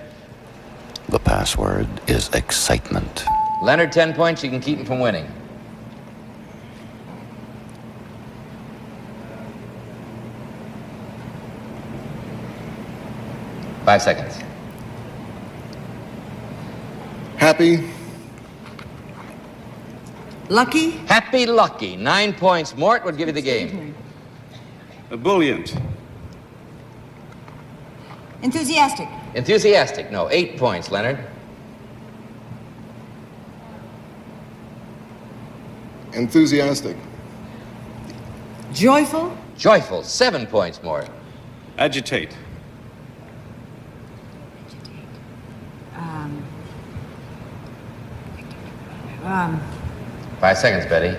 The password is excitement. Leonard, 10 points. You can keep him from winning. Five seconds. Happy. Lucky. Happy Lucky. 9 points. Mort would give you the game. Ebullient. Enthusiastic. Enthusiastic. No. 8 points, Leonard. Enthusiastic. Joyful. Joyful. 7 points, Mort. Agitate. Five seconds, Betty.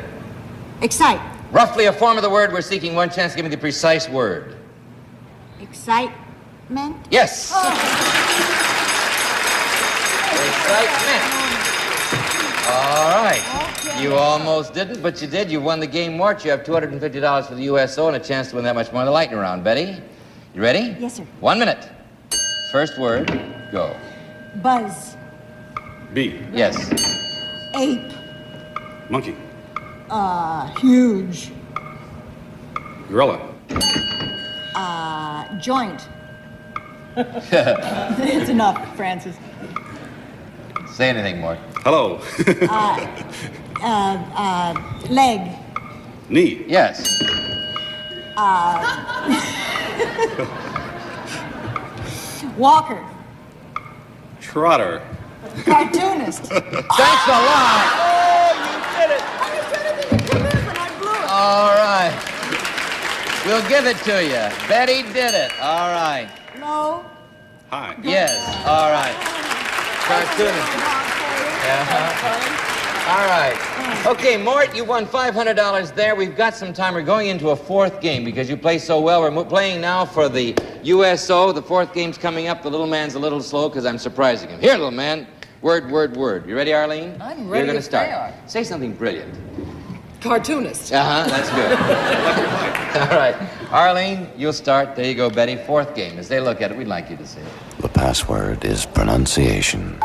Excite. Roughly a form of the word we're seeking. One chance to give me the precise word. Excitement? Yes. Excitement. All right. You almost didn't, but you did. You won the game, Mort. You have $250 for the USO and a chance to win that much more in the lightning round. Betty, you ready? Yes, sir. 1 minute. First word, go. Buzz. B. Yes. Ape. Monkey. Huge. Gorilla. Joint. It's enough, Francis. Say anything, Mort. Hello. Leg. Knee. Yes. Walker. Trotter. Cartoonist. Thanks a lot. Oh, you did it. I was trying to think of Toulouse and I blew it. All right. We'll give it to you. Betty did it. All right. No. Hi. Yes. All right. Cartoonist. All right. Okay, Mort, you won $500 there. We've got some time. We're going into a fourth game because you play so well. We're playing now for the USO. The fourth game's coming up. The little man's a little slow because I'm surprising him. Here, little man. Word, word, word. You ready, Arlene? I'm ready You're going to as start. they are. Say something brilliant. Cartoonist. That's good. All right. Arlene, you'll start. There you go, Betty. Fourth game. As they look at it, we'd like you to say it. The password is pronunciation.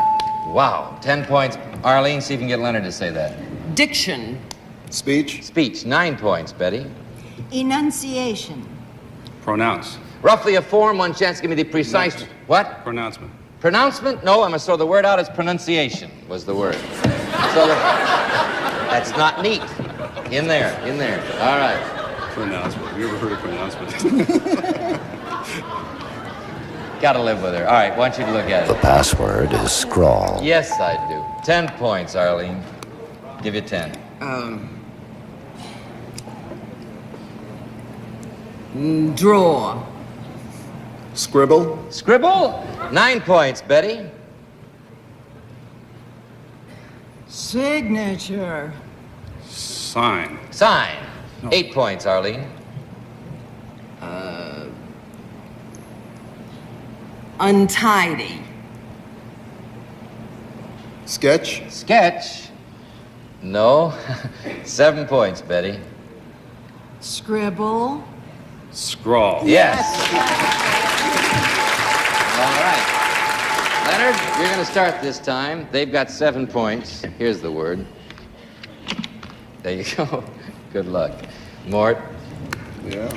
Wow. 10 points. Arlene, see if you can get Leonard to say that. Diction. Speech. Speech. 9 points, Betty. Enunciation. Pronounce. Roughly a form. One chance to give me the precise... Next. What? Pronouncement. Pronouncement? No, I'm going to throw the word out as pronunciation was the word. So that's not neat. In there. All right. Pronouncement. Have you ever heard of pronouncement? Got to live with her. All right, want you to look at The it. password is scrawl. Yes, I do. 10 points, Arlene. Give you 10. Draw. Scribble. Scribble? 9 points, Betty. Signature. Sign. Sign. 8 points, Arlene. Untidy. Sketch. Sketch? No. 7 points, Betty. Scribble. Scrawl. Yes. All right. Leonard, you're going to start this time. They've got 7 points. Here's the word. There you go. Good luck. Mort. Yeah.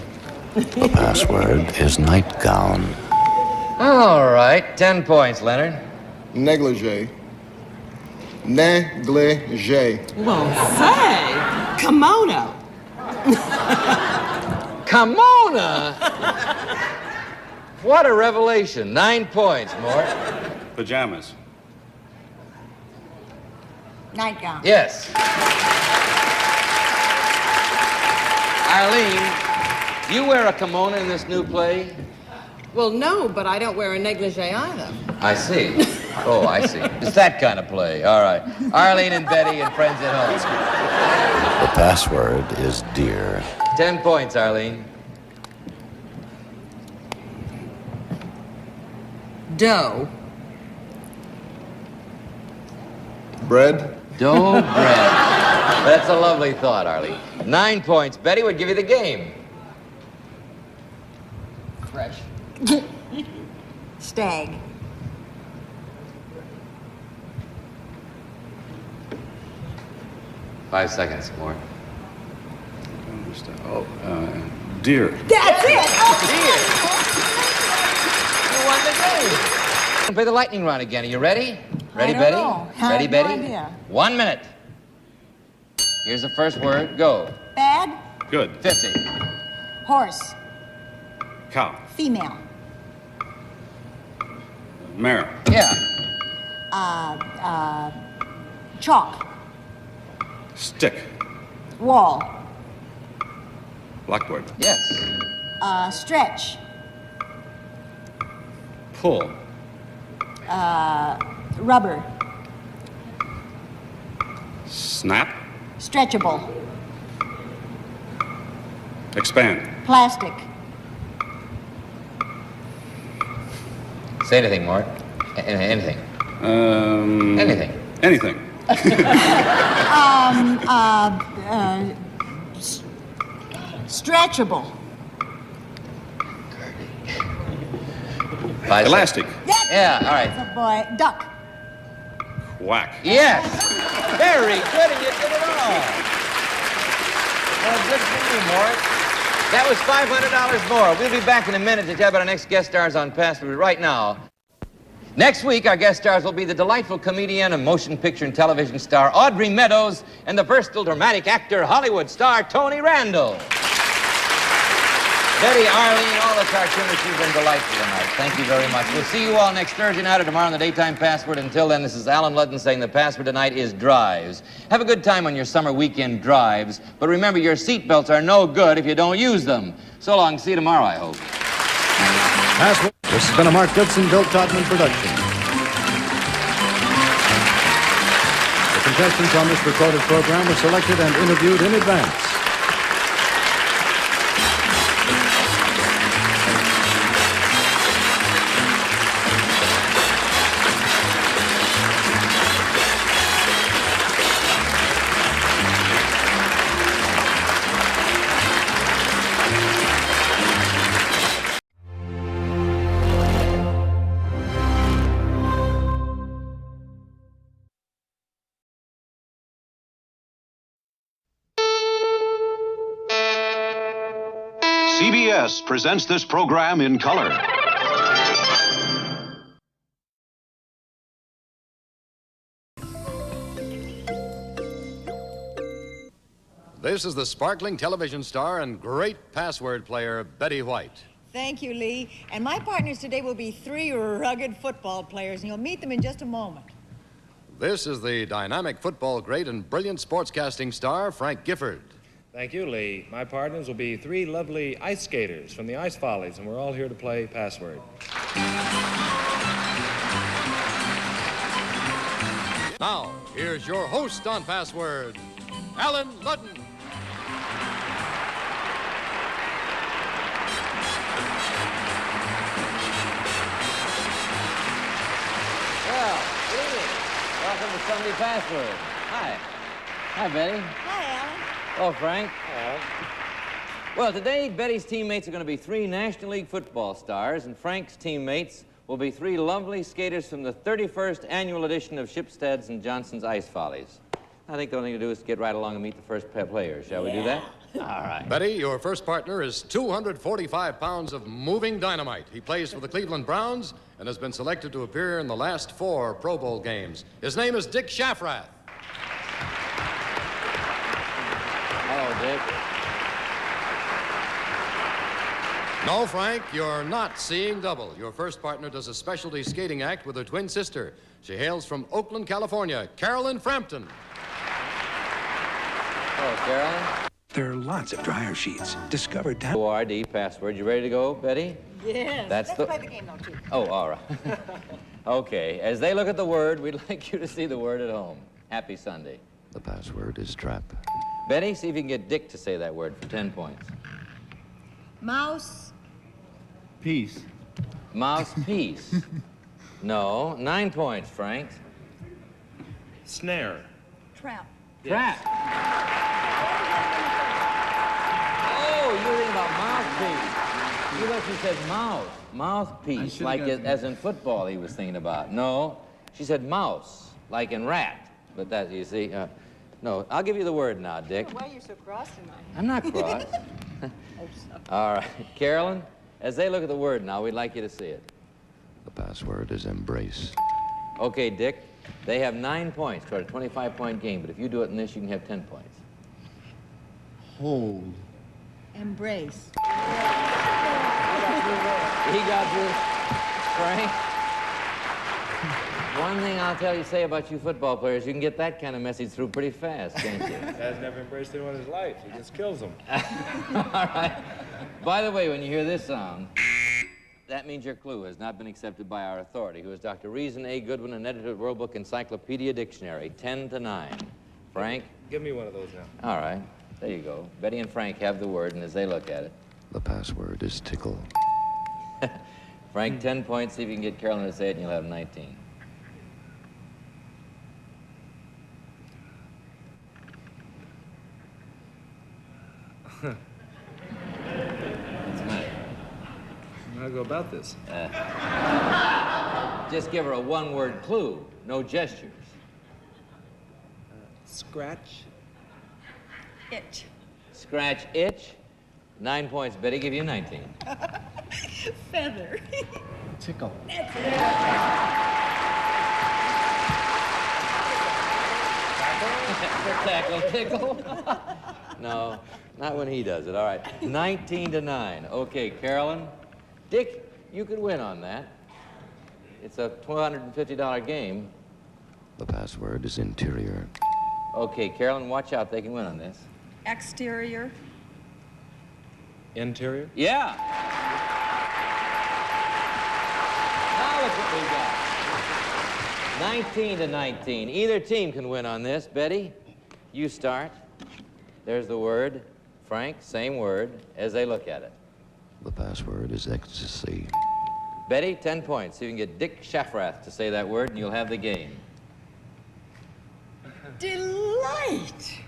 The password is nightgown. All right. 10 points, Leonard. Negligee. Negligee. Well, say. Kimono. Kimona! What a revelation. 9 points, Mort. Pajamas. Nightgown. Yes. Arlene, you wear a kimono in this new play? Well, no, but I don't wear a negligee either. I see. Oh, I see. It's that kind of play. All right. Arlene and Betty and friends at home. The password is dear. 10 points, Arlene. Dough. Bread. Dough bread. That's a lovely thought, Arlene. 9 points. Betty would give you the game. Fresh. Stag. Five seconds more. Oh, deer. That's it. You won the game. Play the lightning round again. Are you ready? Ready, I don't Betty? know. I Ready, have no Betty? idea. 1 minute. Here's the first word. Go. Bad. Good. 50. Horse. Cow. Female. Mare. Yeah. Chalk. Stick. Wall. Blackboard. Yes. Stretch. Pull. Rubber. Snap. Stretchable. Expand. Plastic. Say anything, Mort. Anything. Anything. Anything. Stretchable. Elastic. Yeah, all right. That's a boy. Duck. Quack. Yes. Very good, and you did it all. Well, good for you, Mort. That was $500 more. We'll be back in a minute to tell you about our next guest stars on Password. Right now, next week, our guest stars will be the delightful comedian and motion picture and television star Audrey Meadows and the versatile dramatic actor, Hollywood star Tony Randall. Betty, Arlene, all the cartoonists, you've been delightful tonight. Thank you very much. We'll see you all next Thursday night or tomorrow on the Daytime Password. Until then, this is Alan Ludden saying the password tonight is drives. Have a good time on your summer weekend drives, but remember your seatbelts are no good if you don't use them. So long. See you tomorrow, I hope. Password. This has been a Mark Goodson, Bill Todman production. The contestants on this recorded program were selected and interviewed in advance. CBS presents this program in color. This is the sparkling television star and great password player, Betty White. Thank you, Lee. And my partners today will be 3 rugged football players, and you'll meet them in just a moment. This is the dynamic football great and brilliant sportscasting star, Frank Gifford. Thank you, Lee. My partners will be 3 lovely ice skaters from the Ice Follies, and we're all here to play Password. Now, here's your host on Password, Alan Ludden. Well, good evening. Welcome to Sunday Password. Hi. Hi, Betty. Hi, Alan. Hello, Frank. Hello. Well, today, Betty's teammates are going to be 3 National League football stars, and Frank's teammates will be 3 lovely skaters from the 31st annual edition of Shipstead's and Johnson's Ice Follies. I think the only thing to do is get right along and meet the first players. Shall we do that? All right. Betty, your first partner is 245 pounds of moving dynamite. He plays for the Cleveland Browns and has been selected to appear in the last 4 Pro Bowl games. His name is Dick Shafrath. Hello, Dick. No, Frank, you're not seeing double. Your first partner does a specialty skating act with her twin sister. She hails from Oakland, California, Carolyn Frampton. Hello, Carolyn. There are lots of dryer sheets. Discovered that. ORD Password. You ready to go, Betty? Yes. Let's play the game, though, too. Oh, all right. Okay. As they look at the word, we'd like you to see the word at home. Happy Sunday. The password is trap. Betty, see if you can get Dick to say that word for 10 points. Mouse. Peace. Mouthpiece. No. 9 points, Frank. Snare. Trap. Trap. Oh, you're thinking about mouthpiece. You thought she said mouth. Mouthpiece, like as in football he was thinking about. No, she said mouse, like in rat. But that, you see, no. I'll give you the word now, Dick. Why are you so cross tonight? I'm not cross. All right. Carolyn, as they look at the word now, we'd like you to see it. The password is embrace. Okay, Dick, they have 9 points toward a 25-point game, but if you do it in this, you can have 10 points. Hold. Embrace. He got through. Frank, one thing I'll say about you football players, you can get that kind of message through pretty fast, can't you? Dad's never embraced anyone in his life. He just kills them. All right. By the way, when you hear this sound, that means your clue has not been accepted by our authority, who is Dr. Reason A. Goodwin, an editor of World Book Encyclopedia Dictionary, 10 to 9. Frank? Give me one of those now. All right. There you go. Betty and Frank have the word, and as they look at it. The password is tickle. Frank, 10 points. See if you can get Carolyn to say it, and you'll have 19. What's the matter? How do I go about this? Just give her a one-word clue. No gestures. Scratch. Itch. Scratch, itch. 9 points. Betty, give you 19. Feather. Tickle. Tackle, tickle. No, not when he does it. All right. 19-9. Okay, Carolyn. Dick, you could win on that. It's a $250 game. The password is interior. Okay, Carolyn, watch out. They can win on this. Exterior. Interior? Yeah. Now look what we got. 19-19. Either team can win on this. Betty, you start. There's the word. Frank, same word as they look at it. The password is ecstasy. Betty, 10 points. So you can get Dick Shafrath to say that word, and you'll have the game. Delight.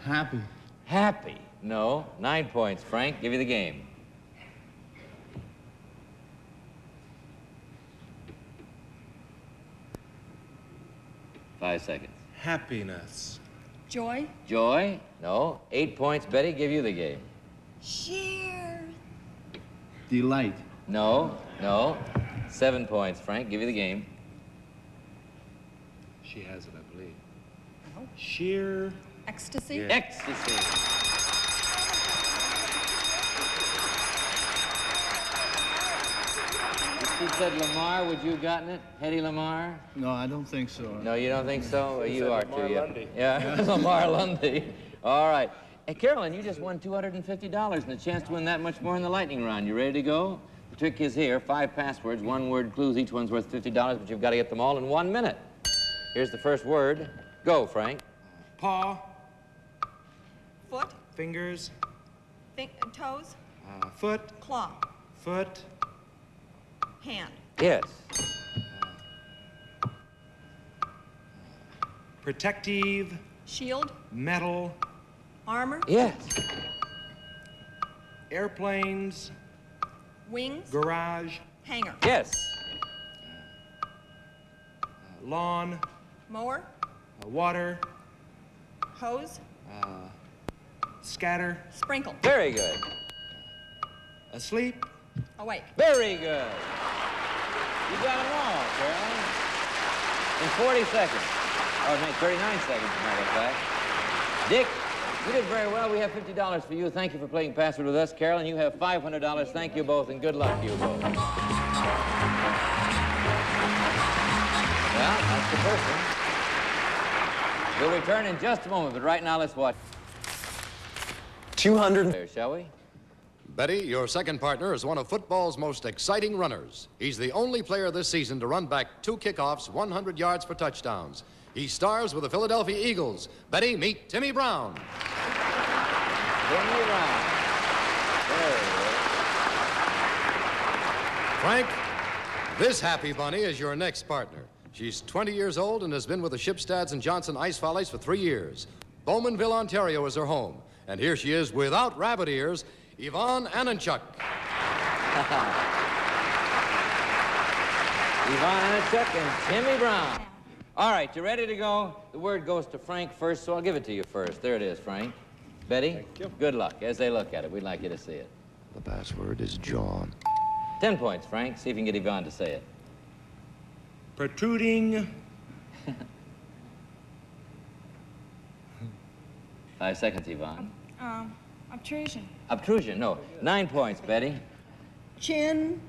Happy. Happy. No. 9 points. Frank, give you the game. Five seconds. Happiness. Joy. Joy? No. 8 points. Betty, give you the game. Cheer. Delight. No. No. 7 points. Frank, give you the game. She has it, I believe. Sheer. Ecstasy. Yeah. Ecstasy. If she said Lamar, would you have gotten it? Hedy Lamar? No, I don't think so. No, you don't think so? You said are Lamar too. Lundy. Yeah, Lamar Lundy. All right. Hey, Carolyn, you just won $250 and a chance to win that much more in the lightning round. You ready to go? The trick is here. 5 passwords, one-word clues. Each one's worth $50, but you've got to get them all in 1 minute. Here's the first word. Go, Frank. Paw. Foot. Fingers. Toes. Foot. Claw. Foot. Hand. Yes. Protective. Shield. Metal. Armor. Yes. Airplanes. Wings. Garage. Hanger. Yes. Lawn. Mower. Water. Hose. Scatter. Sprinkle. Very good. Asleep. Awake. Very good. You got them all, Carolyn. In 40 seconds. Or 39 seconds, as a matter of fact. Dick, you did very well. We have $50 for you. Thank you for playing Password with us. Carolyn, you have $500. Thank you both, and good luck to you both. Well, that's the first one. We'll return in just a moment, but right now let's watch 200. there, shall we? Betty, your second partner, is one of football's most exciting runners. He's the only player this season to run back 2 kickoffs, 100 yards for touchdowns. He stars with the Philadelphia Eagles. Betty, meet Timmy Brown. Timmy Brown. There he is. Frank, this happy bunny is your next partner. She's 20 years old and has been with the Shipstads and Johnson Ice Follies for 3 years. Bowmanville, Ontario is her home. And here she is without rabbit ears, Yvonne Ananchuk. Yvonne Ananchuk and Timmy Brown. All right, you ready to go? The word goes to Frank first, so I'll give it to you first. There it is, Frank. Betty, Thank you. Good luck. As they look at it, we'd like you to see it. The password is John. 10 points, Frank. See if you can get Yvonne to say it. Protruding. 5 seconds, Yvonne. Obtrusion. Obtrusion, no. 9 points, Betty. Chin.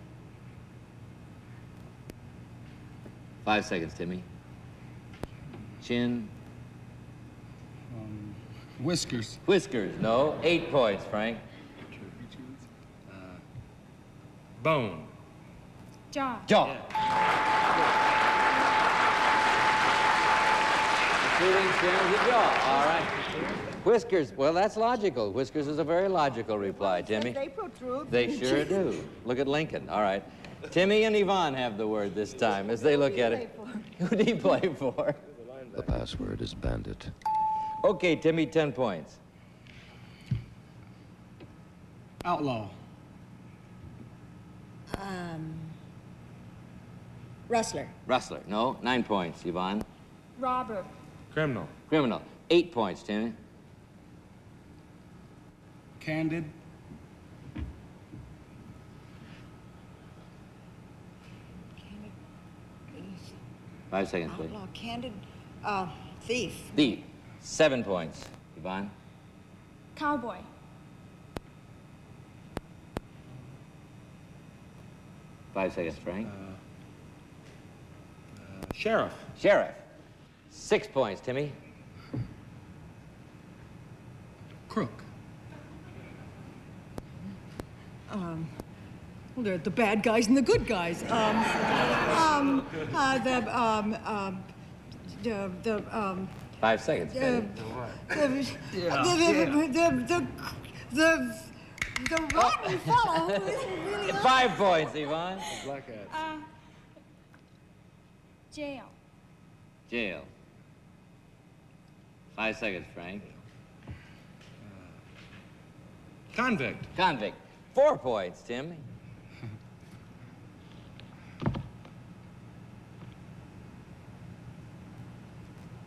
5 seconds, Timmy. Chin. Whiskers. Whiskers, no. 8 points, Frank. Bone. Jaw. Jaw. Shooting spins the jaw. All right. Whiskers. Well, that's logical. Whiskers is a very logical reply, Timmy. They protrude. They sure do. Look at Lincoln. All right. Timmy and Yvonne have the word this time as they look at it. Who do you play for? The password is bandit. Okay, Timmy, 10 points. Outlaw. Rustler. Rustler. No, 9 points, Yvonne. Robber. Criminal. Criminal. 8 points, Timmy. Candid. Candid. 5 seconds, please. Outlaw. Candid. Thief. Thief. 7 points, Yvonne. Cowboy. Five seconds, Frank. Sheriff. Sheriff. 6 points, Timmy. Crook. Well, the bad guys and the good guys. The 5 seconds, Betty. the rotten fellow who isn't really 5 points, Yvonne. Black hat. Jail. Jail. 5 seconds, Frank. Convict. Convict. 4 points, Tim.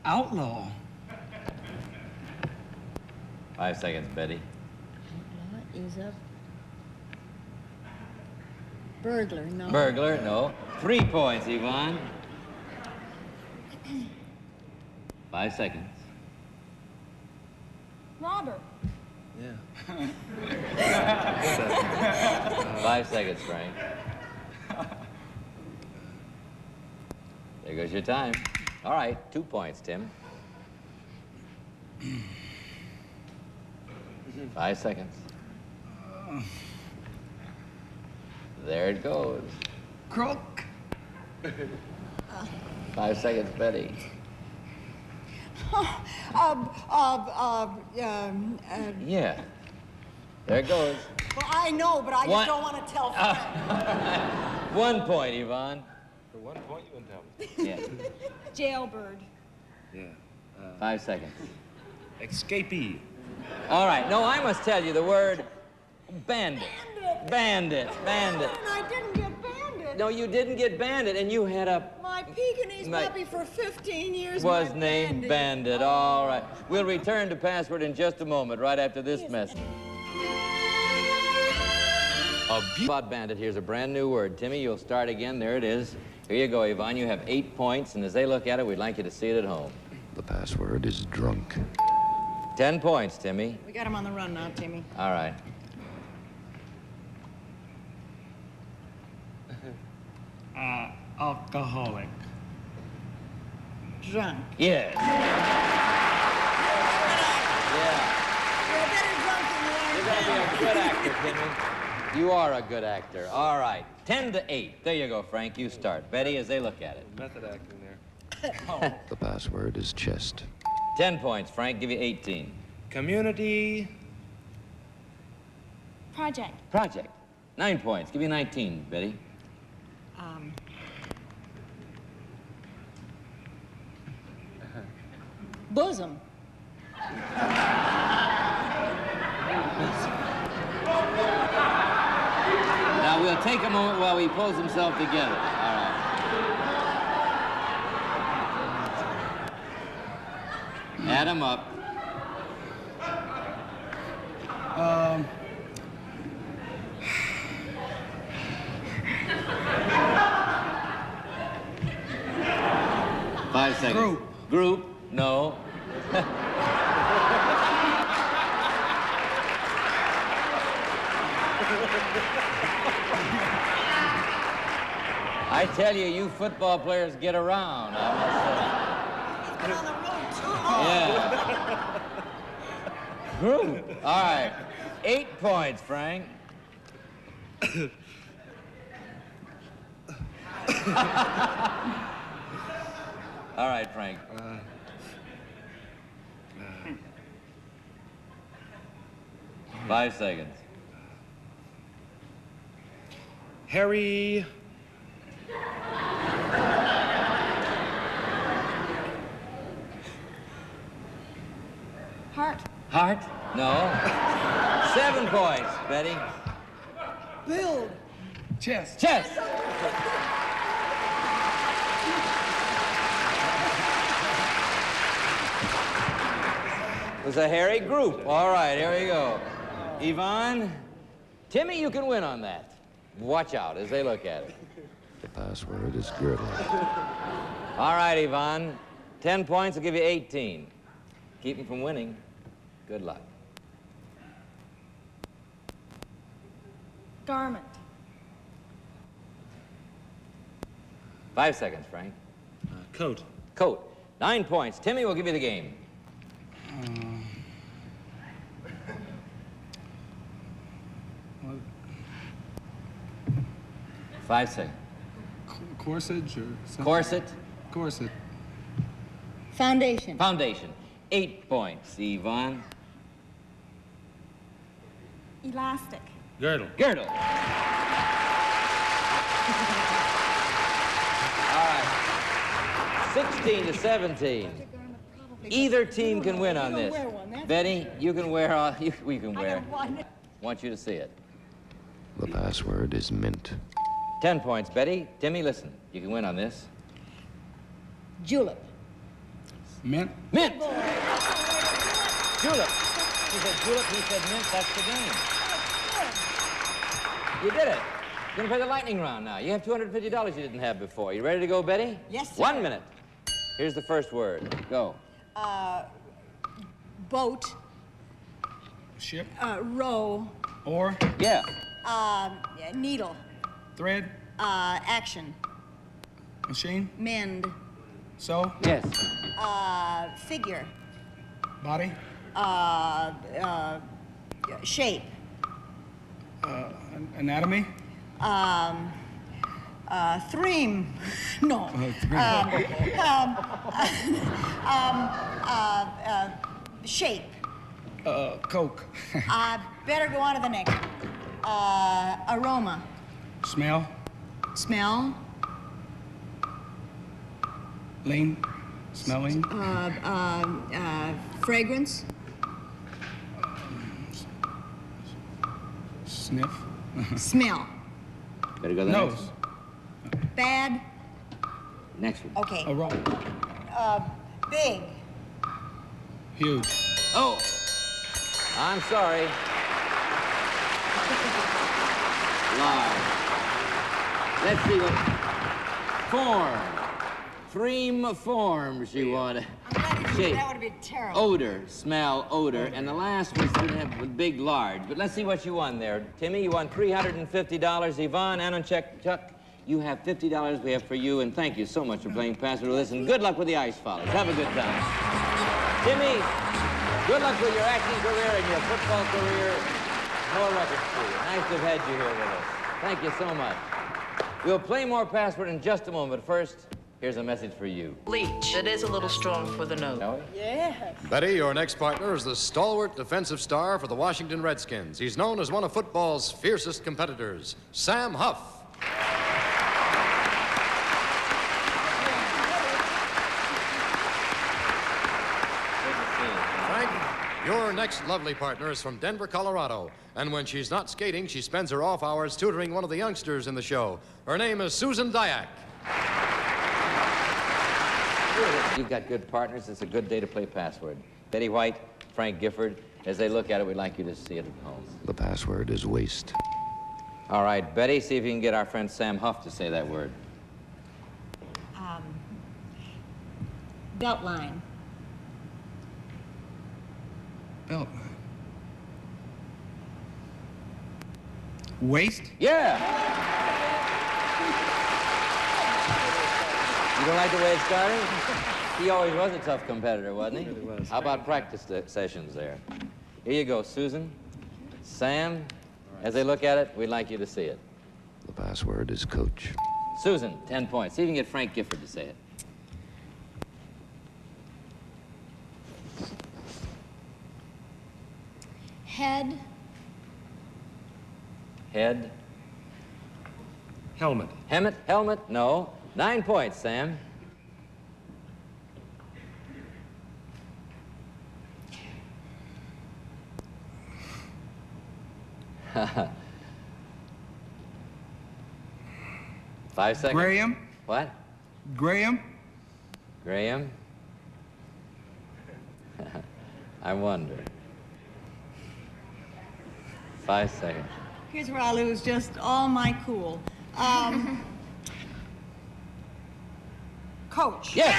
Outlaw. 5 seconds, Betty. Outlaw is a burglar, no. Burglar, no. 3 points, Yvonne. 5 seconds. Robber. Yeah. 5 seconds, Frank. There goes your time. All right, 2 points, Tim. 5 seconds. There it goes. Crook. 5 seconds, Betty. Yeah. There it goes. Well, I know, but I just don't want to tell Fred. 1 point, Yvonne. For 1 point, you wouldn't tell me. Yeah. Jailbird. Yeah. 5 seconds. Escapee. All right. No, I must tell you the word bandit. Bandit. Bandit. And I didn't get bandit. No, you didn't get bandit, and you had a... My Pekingese puppy for 15 years was named Bandit. All right. We'll return to Password in just a moment, right after this message. About bandit, here's a brand new word. Timmy, you'll start again. There it is. Here you go, Yvonne. You have 8 points, and as they look at it, we'd like you to see it at home. The password is drunk. 10 points, Timmy. We got him on the run now, Timmy. All right. Alcoholic. Drunk. Yes. You're a better drunk than you are. You're going to be a good actor, Timmy. You are a good actor. All right. 10 to 8. There you go, Frank. You start. Betty, as they look at it. Method acting there. The password is chest. 10 points, Frank. Give you 18. Community. Project. Project. 9 points. Give you 19, Betty. Bosom. Now, we'll take a moment while he pulls himself together. All right. Add him up. 5 seconds. Group. Group? No. I tell you, you football players get around, I must say. He's been on the road too long. Yeah. Group. All right. 8 points, Frank. All right, Frank. 5 seconds. Harry. Heart. Heart? No. 7 points, Betty. Build. Chest. Chest. It was a hairy group. All right, here we go. Yvonne, Timmy, you can win on that. Watch out as they look at it. The password is girdle. All right, Yvonne. 10 points will give you 18. Keep him from winning. Good luck. Garment. 5 seconds, Frank. Coat. Coat. 9 points. Timmy will give you the game. 5 seconds. Corsage or something? Corset. Corset. Foundation. Foundation. 8 points, Yvonne. Elastic. Girdle. Girdle. All right. 16 to 17. Either team can win on this. Betty, you can wear all you can wear. Want you to see it. The password is mint. 10 points, Betty. Timmy, listen. You can win on this. Julep. Mint. Mint. Julep. He said julep. He said mint. That's the game. You did it. You're gonna play the lightning round now. You have $250 you didn't have before. You ready to go, Betty? Yes, sir. 1 minute. Here's the first word. Go. Boat. Ship. Row. Or. Yeah. Needle. Thread. Action. Machine. Mend. Sew. Yes. Figure. Body. Shape. Anatomy. Thream. No. Shape. Coke. Better go on to the next one. Aroma. Smell. Smell. Lean. Smelling. Fragrance. Sniff. Smell. Better go to the Nose. next. Bad. Next one. Okay. Aroma. Big. Huge. Oh. I'm sorry. Large. Let's see what. Form. Thream form, she wanted. Shape. That would have been terrible. Odor. Smell, odor. And the last was didn't have big, large. But let's see what you won there. Timmy, you won $350. Yvonne, Anonchek, Chuck, you have $50 we have for you. And thank you so much for playing Password with us. And good luck with the Ice Follies. Have a good time. Timmy, good luck with your acting career and your football career. More records for you. Nice to have had you here with us. Thank you so much. We'll play more Password in just a moment. But first, here's a message for you. Bleach. It is a little strong for the nose. Yes. Betty, your next partner is the stalwart defensive star for the Washington Redskins. He's known as one of football's fiercest competitors, Sam Huff. Frank, your next lovely partner is from Denver, Colorado. And when she's not skating, she spends her off hours tutoring one of the youngsters in the show. Her name is Susan Dyack. You've got good partners. It's a good day to play Password. Betty White, Frank Gifford. As they look at it, we'd like you to see it at home. The password is waste. All right, Betty, see if you can get our friend Sam Huff to say that word. Belt line. Belt. Waist. Yeah. You don't like the way it started? He always was a tough competitor, wasn't he? He really was. How about practice sessions there? Here you go, Susan. Sam, as they look at it, we'd like you to see it. The password is coach. Susan, 10 points. See if you can get Frank Gifford to say it. Head. Head. Helmet. Helmet? No. 9 points, Sam. Five seconds. Graham. What? Graham. Graham? I wonder. 5 seconds. Here's where I lose just all my cool. Coach. Yes!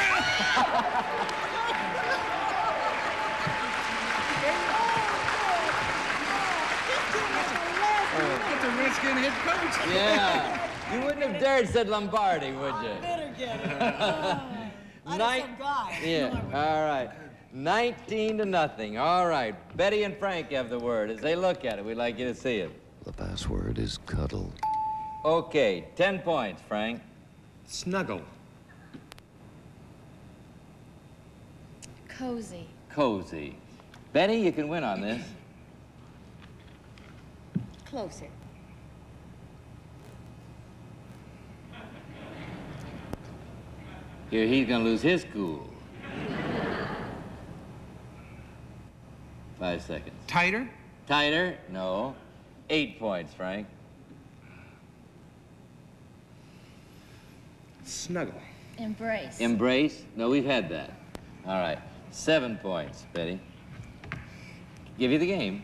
Get the Redskin head coach. Yeah. You wouldn't have dared said Lombardi, would you? Better get it. I Nine- just said guy. Yeah, all right. 19-0. All right. Betty and Frank have the word. As they look at it, we'd like you to see it. The password is cuddle. Okay, 10 points, Frank. Snuggle. Cozy. Cozy. Betty, you can win on this. Closer. Here, he's gonna lose his cool. 5 seconds. Tighter. Tighter? No. 8 points, Frank. Snuggle. Embrace. Embrace? No, we've had that. All right. 7 points, Betty. Give you the game.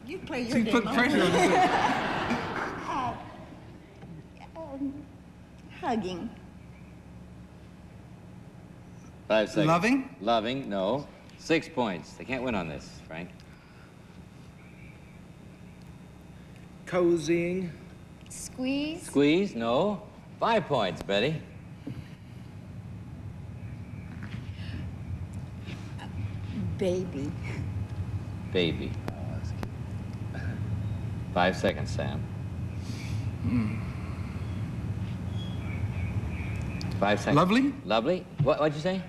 You play your game. Put pressure on you. Hugging. 5 seconds. Loving? Loving? No. 6 points. They can't win on this, Frank. Cozying. Squeeze. Squeeze? No. 5 points, Betty. Baby. Baby. 5 seconds, Sam. 5 seconds. Lovely? Lovely? What'd you say?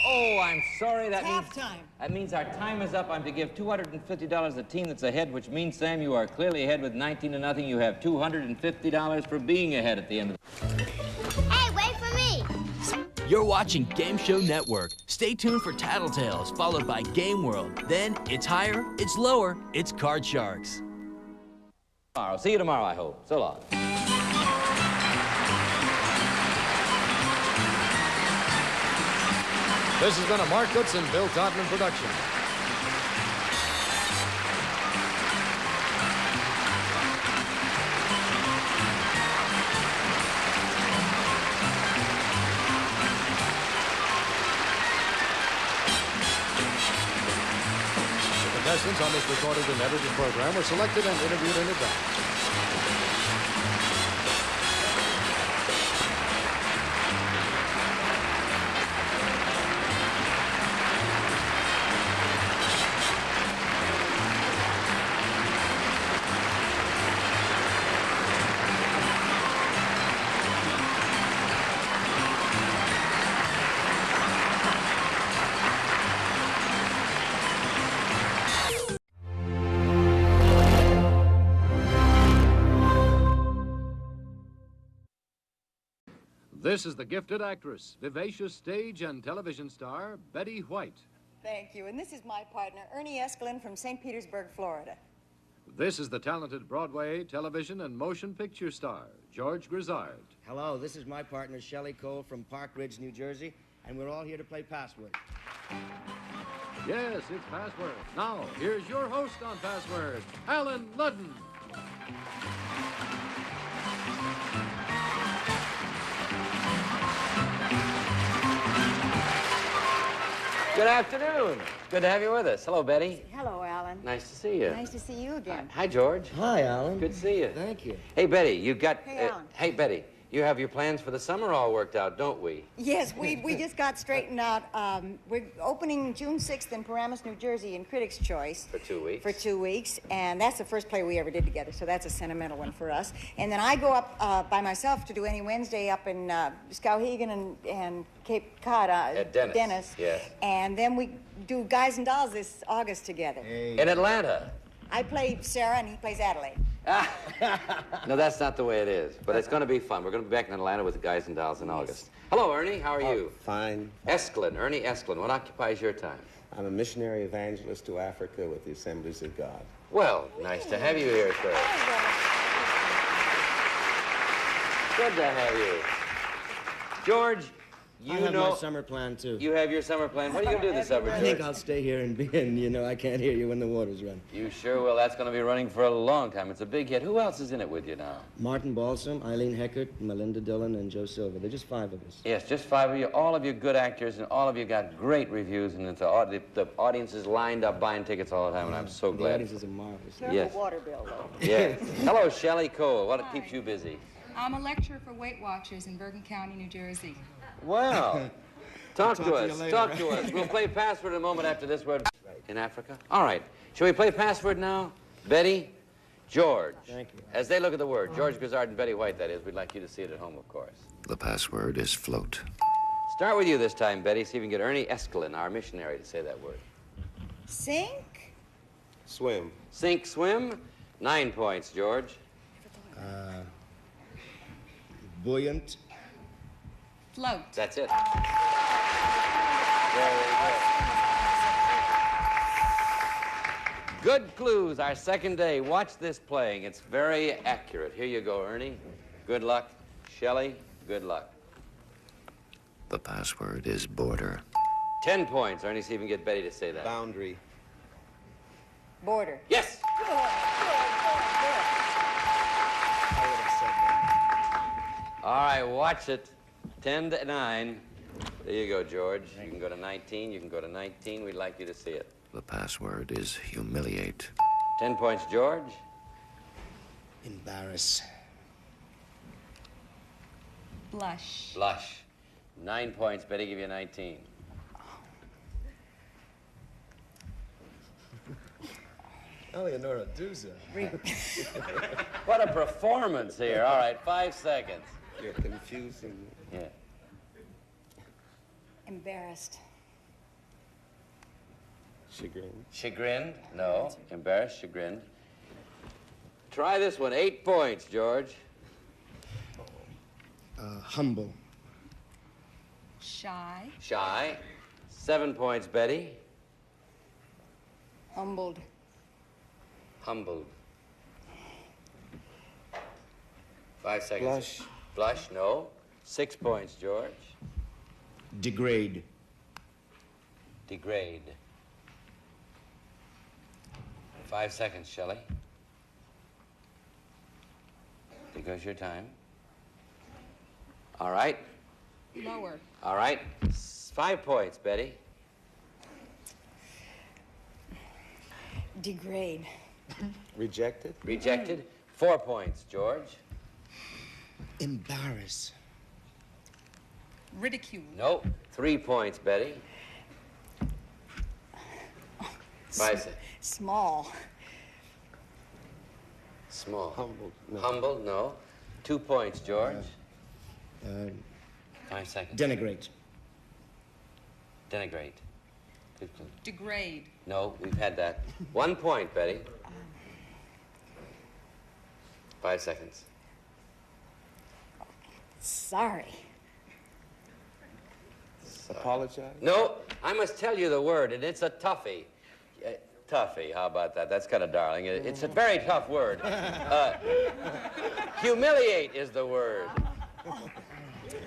Oh, I'm sorry. That means Halftime. that means our time is up. I'm to give $250 a team that's ahead, which means, Sam, you are clearly ahead with 19-0. You have $250 for being ahead at the end of the... Hey, wait for me! You're watching Game Show Network. Stay tuned for Tattletales, followed by Game World. Then it's higher, it's lower, it's Card Sharks. Tomorrow. See you tomorrow, I hope. So long. This has been a Mark Goodson, Bill Todman production. The contestants on this recorded and edited program were selected and interviewed in advance. This is the gifted actress, vivacious stage and television star, Betty White. Thank you. And this is my partner, Ernie Eskelin from St. Petersburg, Florida. This is the talented Broadway, television, and motion picture star, George Grizzard. Hello, this is my partner, Shelley Cole from Park Ridge, New Jersey, and we're all here to play Password. Yes, it's Password. Now, here's your host on Password, Alan Ludden. Good afternoon. Good to have you with us. Hello, Betty. Hello, Alan. Nice to see you. Nice to see you again. Hi, George. Hi, Alan. Good to see you. Thank you. Hey, Betty, you got... Hey, Alan. hey, Betty, you have your plans for the summer all worked out, don't we? Yes, we just got straightened out. We're opening June 6th in Paramus, New Jersey in Critics' Choice. For 2 weeks. For 2 weeks, and that's the first play we ever did together, so that's a sentimental one for us. And then I go up by myself to do any Wednesday up in Skowhegan and Cape Cod. At Dennis. Yes. And then we do Guys and Dolls this August together. In Atlanta. I play Sarah and he plays Adelaide. No, that's not the way it is. But it's going to be fun. We're going to be back in Atlanta with the Guys and Dolls in August. Hello, Ernie. How are you? Fine. Esklin. Ernie Esklin. What occupies your time? I'm a missionary evangelist to Africa with the Assemblies of God. Well, nice to have you here, sir. Good to have you. George, I have my summer plan, too. You have your summer plan. What are you going to do this summer, George? I think I'll stay here and I can't hear you when the water's running. You sure will. That's going to be running for a long time. It's a big hit. Who else is in it with you now? Martin Balsam, Eileen Heckert, Melinda Dillon, and Joe Silver. They're just 5 of us. Yes, just 5 of you. All of you good actors, and all of you got great reviews, and the audience is lined up buying tickets all the time, and I'm so glad. The audiences are marvelous. Yes. Water bill, though. Yes. Hello, Shelley Cole. What keeps you busy? I'm a lecturer for Weight Watchers in Bergen County, New Jersey. Well, talk to us. later. Talk to us. We'll play Password in a moment after this word. In Africa? All right. Shall we play Password now? Betty, George. Thank you. As they look at the word, George Grizzard and Betty White, that is. We'd like you to see it at home, of course. The password is float. Start with you this time, Betty. See if we can get Ernie Esklin, our missionary, to say that word. Sink? Swim. Sink, swim. 9 points, George. Buoyant. Float. That's it. Very good. Good clues, our second day. Watch this playing. It's very accurate. Here you go, Ernie. Good luck. Shelley, good luck. The password is border. 10 points. Ernie, see if you can get Betty to say that. Boundary. Border. Yes! All right, watch it. 10 to 9. There you go, George. You can go to 19. You can go to 19. We'd like you to see it. The password is humiliate. 10 points, George. Embarrass. Blush. Blush. 9 points. Betty, give you 19. Eleonora Duza. What a performance here. All right, 5 seconds. You're confusing. Yeah. Embarrassed. Chagrin. Chagrined? No. Embarrassed, chagrined. Try this one. 8 points, George. Humble. Shy. Shy. 7 points, Betty. Humbled. Humbled. 5 seconds. Blush. Blush, no. 6 points, George. Degrade. Degrade. 5 seconds, Shelley. There goes your time. All right. Lower. All right. 5 points, Betty. Degrade. Rejected. Rejected. 4 points, George. Embarrass. Ridicule. No. 3 points, Betty. 5 seconds. Small. Small. Humbled. No. Humbled, no. 2 points, George. 5 seconds. Denigrate. Denigrate. Good clue. Degrade. No, we've had that. 1 point, Betty. 5 seconds. Sorry. Apologize. No, I must tell you the word, and it's a toughie. Toughie, how about that? That's kind of darling. It's a very tough word. Humiliate is the word.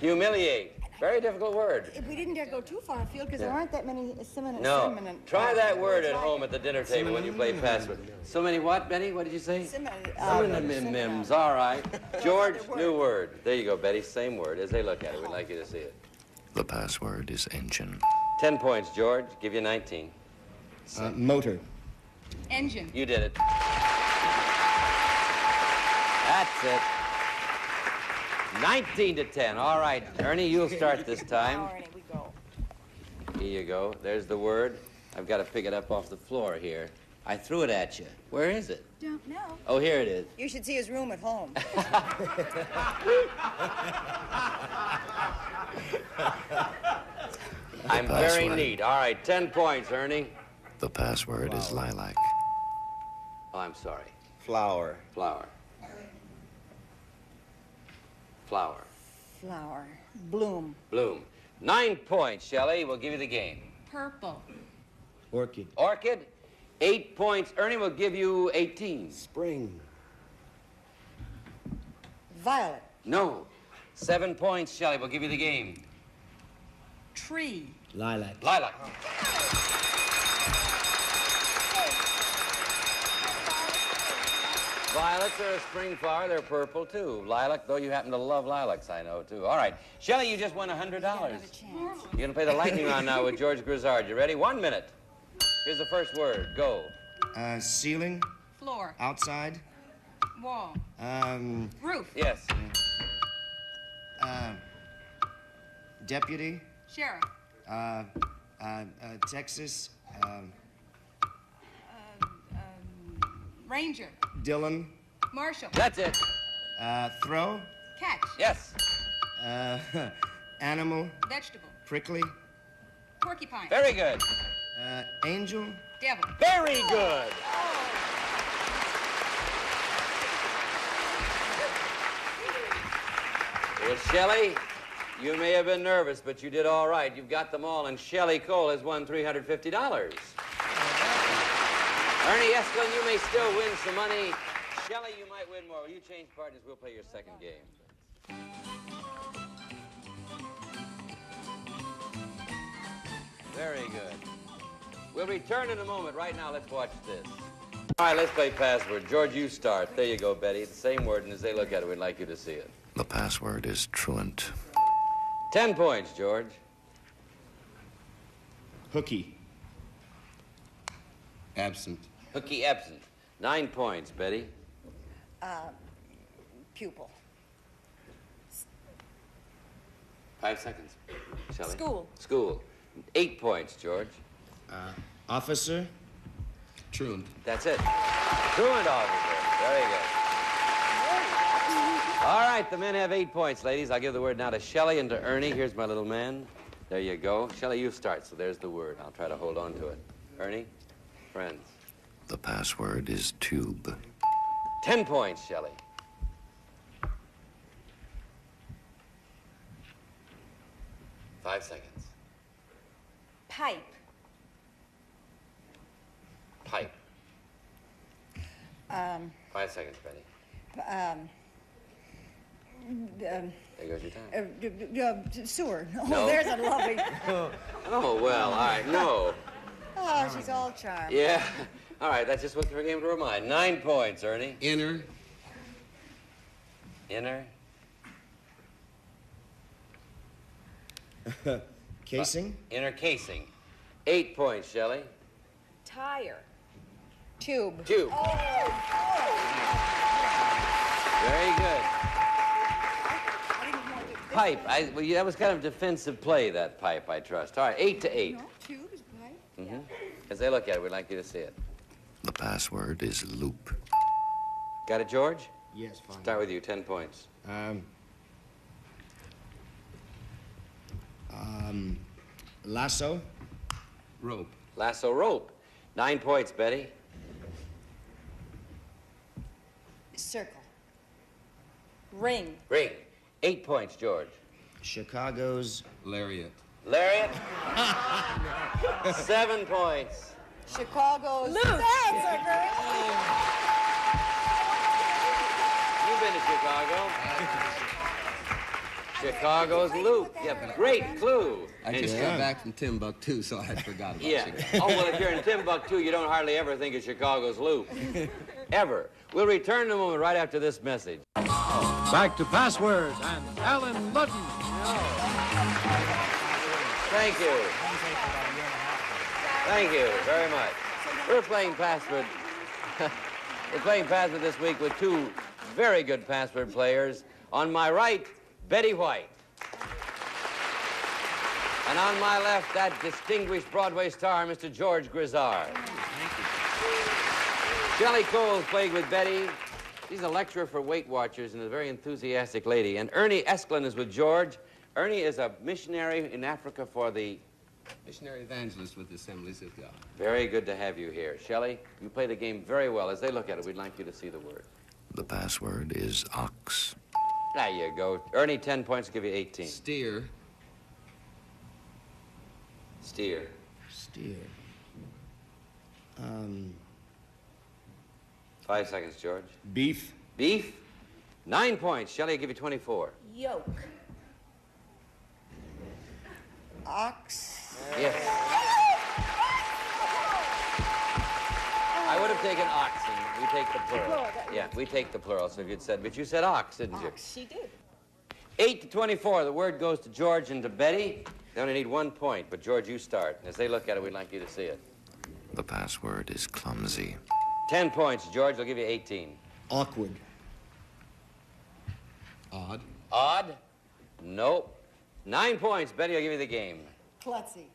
Humiliate. Very difficult word. We didn't dare go too far afield because there aren't that many similar. No. Try that word at home at the dinner table when you play password. So many what, Betty? What did you say? Synonyms. All right. George, new word. There you go, Betty. Same word. As they look at it, we'd like you to see it. The password is engine. 10 points, George. Give you 19. Motor. Engine. You did it. That's it. 19 to 10. All right, Ernie, you'll start this time. Now, Ernie, we go. Here you go. There's the word. I've got to pick it up off the floor here. I threw it at you. Where is it? Don't know. Oh, here it is. You should see his room at home. I'm very neat. All right, 10 points, Ernie. The password is lilac. Oh, I'm sorry. Flower. Flower. Flower. Flower. Bloom. Bloom. 9 points, Shelley. We'll give you the game. Purple. Orchid. Orchid. 8 points. Ernie will give you 18. Spring. Violet. No. 7 points, Shelley. We'll give you the game. Tree. Lilac. Lilac. Violets are a spring flower. They're purple, too. Lilac, though you happen to love lilacs, I know, too. All right. Shelley, you just won $100. You're going to play the lightning round now with George Grizzard. You ready? 1 minute. Here's the first word. Go. Ceiling. Floor. Outside. Wall. Roof. Yes. Deputy. Sheriff. Texas. Ranger. Dylan. Marshall. That's it. Throw. Catch. Yes. Animal. Vegetable. Prickly. Porcupine. Very good. Angel. Devil. Very good. Well, Shelley, you may have been nervous, but you did all right. You've got them all, and Shelley Cole has won $350. Ernie Esklin, you may still win some money. Shelley, you might win more. Will you change partners? We'll play your second game. Very good. We'll return in a moment. Right now, let's watch this. All right, let's play password. George, you start. There you go, Betty. The same word, and as they look at it, we'd like you to see it. The password is truant. 10 points, George. Hooky. Absent. Hooky absent. 9 points, Betty. Pupil. 5 seconds. Shelley. School. School. 8 points, George. Officer. Truant. That's it. Truant officer. Very good. All right, the men have 8 points, ladies. I'll give the word now to Shelley and to Ernie. Here's my little man. There you go. Shelley, you start, so there's the word. I'll try to hold on to it. Ernie, friends. The password is tube. 10 points, Shelley. Five seconds. Pipe. Pipe. 5 seconds, Betty. There goes your time. Sewer. Oh, No. there's a lovely. Oh, well, all right, no. Oh, she's all charm. Yeah. All right, that's just what we're game to remind. 9 points, Ernie. Inner. Inner. Casing. Inner casing. 8 points, Shelley. Tire. Tube. Tube. Very good. Pipe. Well, that was kind of defensive play, that pipe, I trust. All right, 8 to 8. No, tube is pipe. Mm-hmm. As they look at it, we'd like you to see it. The password is loop. Got it, George? Yes, fine. Start with you, 10 points. Lasso. Rope. Lasso rope. 9 points, Betty. Circle. Ring. Ring. 8 points, George. Chicago's lariat. Lariat. 7 points. Chicago's. Loose. That's a girl. You've been to Chicago. Chicago's loop. Yeah, great clue. I just got back from Timbuktu, so I forgot about Chicago. Oh, well, if you're in Timbuktu, you don't hardly ever think of Chicago's loop. Ever. We'll return in a moment right after this message. Back to passwords and Alan Ludden. Thank you. Thank you very much. We're playing password. We're playing password this week with two very good password players. On my right, Betty White. And on my left, that distinguished Broadway star, Mr. George Grizzard. Thank you. Shelley Cole's playing with Betty. She's a lecturer for Weight Watchers and a very enthusiastic lady. And Ernie Esklin is with George. Ernie is a missionary in Africa for the Missionary evangelist with the Assemblies of God. Very good to have you here. Shelley, you play the game very well. As they look at it, we'd like you to see the word. The password is ox. There you go. Ernie, 10 points, give you 18. Steer. Steer. Steer. 5 seconds, George. Beef. Beef. 9 points. Shelley, I'll give you 24. Yoke. Ox. Yes. I would have taken oxen. We take the plural. Yeah, we take the plural. So if you'd said, but you said ox, didn't you? She did. 8 to 24. The word goes to George and to Betty. They only need 1 point, but George, you start. As they look at it, we'd like you to see it. The password is clumsy. 10 points, George. I'll give you 18. Awkward. Odd. Odd? Nope. 9 points. Betty, I'll give you the game. Klutzy.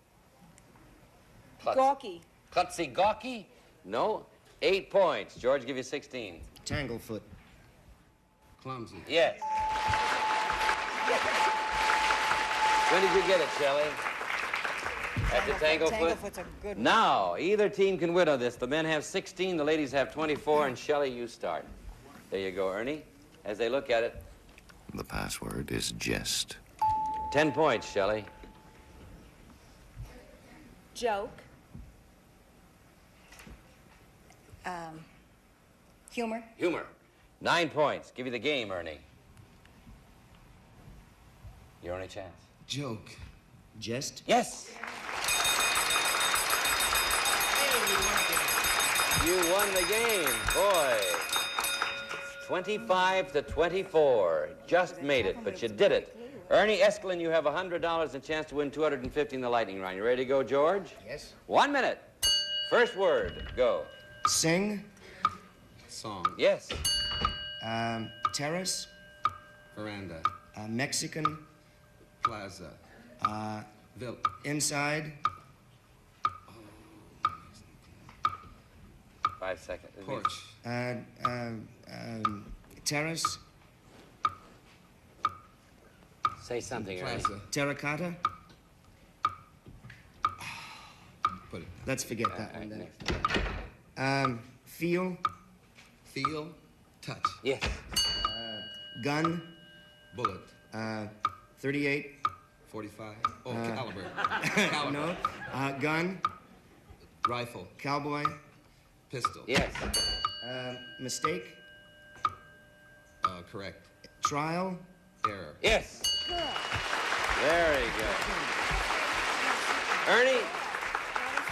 Gawky. Klutzy gawky? No. 8 points. George, give you 16. Tanglefoot. Clumsy. Yes. When did you get it, Shelley? At the Tanglefoot? Tanglefoot's a good one. Now, either team can win on this. The men have 16, the ladies have 24, and Shelley, you start. There you go, Ernie. As they look at it. The password is jest. 10 points, Shelley. Joke. Humor. Humor. 9 points. Give you the game, Ernie. Your only chance. Joke. Jest. Yes. You won the game, boy. 25 to 24. Just made it, but you did it. Ernie Eskelin, you have $100 and a chance to win $250 in the lightning round. You ready to go, George? Yes. 1 minute. First word, go. Sing. Song. Yes. Terrace. Veranda. Mexican. Plaza. Inside. 5 seconds. Porch. Terrace. Say something, Ernie. Plaza. Terracotta. Put it. Let's forget that one then. Feel. Feel. Touch. Yes. Gun. Bullet. 38. 45. Oh, caliber. Caliber. No. Gun. Rifle. Cowboy. Pistol. Yes. Mistake. Correct. Trial. Error. Yes. Very good. Ernie,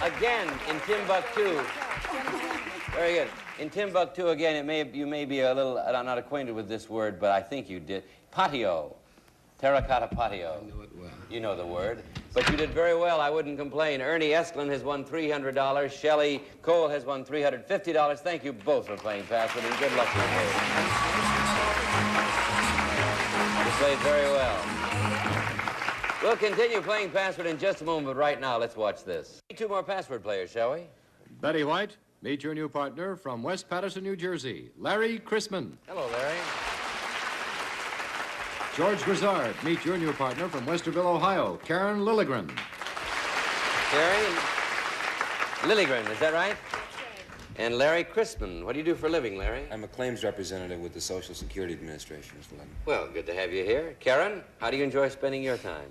again, in Timbuktu. Very good. In Timbuktu, again, you may be a little, I'm not acquainted with this word, but I think you did. Patio. Terracotta patio. I know it well. You know the word. But you did very well. I wouldn't complain. Ernie Eskelin has won $300. Shelley Cole has won $350. Thank you both for playing Password, and good luck to you both. You played very well. We'll continue playing Password in just a moment, but right now, let's watch this. 2 more Password players, shall we? Betty White, meet your new partner from West Patterson, New Jersey, Larry Chrisman. Hello, Larry. George Grizzard, meet your new partner from Westerville, Ohio, Karen Lilligren. Karen Lilligren, is that right? And Larry Crispin. What do you do for a living, Larry? I'm a claims representative with the Social Security Administration, Mr. Lennon. Well, good to have you here. Karen, how do you enjoy spending your time?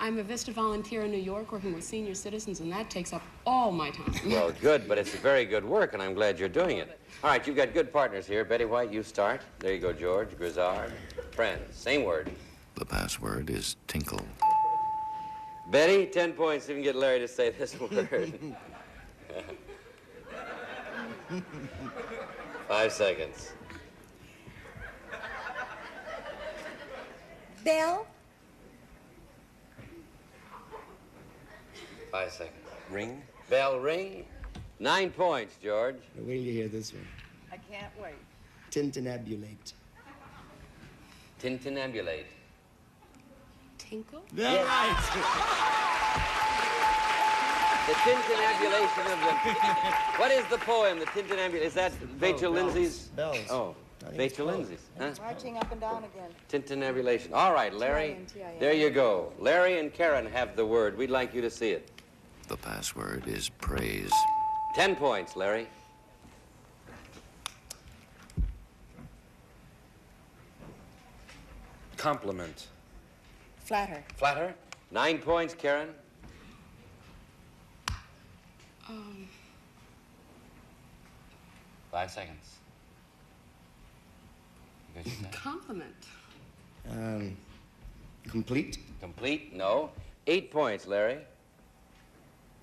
I'm a VISTA volunteer in New York working with senior citizens, and that takes up all my time. Well, good, but it's very good work, and I'm glad you're doing it. All right, you've got good partners here. Betty White, you start. There you go, George. Grizzard. Friends. Same word. The password is tinkle. Betty, 10 points if you can get Larry to say this word. 5 seconds. Bell. 5 seconds. Ring. Bell ring. 9 points, George. Wait till you hear this one. I can't wait. Tintinabulate. Tintinabulate. Tinkle? Yes. The tintinabulation of the... What is the poem, the tintinabulation? Is that Vachel Lindsay's? Bells. Oh, Vachel Lindsay's. Huh? Marching up and down again. Tintinabulation. All right, Larry. T-I-N. There you go. Larry and Karen have the word. We'd like you to see it. The password is praise. 10 points, Larry. Compliment. Flatter. Flatter. 9 points, Karen. 5 seconds. Compliment. Complete. Complete? No. 8 points, Larry.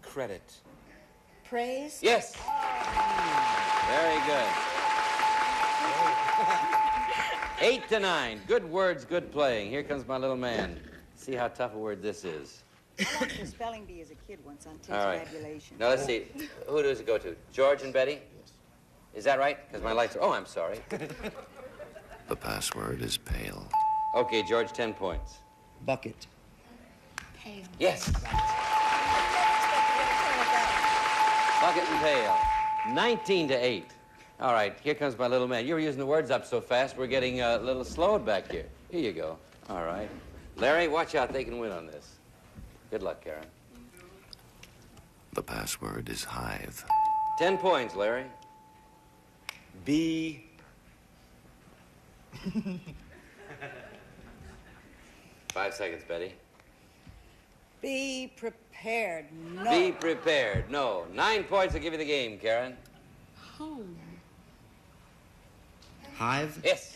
Credit. Praise. Yes. Very good. 8 to 9. Good words, good playing. Here comes my little man. See how tough a word this is. I learned the spelling bee as a kid once on All right. tabulation. Now, let's see. Who does it go to? George and Betty? Yes. Is that right? Because my lights are... Oh, I'm sorry. The password is pale. Okay, George, 10 points. Bucket. Pail. Yes. Bucket and pail. 19 to 8. All right, here comes my little man. You were using the words up so fast, we're getting a little slowed back here. Here you go. All right. Larry, watch out. They can win on this. Good luck, Karen. The password is hive. 10 points, Larry. Be. 5 seconds, Betty. Be prepared. No. Be prepared. No. 9 points will give you the game, Karen. Home. Hive. Yes.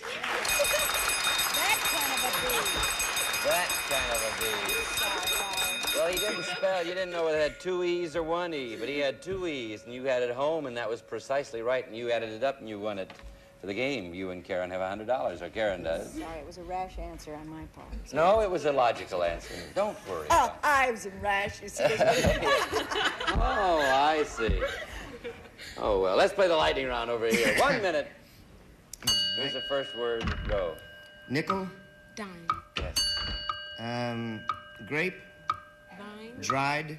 That kind of a bee. That kind of a bee. Well, he didn't spell. You didn't know whether it had 2 E's or 1 E, but he had 2 E's, and you had it home, and that was precisely right, and you added it up, and you won it for the game. You and Karen have $100, or Karen does. Sorry, it was a rash answer on my part. No, it was a logical answer. Don't worry. Oh, Ives and rashes. Oh, I see. Oh, well, let's play the lightning round over here. 1 minute. Here's the first word. Go. Nickel. Dime. Yes. Grape. Vine. Dried.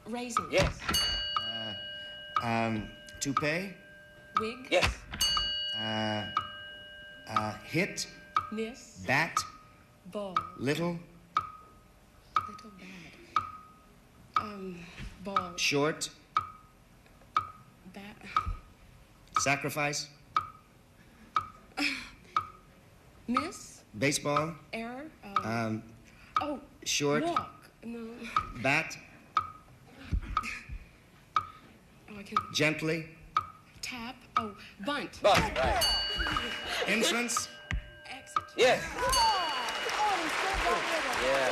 Raisin. Yes. Toupee. Wig. Yes. Hit. Miss. Bat. Ball. Little. Little bad. Ball. Short. Bat. Sacrifice. Miss. Baseball. Error. Oh. Short. Walk. No. Bat. Oh, I can't. Gently. Tap. Oh, bunt. Bunt, right. Entrance. Exit. Yes. Yeah.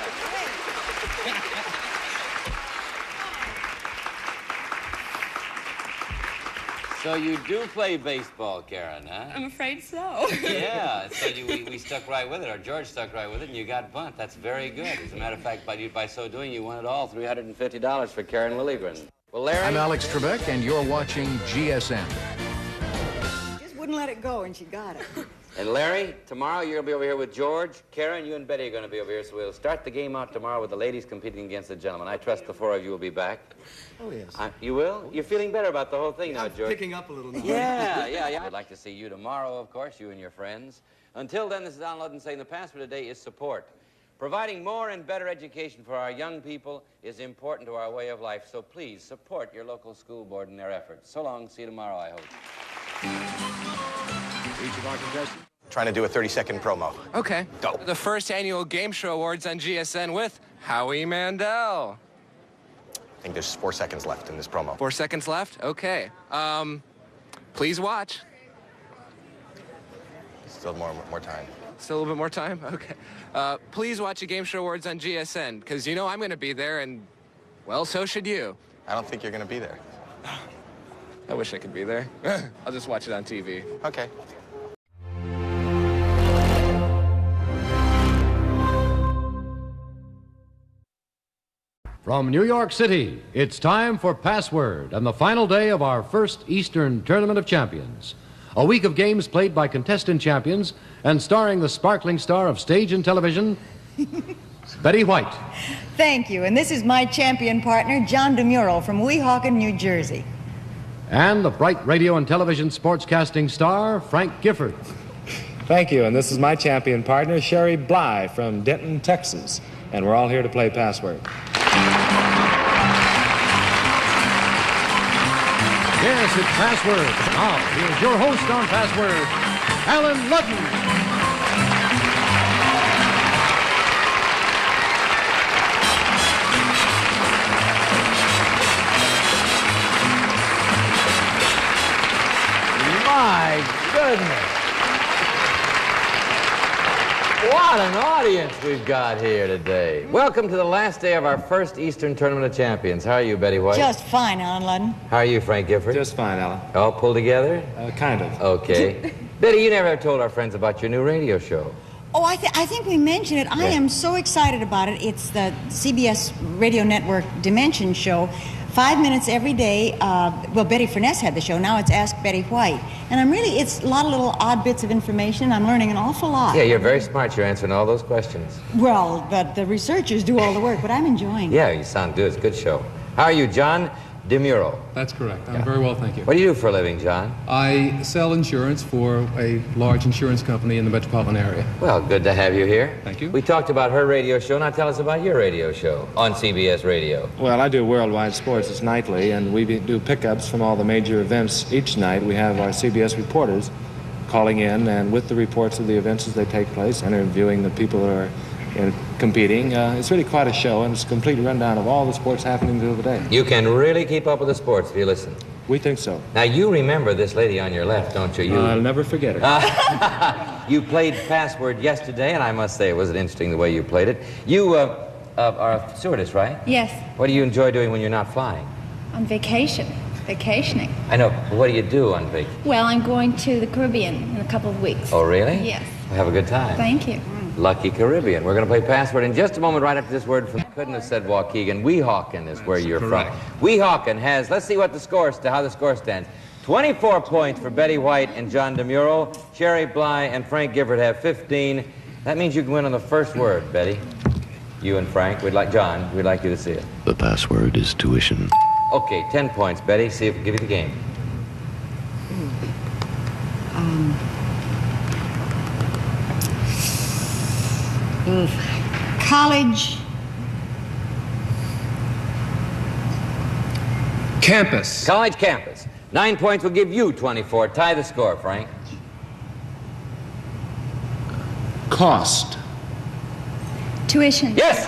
So you do play baseball, Karen, huh? I'm afraid so. Yeah, so we stuck right with it, or George stuck right with it, and you got bunt. That's very good. As a matter of fact, by so doing, you won it all, $350 for Karen Lilligren. Well, Larry... I'm Alex Trebek, and you're watching GSN. Just wouldn't let it go, and she got it. And Larry, tomorrow you're going to be over here with George. Karen, you and Betty are going to be over here, so we'll start the game out tomorrow with the ladies competing against the gentlemen. I trust the 4 of you will be back. Oh, yes. You will? You're feeling better about the whole thing now, George. Picking up a little now. Yeah. I'd like to see you tomorrow, of course, you and your friends. Until then, this is Alan Ludden saying the password today is support. Providing more and better education for our young people is important to our way of life, so please support your local school board in their efforts. So long. See you tomorrow, I hope. Each of our contestants. Trying to do a 30-second promo. Okay. Go. The first annual Game Show Awards on GSN with Howie Mandel. I think there's 4 seconds left in this promo. 4 seconds left? Okay. Please watch. Still more time. Still a little bit more time? Okay. Please watch the Game Show Awards on GSN, because you know I'm going to be there, and, well, so should you. I don't think you're going to be there. I wish I could be there. I'll just watch it on TV. Okay. From New York City, it's time for Password and the final day of our first Eastern Tournament of Champions. A week of games played by contestant champions and starring the sparkling star of stage and television, Betty White. Thank you. And this is my champion partner, John DeMuro from Weehawken, New Jersey. And the bright radio and television sportscasting star, Frank Gifford. Thank you. And this is my champion partner, Sherry Bly from Denton, Texas. And we're all here to play Password. Yes, it's Password. Now, here's your host on Password, Alan Ludden. My goodness. What an audience we've got here today. Welcome to the last day of our first Eastern Tournament of Champions. How are you, Betty White? Just fine, Alan Ludden. How are you, Frank Gifford? Just fine, Alan. All pulled together? Kind of. Okay. Betty, you never have told our friends about your new radio show. Oh, I think we mentioned it. I am so excited about it. It's the CBS Radio Network Dimension show. 5 minutes every day. Well, Betty Furness had the show. Now it's Ask Betty White. And it's a lot of little odd bits of information. I'm learning an awful lot. Yeah, you're very smart. You're answering all those questions. Well, but the researchers do all the work, but I'm enjoying it. Yeah, you sound good. It's a good show. How are you, John DeMuro? That's correct. I'm very well, thank you. What do you do for a living, John? I sell insurance for a large insurance company in the metropolitan area. Well, good to have you here. Thank you. We talked about her radio show. Now tell us about your radio show on CBS Radio. Well, I do worldwide sports. It's nightly, and we do pickups from all the major events each night. We have our CBS reporters calling in, and with the reports of the events as they take place, interviewing the people that are competing. It's really quite a show, and it's a complete rundown of all the sports happening through the day. You can really keep up with the sports if you listen. We think so. Now, you remember this lady on your left, don't you? I'll never forget her. You played Password yesterday, and I must say it was interesting the way you played it. You are a stewardess, right? Yes, What do you enjoy doing when you're not flying? on vacationing. I know. What do you do on vacation? Well, I'm going to the Caribbean in a couple of weeks. Oh, really? Yes. Well, have a good time. Thank you. Lucky Caribbean. We're going to play Password in just a moment, right after this word from couldn't have said Waukegan. Weehawken is where you're correct. from. Weehawken has, let's see what how the score stands. 24 points for Betty White and John DeMuro. Sherry Bly and Frank Gifford have 15. That means you can win on the first word, Betty. You and Frank, we'd like you to see it. The password is tuition. Okay, 10 points, Betty. See if we give you the game. College. Campus. College campus. 9 points will give you 24. Tie the score, Frank. Cost. Tuition. Yes!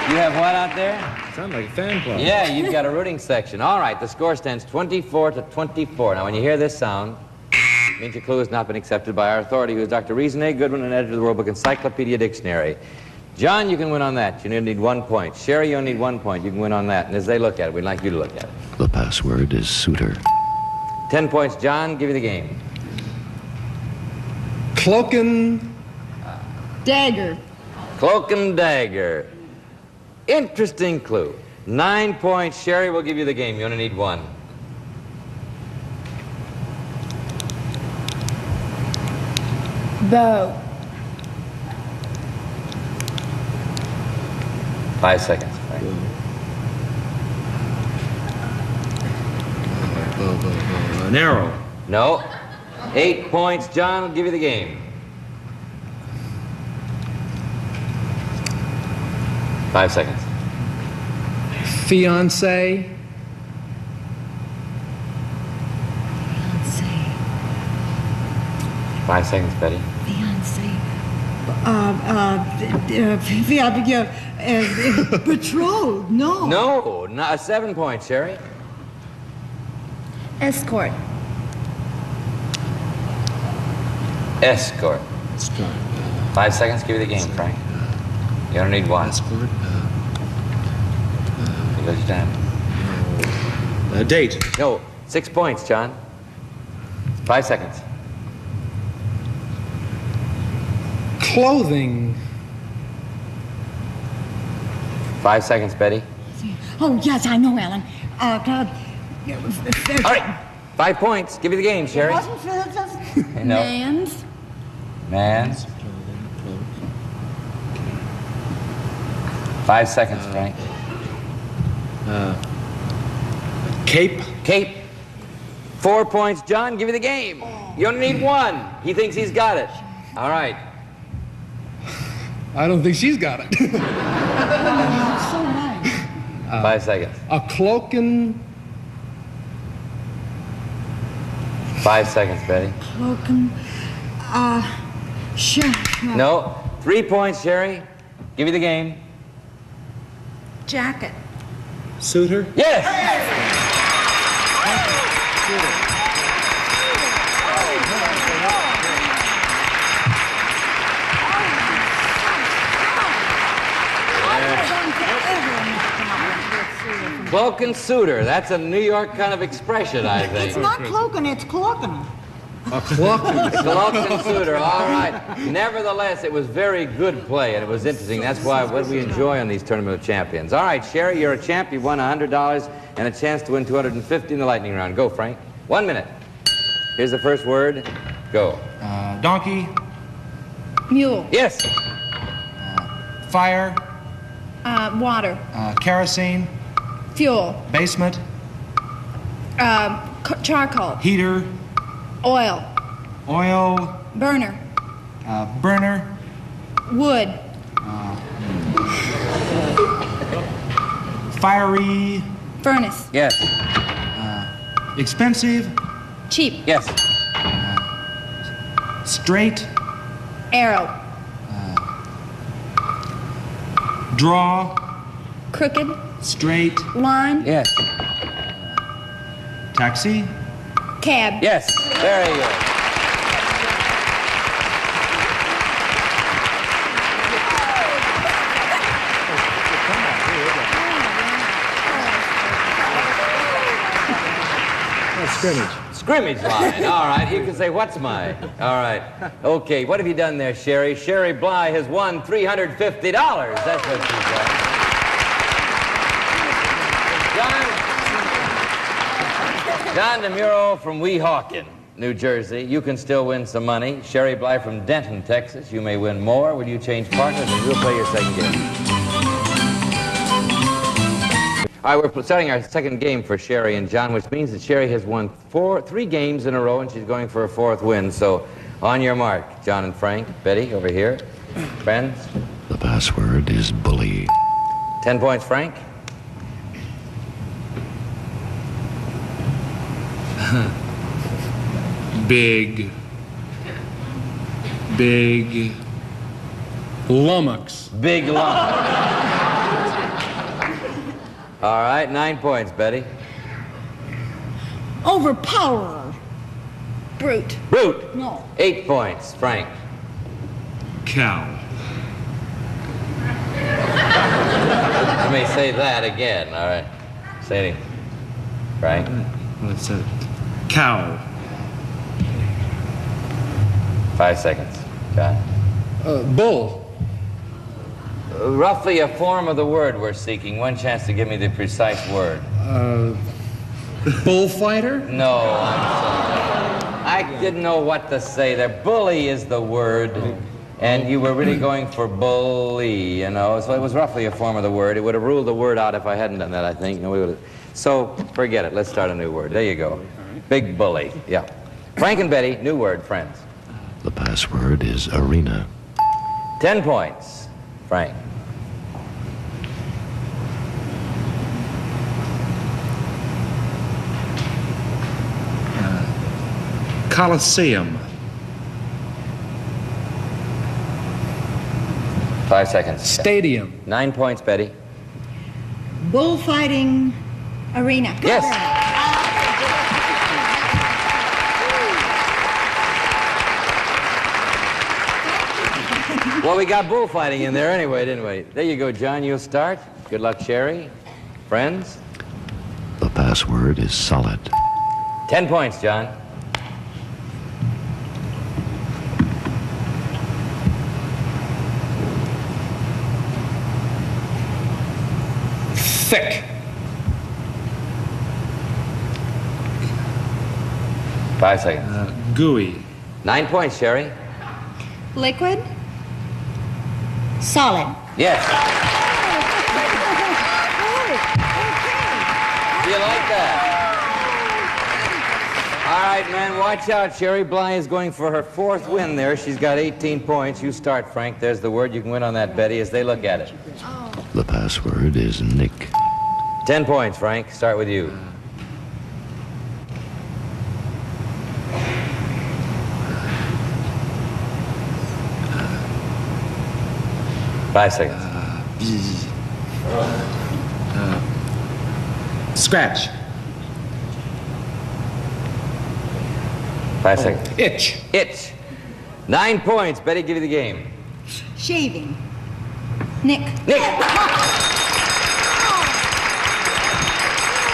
You have what out there? Sound like a fan club. Yeah, you've got a rooting section. All right, the score stands 24 to 24. Now, when you hear this sound, it means your clue has not been accepted by our authority, who is Dr. Reason A. Goodwin, an editor of the World Book Encyclopedia Dictionary. John, you can win on that. You need 1 point. Sherry, you only need 1 point. You can win on that. And as they look at it, we'd like you to look at it. The password is suitor. 10 points, John. Give you the game. Cloak and Dagger. Cloak and dagger. Interesting clue. 9 points. Sherry will give you the game. You only need 1. Bow. 5 seconds. Frank. An arrow. No. 8 points. John will give you the game. 5 seconds. Fiancé. 5 seconds, Betty. Betrothed. No. No, not 7 points, Sherry. Escort. Escort. 5 seconds, give you the game, Frank. You only need 1. Escort. You goes your time. Date. No, 6 points, John. 5 seconds. Clothing. 5 seconds, Betty. Oh, yes, I know, Alan. All right. 5 points. Give you the game, Sherry. No. Man's. Man's. 5 seconds, Frank. Cape. Cape. 4 points, John. Give you the game. You only need 1. He thinks he's got it. All right. I don't think she's got it. So nice. 5 seconds. A cloaking. 5 seconds, Betty. Cloaking. Sure. No. 3 points, Sherry. Give you the game. Jacket. Suitor? Yes! Cloak and suitor. That's a New York kind of expression, I think. It's not cloaking, it's cloaking. A cloaking. Cloak and suitor. All right. Nevertheless, it was very good play, and it was interesting. That's what we enjoy on these Tournament of Champions. All right, Sherry, you're a champ. You won $100 and a chance to win $250 in the lightning round. Go, Frank. 1 minute. Here's the first word. Go. Donkey. Mule. Yes. Fire. Water. Kerosene. Fuel. Basement. Charcoal. Heater. Oil. Oil. Burner. Burner. Wood. Fiery. Furnace. Yes. Expensive. Cheap. Yes. Straight. Arrow. Draw. Crooked. Straight. Line. Yes. Taxi. Cab. Yes. Very good. Scrimmage. Scrimmage line. All right. You can say, what's my? All right. Okay. What have you done there, Sherry? Sherry Bly has won $350. That's what she's done. John DeMuro from Weehawken, New Jersey. You can still win some money. Sherry Bly from Denton, Texas. You may win more. Will you change partners? And we'll play your second game. All right, we're starting our second game for Sherry and John, which means that Sherry has won 3 games in a row, and she's going for a 4th win. So, on your mark, John and Frank. Betty, over here. Friends. The password is bully. 10 points, Frank. Big lummox. Big lummox. All right, 9 points, Betty. Overpower. Brute. Brute. No. 8 points, Frank. Cow. You may say that again. All right. Say it. Frank. What's that? Cow. 5 seconds. John. Bull. Roughly a form of the word we're seeking. One chance to give me the precise word. Bullfighter? No, I'm sorry. I didn't know what to say there. Bully is the word. And you were really going for bully, you know. So it was roughly a form of the word. It would have ruled the word out if I hadn't done that, I think. No, we would have. So forget it. Let's start a new word. There you go. Big bully. Yeah. Frank and Betty, new word, friends. The password is arena. 10 points. Frank. Coliseum. 5 seconds. Stadium. 9 points, Betty. Bullfighting arena. Yes. Well, we got bullfighting in there anyway, didn't we? There you go, John. You'll start. Good luck, Sherry. Friends. The password is solid. 10 points, John. Thick. 5 seconds. Gooey. 9 points, Sherry. Liquid. Solid. Yes. Do you like that? All right, man, watch out. Sherry Bly is going for her 4th win there. She's got 18 points. You start, Frank. There's the word. You can win on that, Betty, as they look at it. The password is Nick. 10 points, Frank. Start with you. Five seconds. Scratch. 5 seconds. Itch. Itch. 9 points. Betty, give you the game. Shaving. Nick. Nick.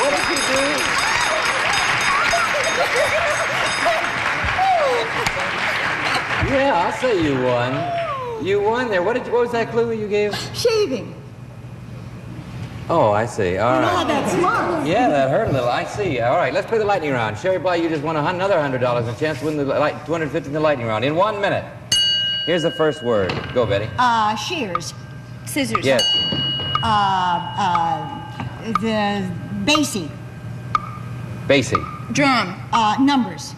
What did you do? Yeah, I'll say you won. You won there. What was that clue you gave? Shaving. Oh, I see. All right. No, that's smart. Yeah, that hurt a little. I see. All right, let's play the lightning round. Sherry Bly, you just won another $100 and a chance to win the $250 in the lightning round in 1 minute. Here's the first word. Go, Betty. Shears. Scissors. Yes. The basie. Basie. Drum. Numbers.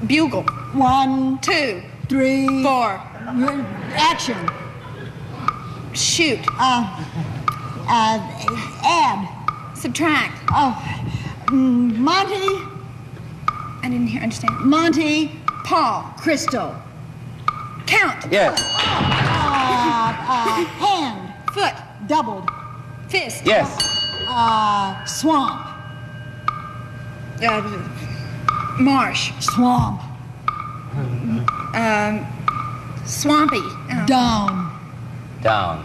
Bugle. 1, 2, 3, 4. Action. Shoot. Add. Subtract. Monty. I didn't understand. Monty. Paul. Crystal. Count. Yes. Hand. Foot. Doubled. Fist. Yes. Swamp. Marsh. Swamp. Swampy. Down. Down.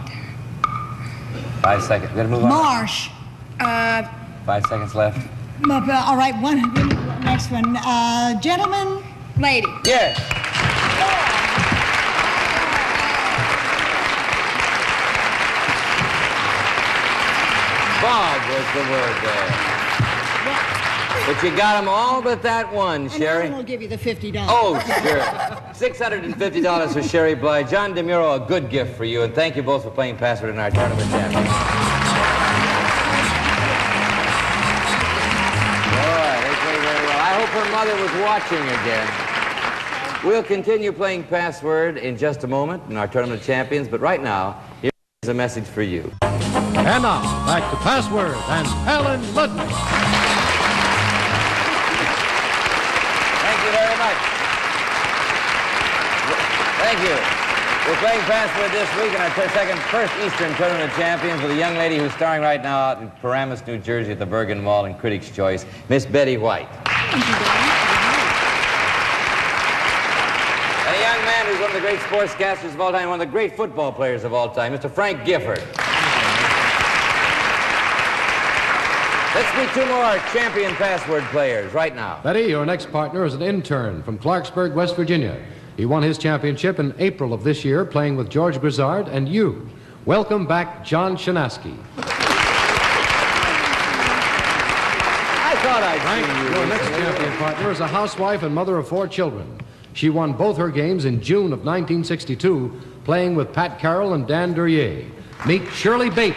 5 seconds. Gonna move on. Marsh. 5 seconds left. All right, next one. Gentleman. Lady. Yes. Bob was the word there. But you got them all but that one, Sherry. And I will give you the $50. Oh, sure. $650 for Sherry Bly. John DeMuro, a good gift for you, and thank you both for playing Password in our tournament champions. All right, they played very well. I hope her mother was watching again. We'll continue playing Password in just a moment in our tournament champions, but right now, here's a message for you. And now, back to Password and Alan Ludman. Thank you very much. Thank you. We're playing Password this week in our first Eastern Tournament of Champions with a young lady who's starring right now out in Paramus, New Jersey at the Bergen Mall in Critics' Choice, Miss Betty White. And a young man who's one of the great sportscasters of all time, one of the great football players of all time, Mr. Frank Gifford. Let's meet two more champion Password players right now. Betty, your next partner is an intern from Clarksburg, West Virginia. He won his championship in April of this year, playing with George Grizzard and you. Welcome back, John Shanaski. I thought I'd Frank, seen you your next champion partner is a housewife and mother of 4 children. She won both her games in June of 1962, playing with Pat Carroll and Dan Duryea. Meet Shirley Bates.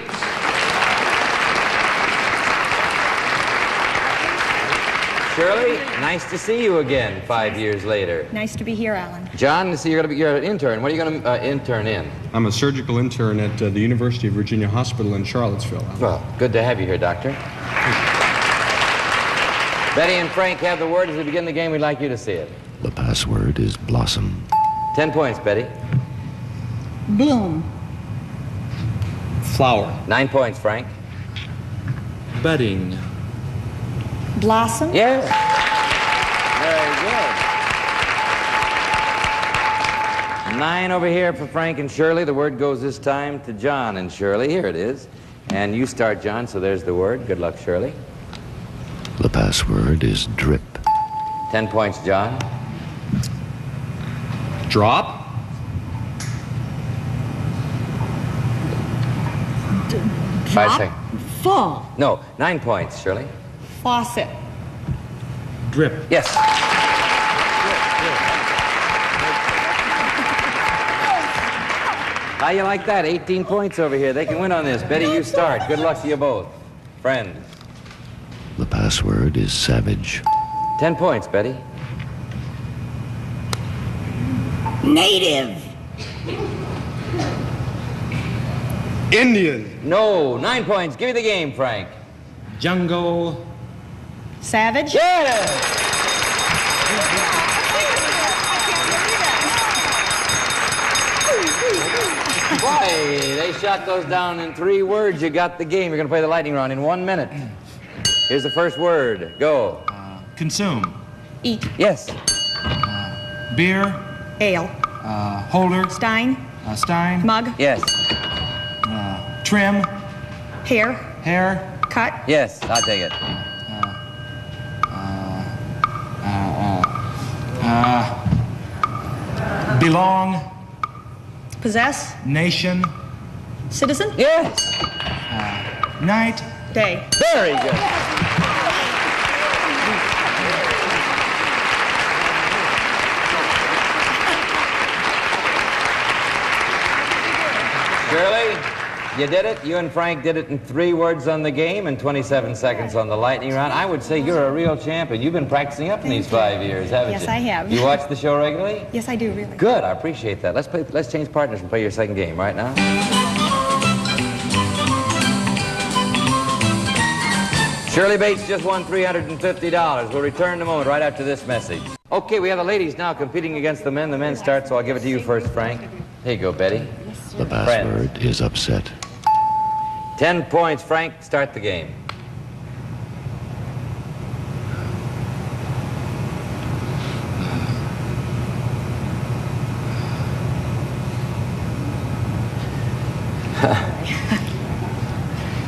Shirley, nice to see you again 5 years later. Nice to be here, Alan. John, so you're an intern. What are you going to intern in? I'm a surgical intern at the University of Virginia Hospital in Charlottesville. Well, good to have you here, Doctor. Betty and Frank have the word. As we begin the game, we'd like you to see it. The password is Blossom. 10 points, Betty. Bloom. Flower. 9 points, Frank. Budding. Blossom. Yes. Very good. 9 over here for Frank and Shirley. The word goes this time to John and Shirley. Here it is. And you start, John, so there's the word. Good luck, Shirley. The password is Drip. 10 points, John. Drop. Five seconds. Fall. No, 9 points, Shirley. Faucet. Drip. Yes. How you like that? 18 points over here. They can win on this. Betty, you start. Good luck to you both. Friends. The password is savage. 10 points, Betty. Native. Indian. No, 9 points. Give me the game, Frank. Jungle. Savage. Yeah! Boy, they shot those down in 3 words. You got the game. You're going to play the lightning round in 1 minute. Here's the first word. Go. Consume. Eat. Yes. Beer. Ale. Holder. Stein. Stein. Mug. Yes. Trim. Hair. Hair. Cut. Yes, I'll take it. Belong. Possess. Nation. Citizen. Yes. Night. Day. Very good. Shirley, you did it. You and Frank did it in 3 words on the game and 27 seconds on the lightning round. I would say you're a real champion. You've been practicing up in these 5 years, haven't you? Yes, I have. You watch the show regularly? Yes, I do, really. Good, I appreciate that. Let's change partners and play your second game right now. Shirley Bates just won $350. We'll return in a moment right after this message. Okay, we have the ladies now competing against the men. The men start, so I'll give it to you first, Frank. Here you go, Betty. The password is upset. 10 points, Frank. Start the game.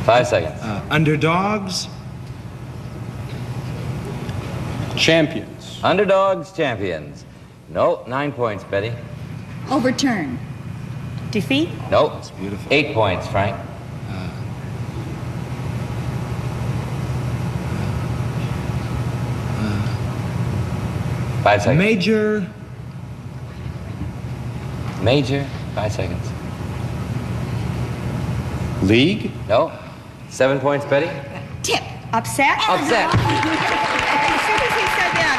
Five seconds. Underdogs. Champions. Underdogs, champions. No, 9 points, Betty. Overturn. Defeat. No. That's beautiful. 8 points, Frank. Five seconds. Major. Major. 5 seconds. League. No. 7 points, Betty. Tip. Upset. Upset. As soon as he said that,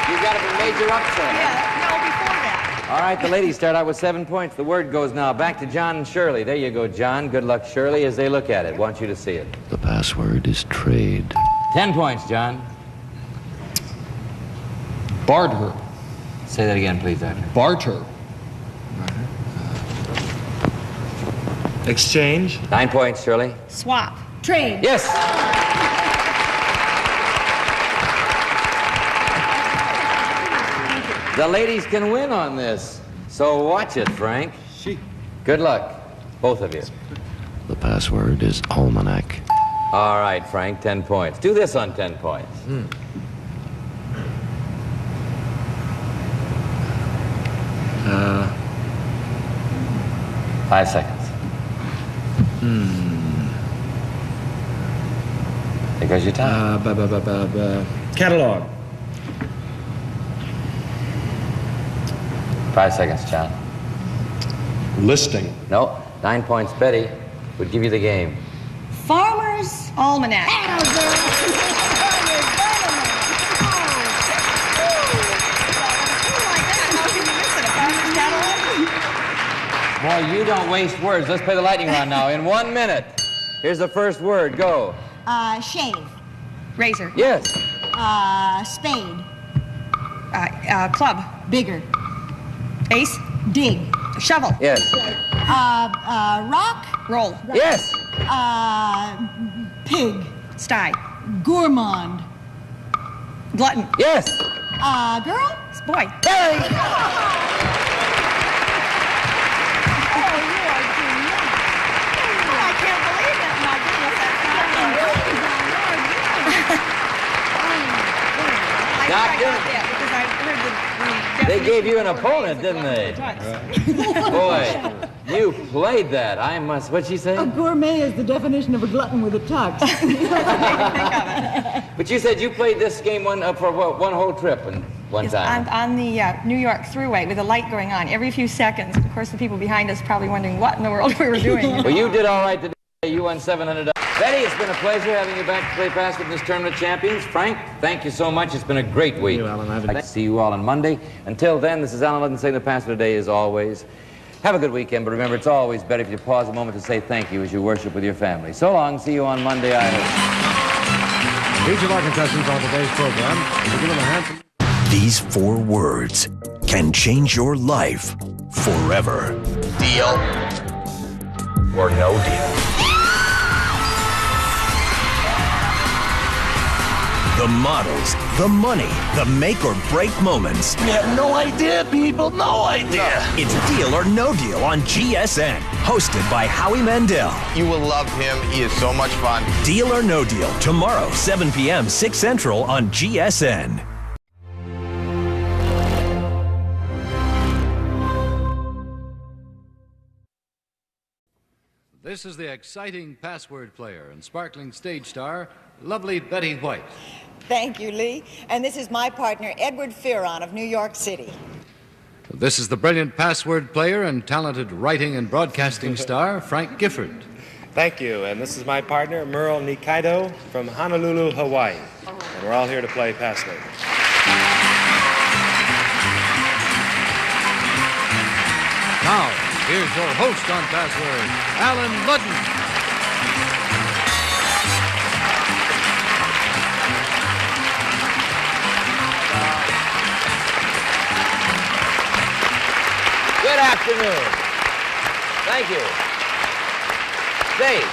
You got to be major upset. no, before that. All right, the ladies start out with 7 points. The word goes now back to John and Shirley. There you go, John. Good luck, Shirley, as they look at it. Want you to see it. The password is trade. 10 points, John. Barter. Say that again, please, Doctor. Barter. Exchange. 9 points, Shirley. Swap. Trade. Yes. The ladies can win on this. So watch it, Frank. Good luck, both of you. The password is almanac. All right, Frank, 10 points. Do this on 10 points. 5 seconds. There goes your time. Catalog. 5 seconds, John. Listing. No, 9 points. Betty would give you the game. Farmer's Almanac. Boy, you don't waste words. Let's play the lightning round now. In 1 minute. Here's the first word. Go. Shave. Razor. Yes. Spade. Club. Bigger. Ace. Dig. Shovel. Yes. Rock. Roll. Yes. Pig. Sty. Gourmand. Glutton. Yes. Girl. Boy. They gave you an opponent, didn't they? Boy, you played that. I must. What'd she say? A gourmet is the definition of a glutton with a tux. But you said you played this game for what, one whole trip and one time. On the New York Thruway with a light going on every few seconds. Of course, the people behind us probably wondering what in the world we were doing. Well, you did all right today. You won $700. Betty, it's been a pleasure having you back to play password in this Tournament of Champions. Frank, thank you so much. It's been a great week. Thank you, Alan. I'd like to see you all on Monday. Until then, this is Alan Ludden saying the password today is always. Have a good weekend, but remember, it's always better if you pause a moment to say thank you as you worship with your family. So long. See you on Monday, I hope. Each of our contestants on today's program will be given a handsome... These 4 words can change your life forever. Deal or no deal. The models, the money, the make or break moments. We have no idea, people, no idea. It's Deal or No Deal on GSN, hosted by Howie Mandel. You will love him. He is so much fun. Deal or No Deal, tomorrow, 7 p.m., 6 Central on GSN. This is the exciting password player and sparkling stage star, lovely Betty White. Thank you, Lee. And this is my partner, Edward Fearon of New York City. This is the brilliant password player and talented writing and broadcasting star, Frank Gifford. Thank you, and this is my partner, Merle Nikaido from Honolulu, Hawaii. And we're all here to play password. Now, here's your host on password, Alan Ludden. Good afternoon. Thank you. Dave,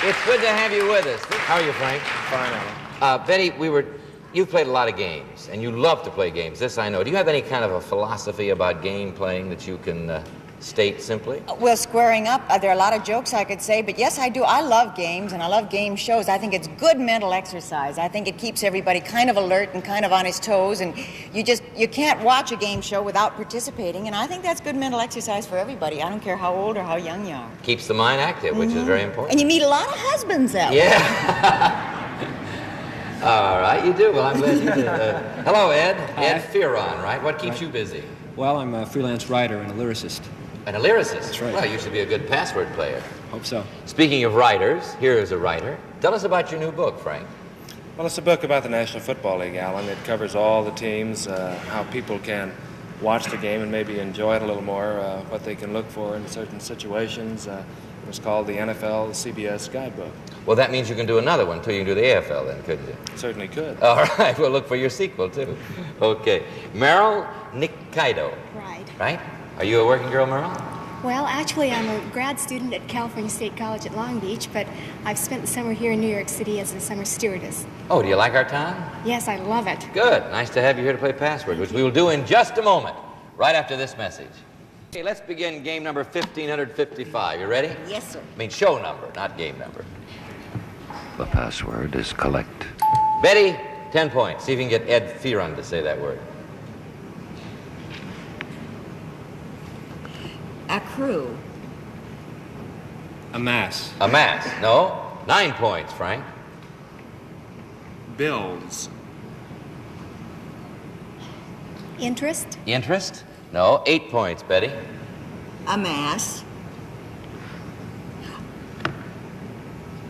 it's good to have you with us. How are you, Frank? Fine, Alan. Betty, you've played a lot of games, and you love to play games. This I know. Do you have any kind of a philosophy about game playing that you can state simply? Well, squaring up, there are a lot of jokes I could say, but yes, I do. I love games, and I love game shows. I think it's good mental exercise. I think it keeps everybody kind of alert and kind of on his toes, and you can't watch a game show without participating, and I think that's good mental exercise for everybody. I don't care how old or how young you are. Keeps the mind active, which is very important. And you meet a lot of husbands that way. Yeah. All right, you do. Well, I'm glad you did. Hello, Ed. Hi. Ed Fearon, right? What keeps you busy? Well, I'm a freelance writer and a lyricist. And a lyricist? That's right. Well, you should be a good password player. Hope so. Speaking of writers, here is a writer. Tell us about your new book, Frank. Well, it's a book about the National Football League, Alan. It covers all the teams, how people can watch the game and maybe enjoy it a little more, what they can look for in certain situations. It was called the NFL CBS Guidebook. Well, that means you can do another one, too. You can do the AFL then, couldn't you? Certainly could. All right. We'll look for your sequel, too. Okay. Merle Nikaido. Right. Right? Are you a working girl, Merle? Well, actually, I'm a grad student at California State College at Long Beach, but I've spent the summer here in New York City as a summer stewardess. Oh, do you like our town? Yes, I love it. Good. Nice to have you here to play Password, which we will do in just a moment, right after this message. Okay, let's begin game number 1555. You ready? Yes, sir. I mean show number, not game number. The password is collect. Betty, 10 points. See if you can get Ed Fearon to say that word. Accrue. Amass. Amass. No. 9 points, Frank. Bills. Interest. Interest? No. 8 points, Betty. Amass.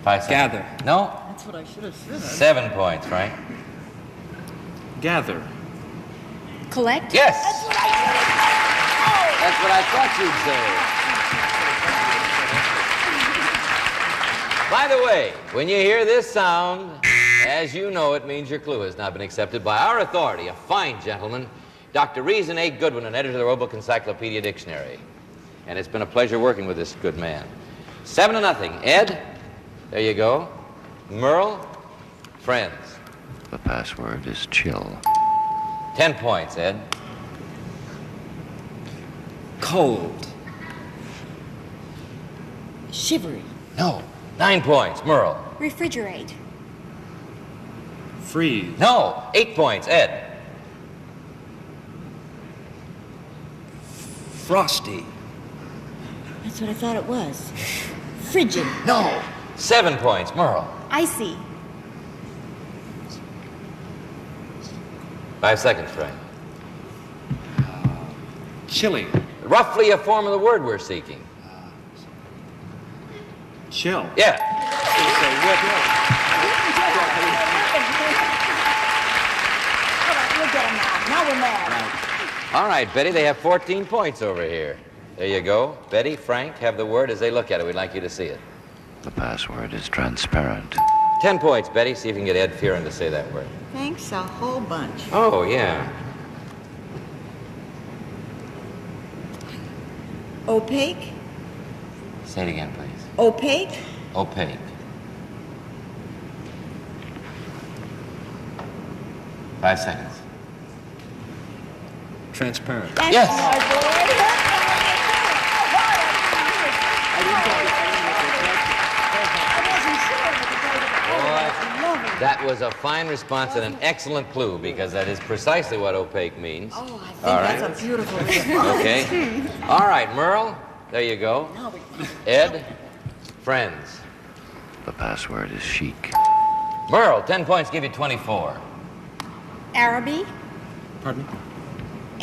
5 seconds. Gather. No. That's what I should have said. 7 points, Frank. Gather. Collect. Yes. That's what I thought you'd say. By the way, when you hear this sound, as you know, it means your clue has not been accepted by our authority, a fine gentleman, Dr. Reason A. Goodwin, an editor of the Roebuck Encyclopedia Dictionary. And it's been a pleasure working with this good man. 7-0. Ed, there you go. Merle, friends. The password is chill. 10 points, Ed. Cold. Shivery. No. 9 points, Merle. Refrigerate. Freeze. No. 8 points, Ed. Frosty. That's what I thought it was. Frigid. No. 7 points, Merle. Icy. 5 seconds, Frank. Chilly. Roughly a form of the word we're seeking. Chill. Yeah. We'll get 'em now. Now we're mad. All right, Betty, they have 14 points over here. There you go. Betty, Frank, have the word as they look at it. We'd like you to see it. The password is transparent. 10 points, Betty. See if you can get Ed Fearon to say that word. Thanks a whole bunch. Oh, yeah. Opaque? Say it again, please. Opaque? Opaque. Five seconds. Transparent. Yes. That was a fine response and an excellent clue because that is precisely what opaque means. Oh, I think that's a beautiful response. Okay. All right, Merle, there you go. Ed, friends. The password is chic. Merle, 10 points, give you 24. Araby? Pardon me?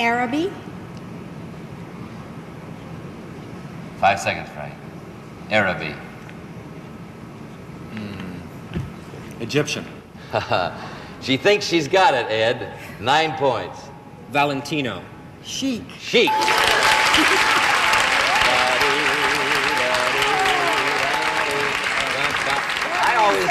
Araby? 5 seconds, Frank. Araby. Egyptian. She thinks she's got it, Ed. 9 points. Valentino. Chic. Chic. I always...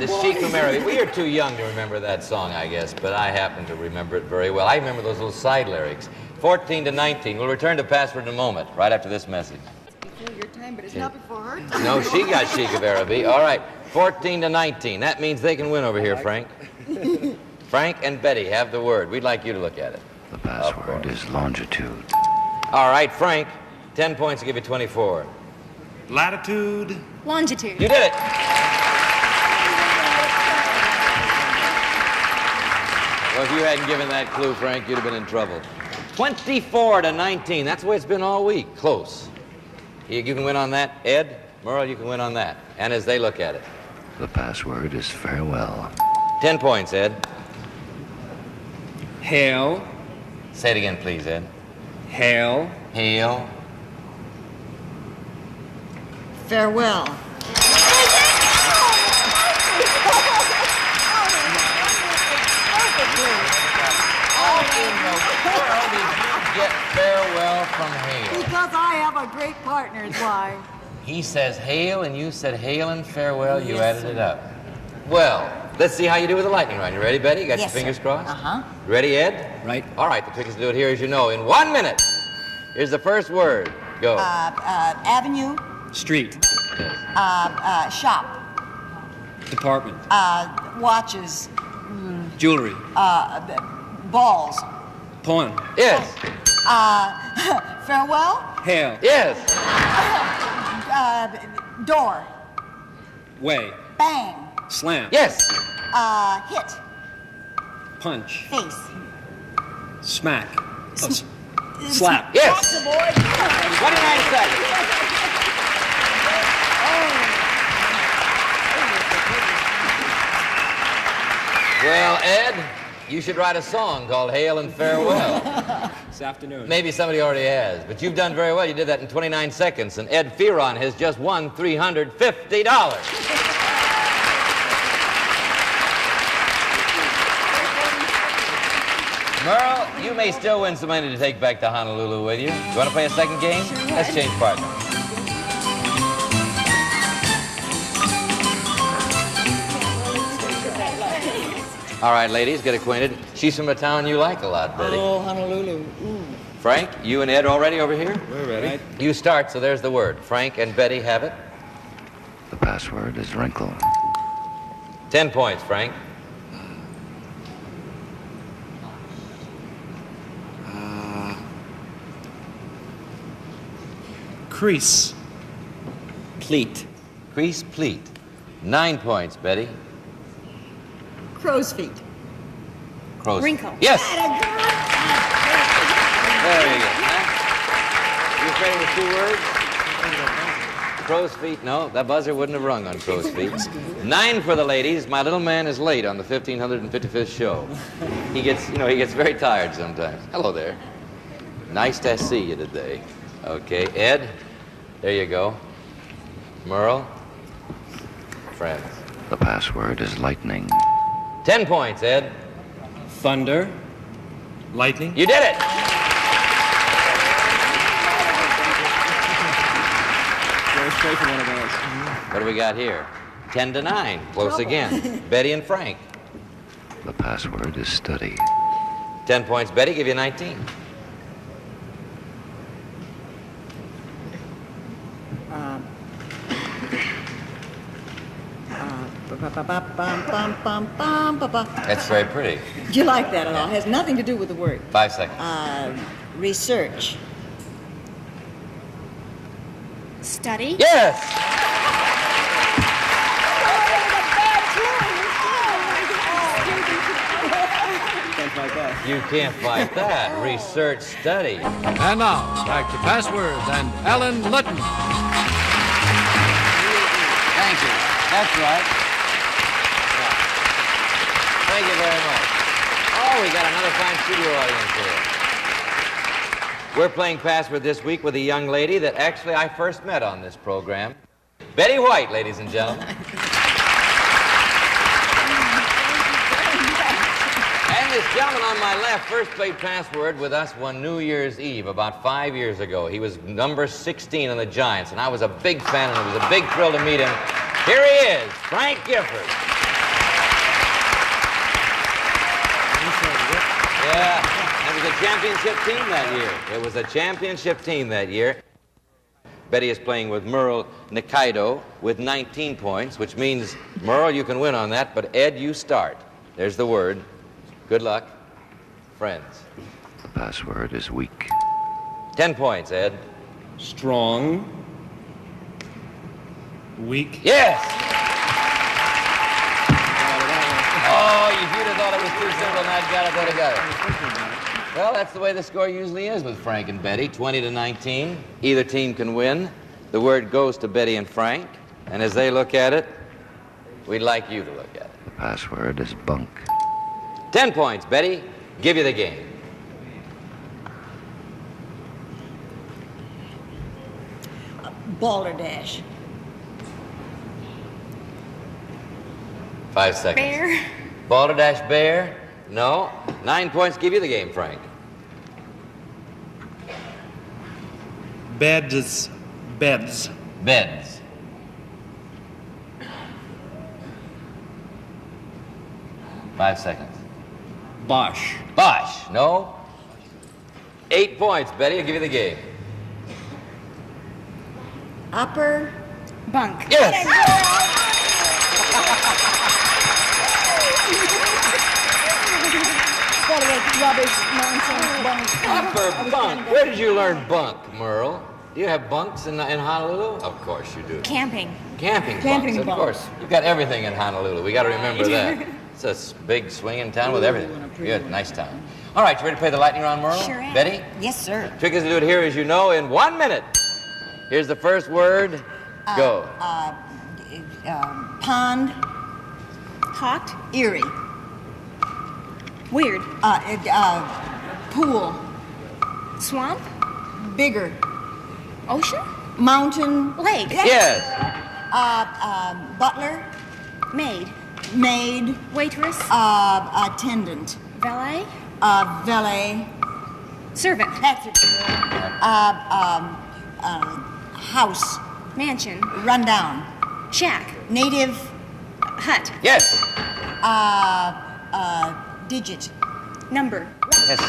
the Chic from Araby. We are too young to remember that song, I guess, but I happen to remember it very well. I remember those little side lyrics. 14 to 19. We'll return to Password in a moment, right after this message. Before your time, but it's not before her time. No, she got Chic of Araby. All right, 14 to 19. That means they can win over here, Frank. Frank and Betty have the word. We'd like you to look at it. The password is longitude. All right, Frank, 10 points to give you 24. Latitude. Longitude. You did it. Well, if you hadn't given that clue, Frank, you'd have been in trouble. 24 to 19. That's the way it's been all week. Close. You can win on that. Ed, Merle, you can win on that. And as they look at it. The password is farewell. 10 points, Ed. Hail. Say it again, please, Ed. Hail. Hail. Farewell. Get farewell from hail. Because I have a great partner, is why. He says hail, and you said hail and farewell. You added it up. Well, let's see how you do with the lightning round. You ready, Betty? You got your fingers crossed? Uh-huh. Ready, Ed? Right. All right, the trick is to do it here, as you know, in 1 minute. Here's the first word. Go. Avenue. Street. Shop. Department. Watches. Jewelry. Balls. Pawn. Yes. Farewell. Hail. Yes. Door. Way. Bang. Slam. Yes. Hit. Punch. Face. Smack. Slap. Yes. That's the boy. 29 seconds. Well, Ed, you should write a song called Hail and Farewell. This afternoon. Maybe somebody already has, but you've done very well. You did that in 29 seconds, and Ed Fearon has just won $350. Merle, you may still win some money to take back to Honolulu with you. You want to play a second game? Sure Let's change partners. All right, ladies, get acquainted. She's from a town you like a lot, Betty. Oh, Honolulu. Ooh. Frank, you and Ed all ready over here? We're ready. Right. You start, so there's the word. Frank and Betty have it. The password is wrinkle. 10 points, Frank. Crease. Pleat. Crease, pleat. 9 points, Betty. Crow's feet. Crow's. Wrinkle. Yes. There you go. You afraid of 2 words? Crow's feet? No, that buzzer wouldn't have rung on crow's feet. 9 for the ladies. My little man is late on the 1555th show. He gets very tired sometimes. Hello there. Nice to see you today. Okay, Ed, there you go. Merle, Friends. The password is lightning. 10 points, Ed. Thunder. Lightning. You did it! Very straight for one of those. What do we got here? 10 to 9. Close again. Betty and Frank. The password is study. 10 points, Betty. Give you 19. That's very pretty. Do you like that at all? It has nothing to do with the word. 5 seconds. Research. Study? Yes! Can't fight that. You can't fight that. Research, study. And now, back to Passwords and Alan Litton. Thank you. That's right. Thank you very much. Oh, we got another fine studio audience here. We're playing Password this week with a young lady that actually I first met on this program. Betty White, ladies and gentlemen. And this gentleman on my left first played Password with us one New Year's Eve about 5 years ago. He was number 16 on the Giants, and I was a big fan, and it was a big thrill to meet him. Here he is, Frank Gifford. Yeah, it was a championship team that year. It was a championship team that year. Betty is playing with Merle Nikaido with 19 points, which means, Merle, you can win on that, but Ed, you start. There's the word. Good luck. Friends. The password is weak. 10 points, Ed. Strong. Weak. Yes! Oh, if you'd have thought it was too simple and I'd got it, they'd have got it. Well, that's the way the score usually is with Frank and Betty, 20 to 19. Either team can win. The word goes to Betty and Frank, and as they look at it, we'd like you to look at it. The password is bunk. 10 points, Betty. Give you the game. Balderdash. 5 seconds. Bear. Balderdash Bear? No. 9 points. Give you the game, Frank. Beds. Beds. Beds. Five seconds. Bosch. Bosch. No. 8 points, Betty. I'll give you the game. Upper. Bunk. Yes! Rubbish, nonsense, bunk. Upper bunk. Where did you learn bunk, Merle? Do you have bunks in Honolulu? Of course you do. Camping. Camping Camping bunks, of bunk. course. You've got everything in Honolulu. We got to remember that. It's a big swinging town with everything. Good, nice town. All right, you ready to play the lightning round, Merle? Sure am. Betty? Yes, sir. Trick is to do it here, as you know, in 1 minute. Here's the first word. Go. Pond. Hot. Erie. Weird. Pool. Swamp. Bigger. Ocean. Mountain. Lake. Yes. Butler. Maid. Maid. Waitress. Attendant. Valet. Valet. Servant. That's it. House. Mansion. Rundown. Shack. Native. Hut. Yes. Digit. Number. Yes.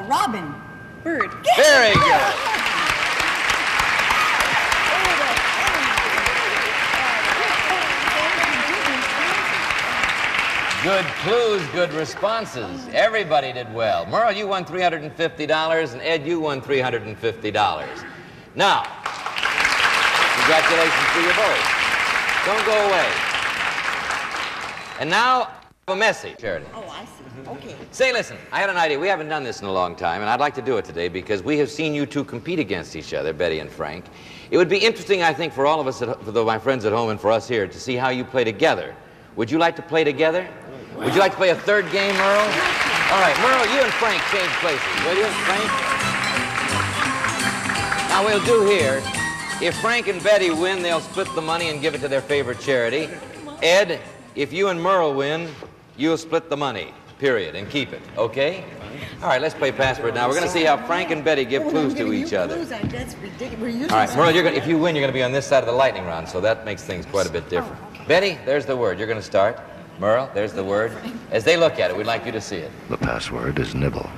Robin. Bird. Very good. Good clues, good responses. Everybody did well. Merle, you won $350, and Ed, you won $350. Now, congratulations to you both. Don't go away. And now, a message, Charity. Oh, I see. Okay. Say, listen, I had an idea. We haven't done this in a long time, and I'd like to do it today because we have seen you two compete against each other, Betty and Frank. It would be interesting, I think, for all of us, for my friends at home and for us here, to see how you play together. Would you like to play together? Would you like to play a third game, Merle? All right, Merle, you and Frank change places, will you, Frank? Now, we'll do here, if Frank and Betty win, they'll split the money and give it to their favorite charity. Ed, if you and Merle win, you'll split the money, period, and keep it, okay? All right, let's play password now. We're going to see how Frank and Betty give clues to each other. That's ridiculous. All right, Merle, if you win, you're going to be on this side of the lightning round, so that makes things quite a bit different. Betty, there's the word. You're going to start. Merle, there's the word. As they look at it, we'd like you to see it. The password is nibble.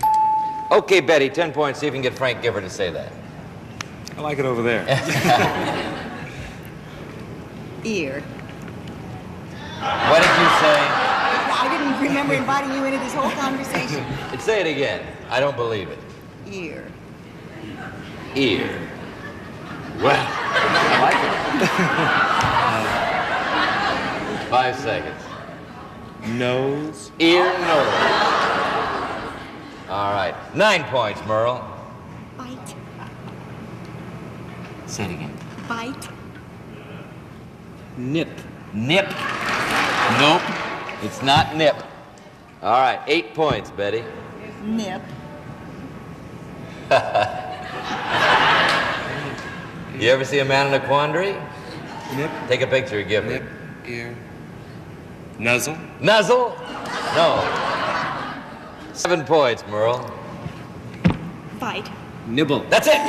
Okay, Betty, 10 points. See if you can get Frank Giver to say that. I like it over there. Ear. What did you say? I didn't remember inviting you into this whole conversation. Say it again. I don't believe it. Ear. Ear. Well, I like it. 5 seconds. Nose. Ear, nose. All right. 9 points, Merle. Bite. Say it again. Bite. Nip. Nip. Nope. It's not nip. All right. 8 points, Betty. Nip. You ever see a man in a quandary? Nip. Take a picture, give me. Nip. Ear. Nuzzle. Nuzzle? No. 7 points, Merle. Bite. Nibble. That's it.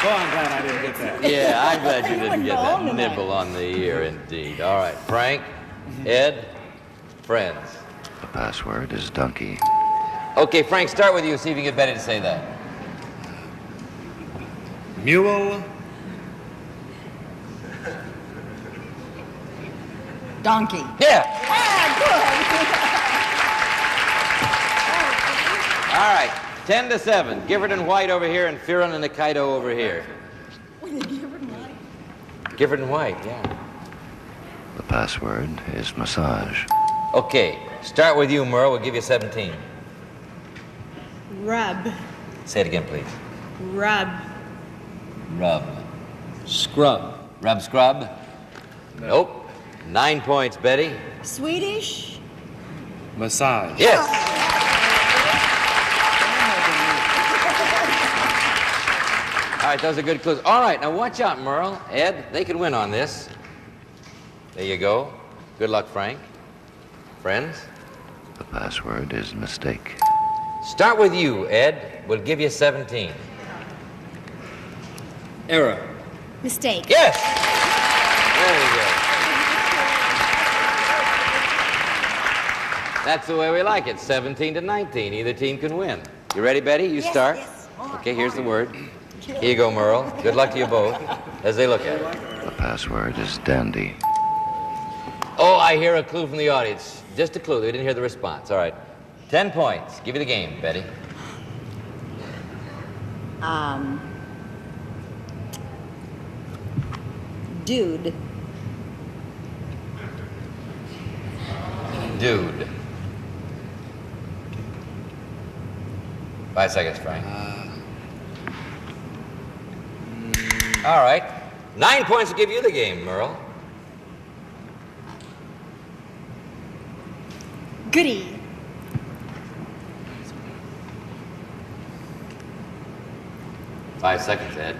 Oh, I'm glad I didn't get that. Yeah, I'm glad you didn't get that nibble on the ear, indeed. All right, Frank, Ed, friends. The password is donkey. Okay, Frank, start with you. See if you can get Betty to say that. Mule. Donkey. Yeah. Ah, All right, 10-7. Gifford and White over here, and Fearon and Nikaido over here. Gifford and White, yeah. The password is massage. Okay, start with you, Merle. We'll give you 17. Rub. Say it again, please. Rub. Rub. Scrub. Rub scrub? Nope. 9 points, Betty. Swedish. Massage. Yes. All right, those are good clues. All right, now watch out, Merle. Ed, they can win on this. There you go. Good luck, Frank. Friends? The password is mistake. Start with you, Ed. We'll give you 17. Error. Mistake. Yes! Very good. That's the way we like it, 17-19. Either team can win. You ready, Betty? You start. Yes. Okay, here's the word. Here you go, Merle. Good luck to you both as they look at it. The password is dandy. Oh, I hear a clue from the audience. Just a clue. They didn't hear the response. All right. 10 points. Give you the game, Betty. Dude. Dude. 5 seconds, Frank. All right. 9 points to give you the game, Merle. Goody. Five seconds, Ed.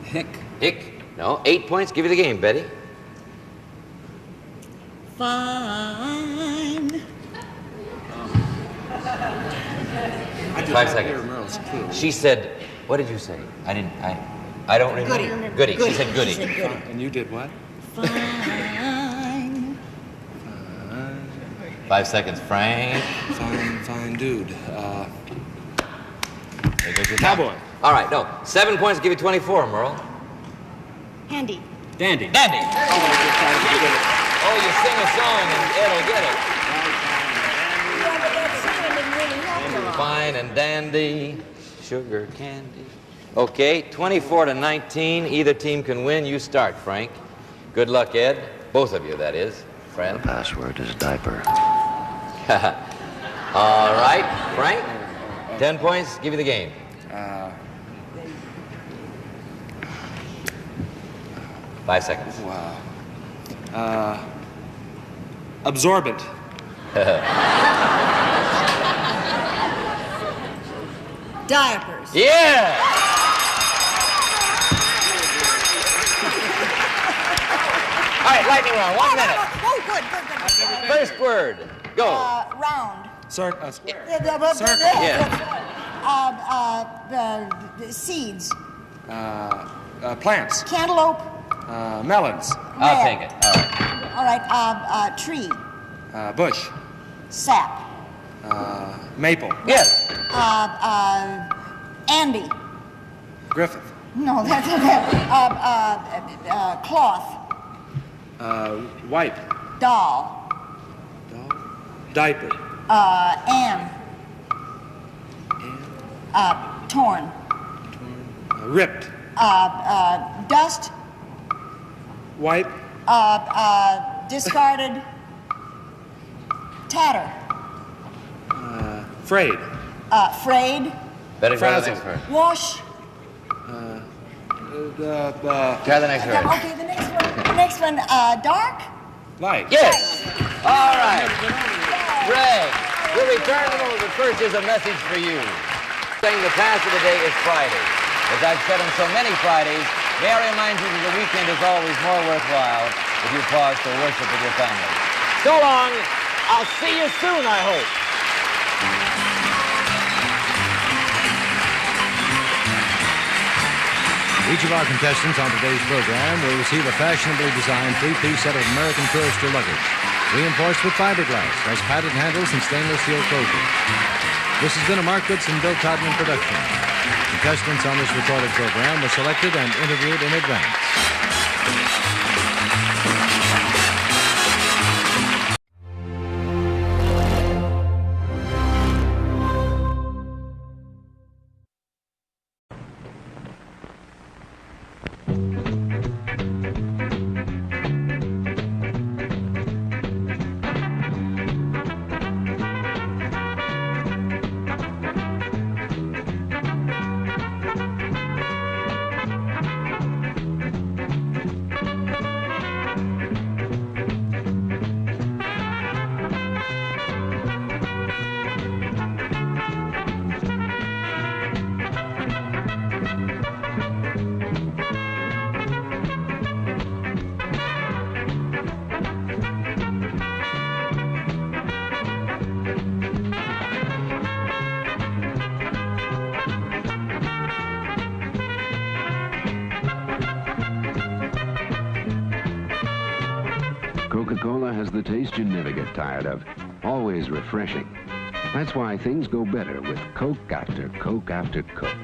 Hick. Hick. No. 8 points. Give you the game, Betty. Fine. 5 seconds. She said, what did you say? I don't remember. Goody. She said goody. And you did what? Fine. 5 seconds, Frank. Fine dude. There goes your Cowboy. time. All right, no. 7 points, give you 24, Merle. Handy. Dandy. Dandy. Oh, you sing a song and Ed will get it. Yeah, but that singing didn't really help you a lot. Fine and dandy, sugar candy. Okay, 24-19. Either team can win. You start, Frank. Good luck, Ed. Both of you, that is. The Friend. password is diaper. All right, Frank. 10 points. Give you the game. 5 seconds. Wow. Absorbent. Diapers. Yeah! All right, lightning round, 1 minute. Oh, good. First word, go. Round. Square. Seeds. Plants. Cantaloupe. Melons. I'll take it. All right. All right. Tree. Bush. Sap. Maple. Yes. Andy. Griffith. No, that's cloth. Wipe. Doll. Diaper. Ann. Torn. Ripped. Dust. Wipe. Discarded. Tatter. Frayed. Frayed. Better try the Frazzled. next word. Wash. Try the next word. Okay, the next one, dark. Light. Yes. All right. Greg, we'll return in a moment, but first is a message for you. Saying the pass of the day is Friday. As I've said on so many Fridays, may I remind you that the weekend is always more worthwhile if you pause to worship with your family. So long. I'll see you soon, I hope. Each of our contestants on today's program will receive a fashionably designed three-piece set of American Tourister luggage, reinforced with fiberglass, has padded handles and stainless steel closures. This has been a Mark Goodson, Bill Todman production. Contestants on this recorded program were selected and interviewed in advance. Coca-Cola has the taste you never get tired of. Always refreshing. That's why things go better with Coke after Coke after Coke.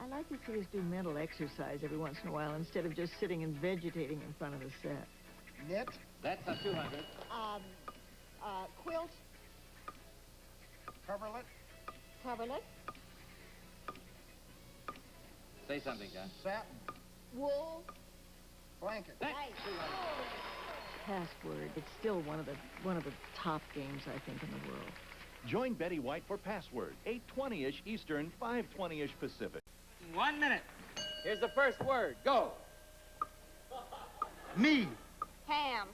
I like you kids do mental exercise every once in a while instead of just sitting and vegetating in front of the set. Knit. That's a 200. Quilt. Coverlet. Coverlet. Say something, John. Satin. Wool. Blanket. Password. It's still one of the top games, I think, in the world. Join Betty White for Password, 8:20-ish Eastern, 5:20-ish Pacific. 1 minute. Here's the first word. Go. Me. Ham.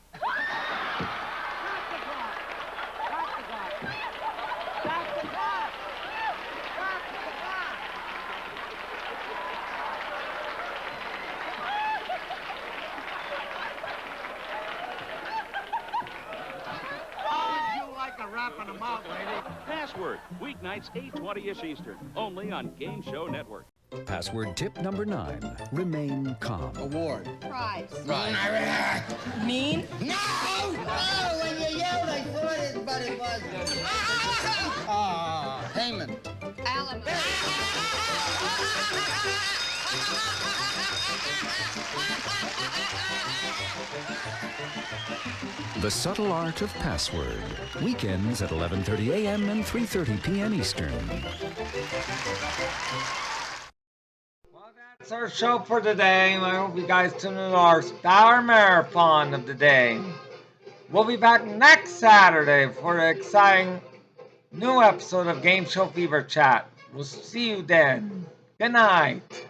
Password, weeknights, 8:20-ish Eastern, only on Game Show Network. Password tip number 9. Remain calm. Award. Prize. Right. Mean. No! Oh, when you yelled, I thought it, but it wasn't. Payment. Alimony. The Subtle Art of Password. Weekends at 11:30 a.m. and 3:30 p.m. Eastern. That's our show for today. I hope you guys tune in to our Star Marathon of the day. We'll be back next Saturday for an exciting new episode of Game Show Fever Chat. We'll see you then. Good night.